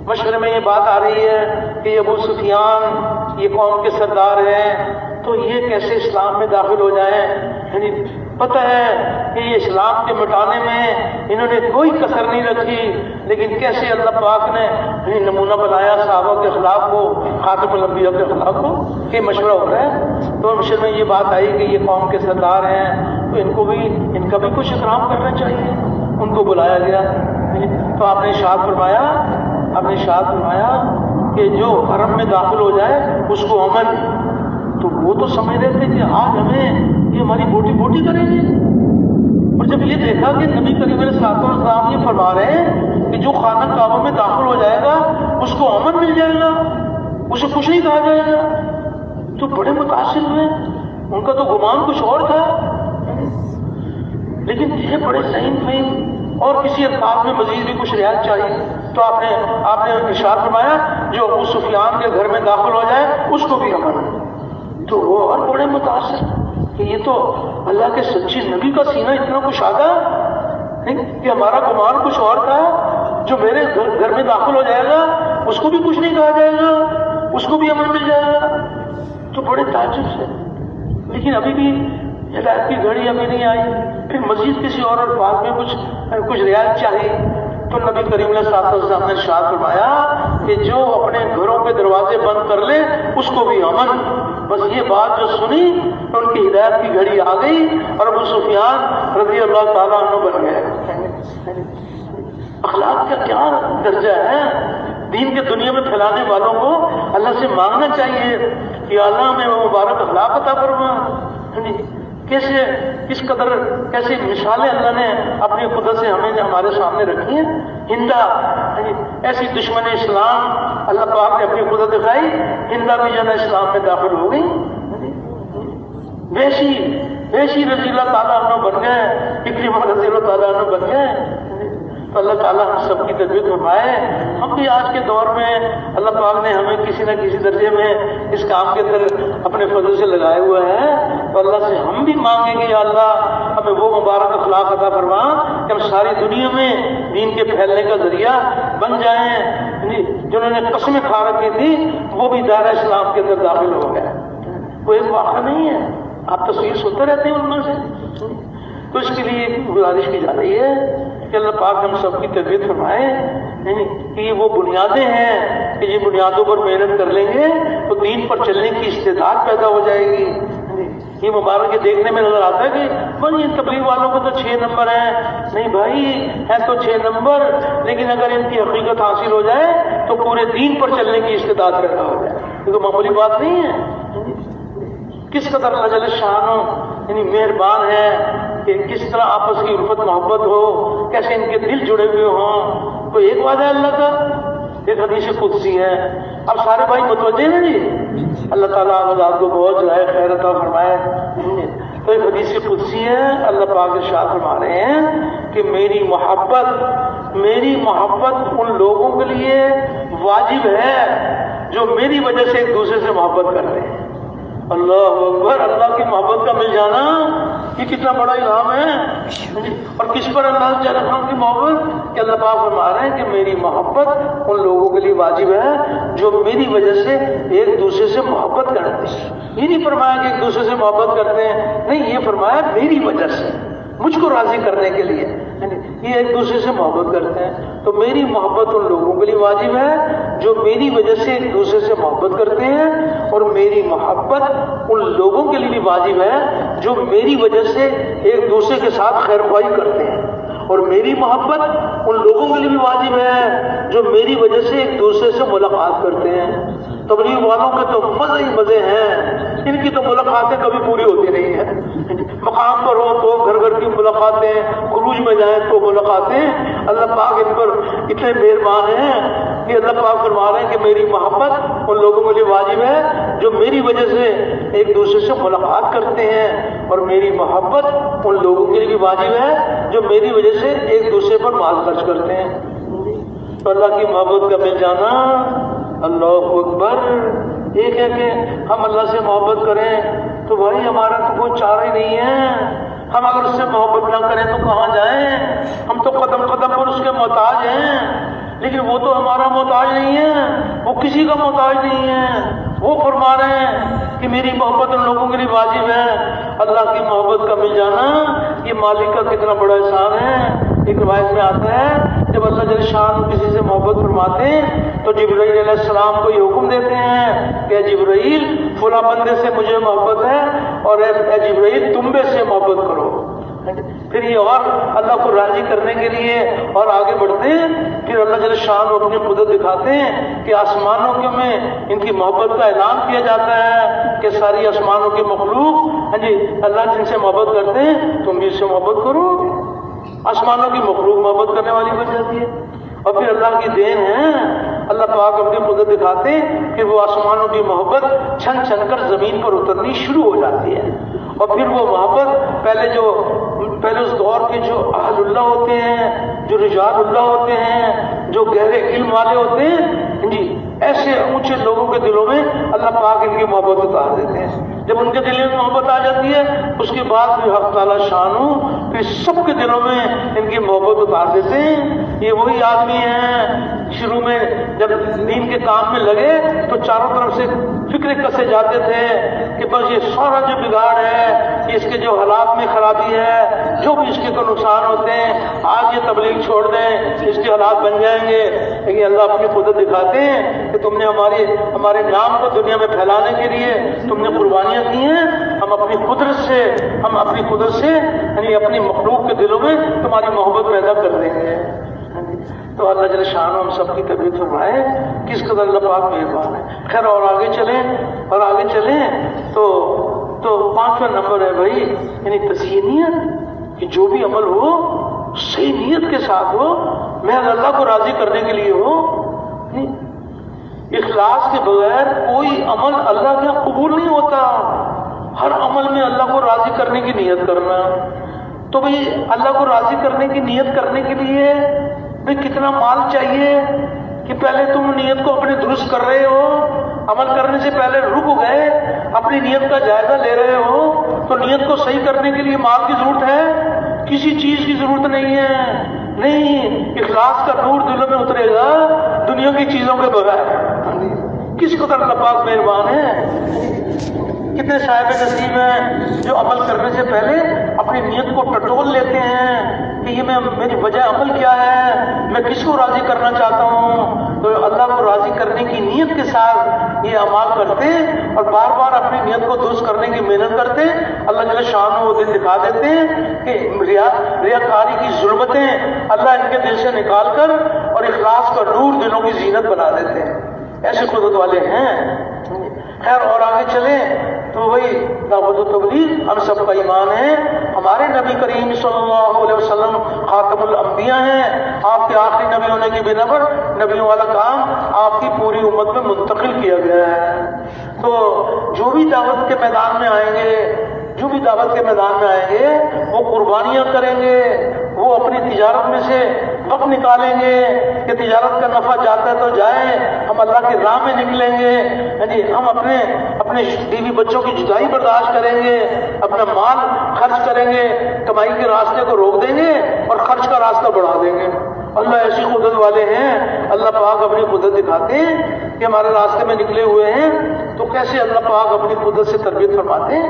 مشورے میں یہ بات آ رہی ہے کہ یہ ابو سفیان یہ قوم کے سردار ہیں تو یہ کیسے اسلام میں داخل ہو جائیں. یعنی پتہ ہے کہ یہ اسلام کے مٹانے میں انہوں نے کوئی کسر نہیں رکھی. لیکن کیسے اللہ پاک نے نمونہ بنایا صحابہ کے اخلاق کو، خاتم الانبیاء کے اخلاق کو. یہ مشورہ ہو رہا ہے. تو مشر میں یہ بات آئی کہ یہ قوم کے سردار ہیں تو ان کا بھی کچھ اکرام کرنا چاہیے. ان کو بلایا گیا تو آپ نے ارشاد فرمایا کہ جو حرم میں داخل ہو جائے اس کو امن. تو وہ تو سمجھ رہے تھے کہ آج ہمیں یہ ہماری بوٹی کریں گے. اور جب یہ دیکھا کہ نبی کریم علیہ الصلوۃ والسلام یہ فرما رہے ہیں کہ جو خانہ کعبہ میں داخل ہو جائے گا اس کو امن مل جائے گا, اسے کچھ نہیں کہا جائے گا, تو بڑے متاثر ہوئے. ان کا تو گمان کچھ اور تھا, لیکن یہ بڑے ذہین فہم اور کسی الفاظ میں مزید بھی کچھ رعایت چاہیے. تو آپ نے ارشاد فرمایا جو ابو سفیان کے گھر میں داخل ہو جائے اس کو بھی امن. تو وہ اور بڑے متاثر کہ یہ تو اللہ کے سچے نبی کا سینہ اتنا کچھ آگا کہ ہمارا گمان کچھ اور تھا. جو میرے گھر میں داخل ہو جائے گا اس کو بھی کچھ نہیں کہا جائے گا, اس کو بھی امن مل جائے گا. تو بڑے تعجب سے, لیکن ابھی بھی ہدایت کی گھڑی ابھی نہیں آئی. پھر مزید کسی اور الفاظ میں کچھ رعایت چاہیے. تو نبی کریم علیہ الصلوۃ والسلام نے ارشاد فرمایا کہ جو اپنے گھروں کے دروازے بند کر لے اس کو بھی امن. بس یہ بات جو سنی تو ان کی ہدایت کی گھڑی آ گئی اور ابو سفیان رضی اللہ تعالیٰ عنہ بن گئے. اخلاق کا کیا درجہ ہے. دین کے دنیا میں پھیلانے والوں کو اللہ سے مانگنا چاہیے کہ اللہ میں وہ مبارک اخلاق عطا فرما. کیسے مثالیں اللہ نے اپنی قدرت سے ہمیں ہمارے سامنے رکھی ہیں. ہندا ایسی دشمن اسلام اللہ پاک نے اپنی قدرت دکھائی, ہندا بھی جو ہے اسلام میں داخل ہو گئی. ویشی رضی اللہ تعالیٰ عنہ بن گئے, اکرمہ رضی اللہ تعالیٰ عنہ بن گئے. تو اللہ تعالیٰ ہم سب کی تربیت فرمائے. ہم بھی آج کے دور میں اللہ پاک نے ہمیں کسی نہ کسی درجے میں اس کام کے اندر اپنے فضل سے لگائے ہوئے ہیں. تو اللہ سے ہم بھی مانگیں گے یا اللہ ہمیں وہ مبارک اخلاق عطا فرما کہ ہم ساری دنیا میں دین کے پھیلنے کا ذریعہ بن جائیں. جنہوں نے قسمیں کھا رکھی تھی وہ بھی دائرہ اسلام کے اندر داخل ہو گئے. وہ ایک واقعہ نہیں ہے, آپ تصویر سنتے رہتے ہیں ان میں سے. تو اس کے لیے گزارش کی جا رہی ہے کہ اللہ پاک ہم سب کی تربیت فرمائے کہ یہ وہ بنیادیں ہیں کہ یہ بنیادوں پر محنت کر لیں گے تو دین پر چلنے کی استعداد پیدا ہو جائے گی. یہ مبارک یہ دیکھنے میں نظر آتا ہے کہ بھائی ان تبلیغ والوں کو تو 6 نمبر ہیں. نہیں بھائی ہے تو 6 نمبر, لیکن اگر ان کی حقیقت حاصل ہو جائے تو پورے دین پر چلنے کی استعداد پیدا ہو جائے. یہ تو معمولی بات نہیں ہے. کس قدر اللہ جل شانہ مہربان ہے کہ کس طرح آپس کی الفت محبت ہو, کیسے ان کے دل جڑے ہوئے ہوں. تو ایک وعدہ اللہ کا, ایک حدیث قدسی ہے. اب سارے بھائی متوجہ ہیں جی, اللہ تعالیٰ آپ کو بہت جو ہے خیر عطا فرمائے. تو ایک حدیث قدسی ہے, اللہ پاک ارشاد فرما رہے ہیں کہ میری محبت ان لوگوں کے لیے واجب ہے جو میری وجہ سے ایک دوسرے سے محبت کرتے ہیں. اللہ اکبر. اللہ کی محبت کا مل جانا یہ کتنا بڑا انعام ہے. اور کس پر اللہ تعالیٰ کی محبت کہ اللہ پاک فرما رہے ہیں کہ میری محبت ان لوگوں کے لیے واجب ہے جو میری وجہ سے ایک دوسرے سے محبت کرتے ہیں. یہ نہیں فرمایا کہ ایک دوسرے سے محبت کرتے ہیں, نہیں, یہ فرمایا میری وجہ سے, مجھ کو راضی کرنے کے لیے یہ ایک دوسرے سے محبت کرتے ہیں. تو میری محبت ان لوگوں کے لیے واجب ہے جو میری وجہ سے ایک دوسرے سے محبت کرتے ہیں, اور میری محبت ان لوگوں کے لیے بھی واجب ہے جو میری وجہ سے ایک دوسرے کے ساتھ خیر خواہی کرتے ہیں, اور میری محبت ان لوگوں کے لیے بھی واجب ہے جو میری وجہ سے ایک دوسرے سے ملاقات کرتے ہیں. تبلیغ والوں کے تو مزے ہی مزے ہیں, ان کی تو ملاقاتیں کبھی پوری ہوتی نہیں ہیں. مقام پر ہو تو گھر گھر کی ملاقاتیں, خروج میں جائیں تو ملاقاتیں. اللہ پاک ان پر اتنے مہربان ہیں کہ اللہ پاک فرما رہے ہیں کہ میری محبت ان لوگوں کے لیے واجب ہے جو میری وجہ سے ایک دوسرے سے ملاقات کرتے ہیں, اور میری محبت ان لوگوں کے لیے بھی واجب ہے جو میری وجہ سے ایک دوسرے پر مال خرچ کرتے ہیں. تو اللہ کی محبت کا مل جانا, اللہ اکبر. ایک ہے کہ ہم اللہ سے محبت کریں تو بھائی ہمارا تو کوئی چارہ ہی نہیں ہے. ہم اگر اس سے محبت نہ کریں تو کہاں جائیں؟ ہم تو قدم قدم پر اس کے محتاج ہیں, لیکن وہ تو ہمارا محتاج نہیں ہے, وہ کسی کا محتاج نہیں ہے. وہ فرما رہے ہیں کہ میری محبت ان لوگوں کے لیے واجب ہے. اللہ کی محبت کا مل جانا یہ مالک کا کتنا بڑا احسان ہے. ایک روایت میں آتا ہے جب اللہ جل شان کسی سے محبت فرماتے ہیں تو جبرائیل علیہ السلام کو یہ حکم دیتے ہیں کہ جبرائیل فلاں بندے سے مجھے محبت ہے اور اے جبرائیل تم میں سے محبت کرو. پھر یہ اور اللہ کو راضی کرنے کے لیے اور آگے بڑھتے ہیں. پھر اللہ جل شان اپنی قدرت دکھاتے ہیں کہ آسمانوں کے میں ان کی محبت کا اعلان کیا جاتا ہے کہ ساری آسمانوں کی مخلوق اللہ جن سے محبت کرتے ہیں تم بھی اس سے محبت کرو. آسمانوں کی مخلوق محبت کرنے والی بن جاتی ہے. اور پھر اللہ کی دین ہے, اللہ پاک اپنی قدرت دکھاتے ہیں کہ وہ آسمانوں کی محبت چھن چھن کر زمین پر اترنی شروع ہو جاتی ہے. اور پھر وہ محبت پہلے اس دور کے جو اہل اللہ ہوتے ہیں, جو رجال اللہ ہوتے ہیں, جو گہرے علم والے ہوتے ہیں ایسے اونچے لوگوں کے دلوں میں اللہ پاک ان کی محبت اتار دیتے ہیں. جب ان کے دل میں محبت آ جاتی ہے اس کے بعد پھر حق تعالیٰ شانو پھر سب کے دلوں میں ان کی محبت اتار دیتے ہیں. یہ وہی آدمی ہیں شروع میں جب دین کے کام میں لگے تو چاروں طرف سے فکرے کسے جاتے تھے کہ بس یہ سارا جو بگاڑ ہے, اس کے جو حالات میں خرابی ہے, جو بھی اس کے کو نقصان ہوتے ہیں, آج یہ تبلیغ چھوڑ دیں اس کے حالات بن جائیں گے. لیکن اللہ اپنی قدرت دکھاتے ہیں کہ تم نے ہمارے نام کو دنیا میں پھیلانے کے لیے تم نے قربانیاں کی ہیں. ہم اپنی قدرت سے یعنی اپنی مخلوق کے دلوں میں تمہاری محبت پیدا کر دیں گے. تو اللہ جل شان ہم سب کی طبیعت فرمائے کس قدر اللہ پاک مہربان ہے. خیر اور آگے چلیں تو 5واں نمبر ہے بھائی یعنی تصحیح نیت, کہ جو بھی عمل ہو صحیح نیت کے ساتھ ہو, محض اللہ کو راضی کرنے کے لیے ہو. اخلاص کے بغیر کوئی عمل اللہ کے یہاں قبول نہیں ہوتا. ہر عمل میں اللہ کو راضی کرنے کی نیت کرنا. تو بھائی اللہ کو راضی کرنے کی نیت کرنے کے لیے بھائی کتنا مال چاہیے کہ پہلے تم نیت کو اپنے درست کر رہے ہو, عمل کرنے سے پہلے رک گئے, اپنی نیت کا جائزہ لے رہے ہو. تو نیت کو صحیح کرنے کے لیے مال کی ضرورت ہے, کسی چیز کی ضرورت نہیں ہے. نہیں, اخلاص کا نور دلوں میں اترے گا دنیا کی چیزوں کے بغیر. کس قدر اللہ پاک مہربان ہے. کتنے صاحب نصیب ہیں جو عمل کرنے سے پہلے اپنی نیت کو ٹٹول لیتے ہیں کہ یہ میری وجہ عمل کیا ہے, میں کس کو راضی کرنا چاہتا ہوں. تو اللہ کو راضی کرنے کی نیت کے ساتھ یہ اعمال کرتے اور بار بار اپنی نیت کو درست کرنے کی محنت کرتے. اللہ جل شان وہ دن دکھا دیتے ہیں کہ ریاکاری کی ظلمتیں اللہ ان کے دل سے نکال کر اور اخلاص کا نور دلوں کی زینت بنا دیتے ہیں. ایسے قدرت والے ہیں. خیر اور آگے چلیں تو وہی دعوت و تبلیغ ہم سب کا ایمان ہے. ہمارے نبی کریم صلی اللہ علیہ وسلم خاتم الانبیاء ہیں. آپ کے آخری نبی ہونے کی بنا پر نبیوں والا کام آپ کی پوری امت میں منتقل کیا گیا ہے. تو جو بھی دعوت کے میدان میں آئیں گے وہ قربانیاں کریں گے, وہ اپنی تجارت میں سے وقت نکالیں گے کہ تجارت کا نفع جاتا ہے تو جائے, ہم اللہ کی راہ میں نکلیں گے. ہم اپنے بیوی بچوں کی جدائی برداشت کریں گے, اپنا مال خرچ کریں گے, کمائی کے راستے کو روک دیں گے اور خرچ کا راستہ بڑھا دیں گے. اللہ ایسی قدرت والے ہیں. اللہ پاک اپنی قدرت دکھاتے ہیں کہ ہمارے راستے میں نکلے ہوئے ہیں. تو کیسے اللہ پاک اپنی قدرت سے تربیت فرماتے ہیں,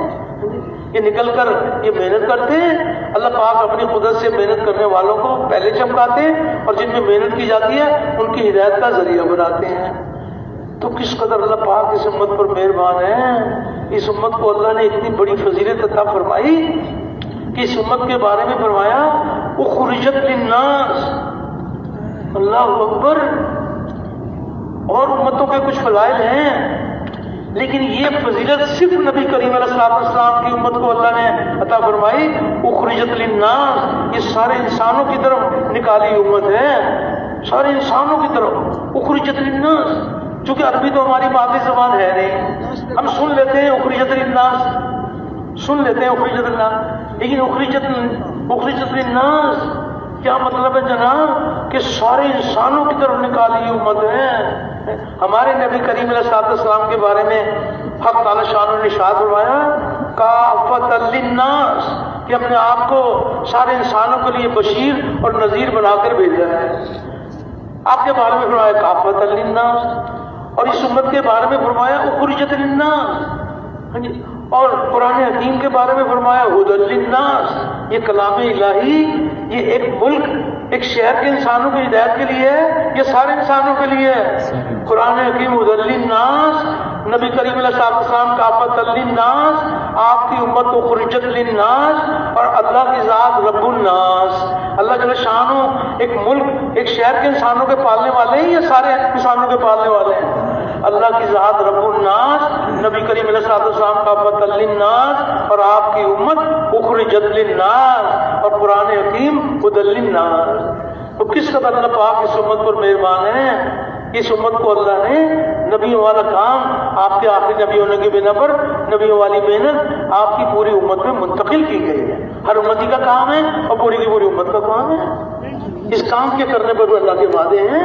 یہ نکل کر یہ محنت کرتے ہیں. اللہ پاک اپنی قدرت سے محنت کرنے والوں کو پہلے چمکاتے ہیں اور جن میں محنت کی جاتی ہے ان کی ہدایت کا ذریعہ بناتے ہیں. تو کس قدر اللہ پاک اس امت پر مہربان ہے. اس امت کو اللہ نے اتنی بڑی فضیلت عطا فرمائی کہ اس امت کے بارے میں فرمایا اخرجت للناس. اللہ اکبر. اور امتوں کے کچھ فضائل ہیں لیکن یہ فضیلت صرف نبی کریم علیہ السلام کی امت کو اللہ نے عطا فرمائی. اخرجت للناس, یہ سارے انسانوں کی طرف نکالی امت ہے, سارے انسانوں کی طرف. اخرجت للناس, چونکہ عربی تو ہماری مادری زبان ہے نہیں, ہم سن لیتے ہیں اخرجت للناس, اخرجت للناس, لیکن اخرجت للناس کیا مطلب ہے جناب کہ سارے انسانوں کی طرف نکالی امت ہے. ہمارے نبی کریم علیہ السلام کے بارے میں حق تعالی شان نے ارشاد فرمایا کافۃ للناس, کہ ہم نے آپ کو سارے انسانوں کے لیے بشیر اور نذیر بنا کر بھیجا ہے. آپ کے بارے میں فرمایا کافۃ للناس, اور اس امت کے بارے میں فرمایا اخرجت للناس, اور قرآن حکیم کے بارے میں فرمایا ھدی للناس. یہ کلام الہی یہ ایک ملک ایک شہر کے انسانوں کی ہدایت کے لیے ہے, یہ سارے انسانوں کے لیے ہے. قرآن حکیم ھدی للناس نبی کریم علیہ السلام کافۃ للناس، آپ کی امت اخرجت للناس، اور اللہ کی ذات رب الناس، اللہ جل شانہ ایک ملک ایک شہر کے انسانوں کے پالنے والے ہیں یا سارے انسانوں کے پالنے والے ہیں؟ اللہ کی ذات رب الناس، نبی کریم علیہ السلام کافۃ للناس، اور آپ کی امت اخرجت للناس، اور قرآن حکیم ہدی للناس۔ تو کس قدر اللہ پاک اس امت پر مہربان ہے، اس امت کو اللہ نے نبیوں والا کام، آپ کے آخری نبی ہونے کی بنا پر نبیوں والی محنت آپ کی پوری امت میں منتقل کی گئی ہے۔ ہر امتی کا کام ہے اور پوری کی پوری امت کا کام ہے۔ اس کام کے کرنے پر اللہ کے وعدے ہیں،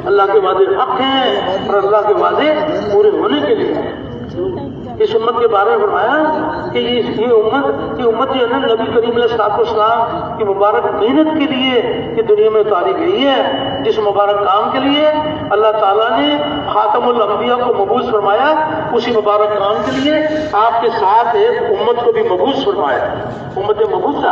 اللہ کے وعدے حق ہیں، اور اللہ کے وعدے پورے ہونے کے لیے ہیں۔ اس امت کے بارے میں فرمایا کہ یہ امت جو ہے نا نبی کریم علیہ السلام کی مبارک محنت کے لیے یہ دنیا میں اتاری گئی ہے، جس مبارک کام کے لیے اللہ تعالیٰ نے خاتم الانبیاء کو مبعوث فرمایا، اسی مبارک کام کے لیے آپ کے ساتھ ایک امت کو بھی مبعوث فرمایا، امت مبعوثہ۔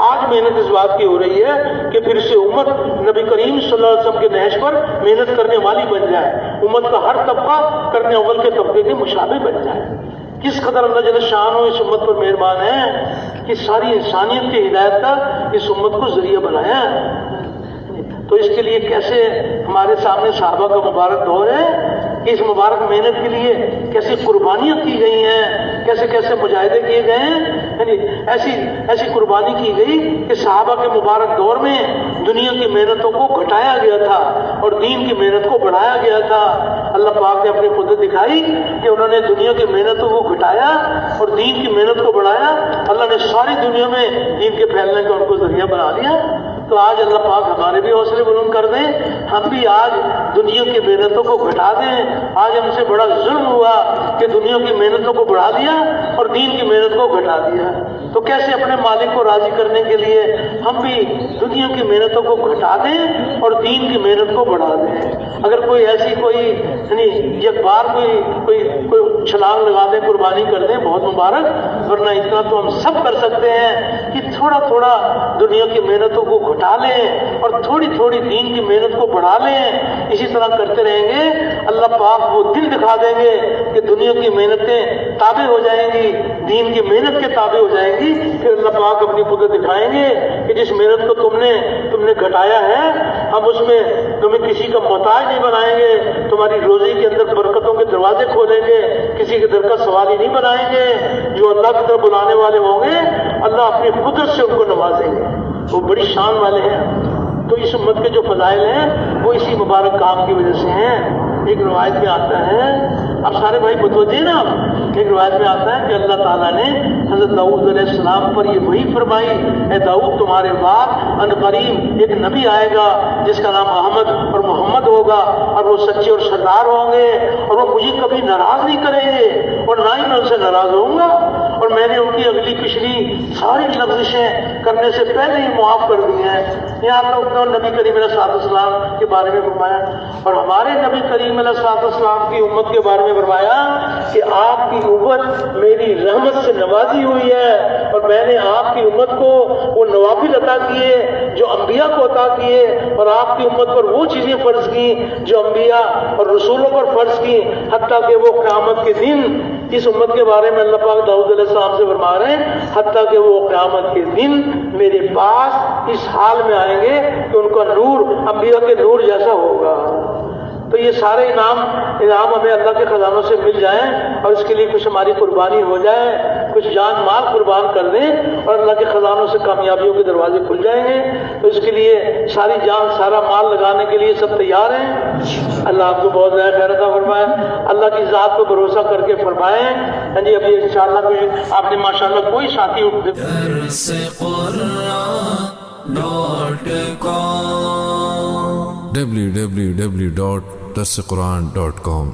آج محنت اس بات کی ہو رہی ہے کہ پھر سے امت نبی کریم صلی اللہ علیہ وسلم کے نہج پر محنت کرنے والی بن جائے، امت کا ہر طبقہ کرنے اول کے طبقے کے مشابہ بن جائے۔ کس قدر اللہ جل شانہ اس امت پر مہربان ہے کہ ساری انسانیت کی ہدایت کا اس امت کو ذریعہ بنایا ہے۔ تو اس کے لیے کیسے ہمارے سامنے صحابہ کا مبارک دور ہے کہ اس مبارک محنت کے لیے کیسی قربانیاں کی گئی ہیں، کیسے کیسے مجاہدے کیے گئے ہیں، یعنی ایسی قربانی کی گئی کہ صحابہ کے مبارک دور میں دنیا کی محنتوں کو گھٹایا گیا تھا اور دین کی محنت کو بڑھایا گیا تھا۔ اللہ پاک نے اپنی قدرت دکھائی کہ انہوں نے دنیا کی محنتوں کو گھٹایا اور دین کی محنت کو بڑھایا، اللہ نے ساری دنیا میں دین کے پھیلنے کا ان کو ذریعہ بنا لیا۔ تو آج اللہ پاک ہمارے بھی حوصلے بلند کر دیں، ہم بھی آج دنیا کی محنتوں کو گھٹا دیں۔ آج ہم سے بڑا ظلم ہوا کہ دنیا کی محنتوں کو بڑھا دیا اور دین کی محنت کو گھٹا دیا۔ تو کیسے اپنے مالک کو راضی کرنے کے لیے ہم بھی دنیا کی محنتوں کو گھٹا دیں اور دین کی محنت کو بڑھا دیں۔ اگر کوئی ایسی کوئی یعنی ایک بار کوئی چھلانگ لگا دیں، قربانی کر دیں، بہت مبارک، ورنہ اتنا تو ہم سب کر سکتے ہیں کہ تھوڑا تھوڑا دنیا کی محنتوں کو گھٹا لیں اور تھوڑی تھوڑی دین کی محنت کو بڑھا لیں۔ اسی طرح کرتے رہیں گے، اللہ پاک وہ دن دکھا دیں گے کہ دنیا کی محنتیں تابع ہو جائیں گی، دین کی محنت کے تابع ہو جائیں گی۔ پھر اللہ پاک اپنی قدرت دکھائیں گے کہ جس محنت کو تم نے گھٹایا ہے، ہم اس میں تمہیں کسی کا محتاج نہیں بنائیں گے، تمہاری روزی کے اندر برکتوں کے دروازے کھولیں گے، کسی کے در کا سوالی نہیں بنائیں گے۔ جو اللہ کی طرف بلانے والے ہوں گے، اللہ اپنی قدرت سے ان کو نوازیں گے، وہ بڑی شان والے ہیں۔ تو اس امت کے جو فضائل ہیں وہ اسی مبارک کام کی وجہ سے ہیں۔ ایک روایت میں آتا ہے، اب سارے بھائی متوجہ نا، ایک روایت میں آتا ہے کہ اللہ تعالیٰ نے حضرت داؤد علیہ السلام پر یہ وحی فرمائی، اے داؤد تمہارے بعد ان قریب ایک نبی آئے گا جس کا نام احمد اور محمد ہوگا، اور وہ سچے اور سردار ہوں گے، اور وہ مجھے کبھی ناراض نہیں کریں گے اور نہ ہی میں ان سے ناراض ہوں گا، اور میں نے ان کی اگلی پچھلی ساری لفظشیں کرنے سے پہلے ہی معاف کر دی ہیں۔ یہاں تک نبی کریم علیہ السلام کے بارے میں فرمایا، اور ہمارے نبی کریم علیہ السلام کی امت کے بارے میں فرمایا کہ آپ کی امت میری رحمت سے نوازی ہوئی ہے، اور میں نے آپ کی امت کو وہ نوافل عطا کیے جو انبیاء کو عطا کیے، اور آپ کی امت پر وہ چیزیں فرض کی جو انبیاء اور رسولوں پر فرض کی، حتیٰ کہ وہ قیامت کے دن اس امت کے بارے میں اللہ پاک داؤد علیہ السلام سے فرما رہے ہیں، حتیٰ کہ وہ قیامت کے دن میرے پاس اس حال میں آئیں گے کہ ان کا نور انبیاء کے نور جیسا ہوگا۔ تو یہ سارے انعام ہمیں اللہ کے خزانوں سے مل جائیں، اور اس کے لیے کچھ ہماری قربانی ہو جائے، کچھ جان مال قربان کر دیں، اور اللہ کے خزانوں سے کامیابیوں کے دروازے کھل جائیں گے۔ تو اس کے لیے ساری جان سارا مال لگانے کے لیے سب تیار ہیں۔ اللہ آپ کو بہت زیادہ خیر عطا فرمائے، اللہ کی ذات پر بھروسہ کر کے فرمائیں۔ ہاں جی، ابھی انشاءاللہ کوئی آپ نے ماشاءاللہ کوئی ساتھی www.darsequran.com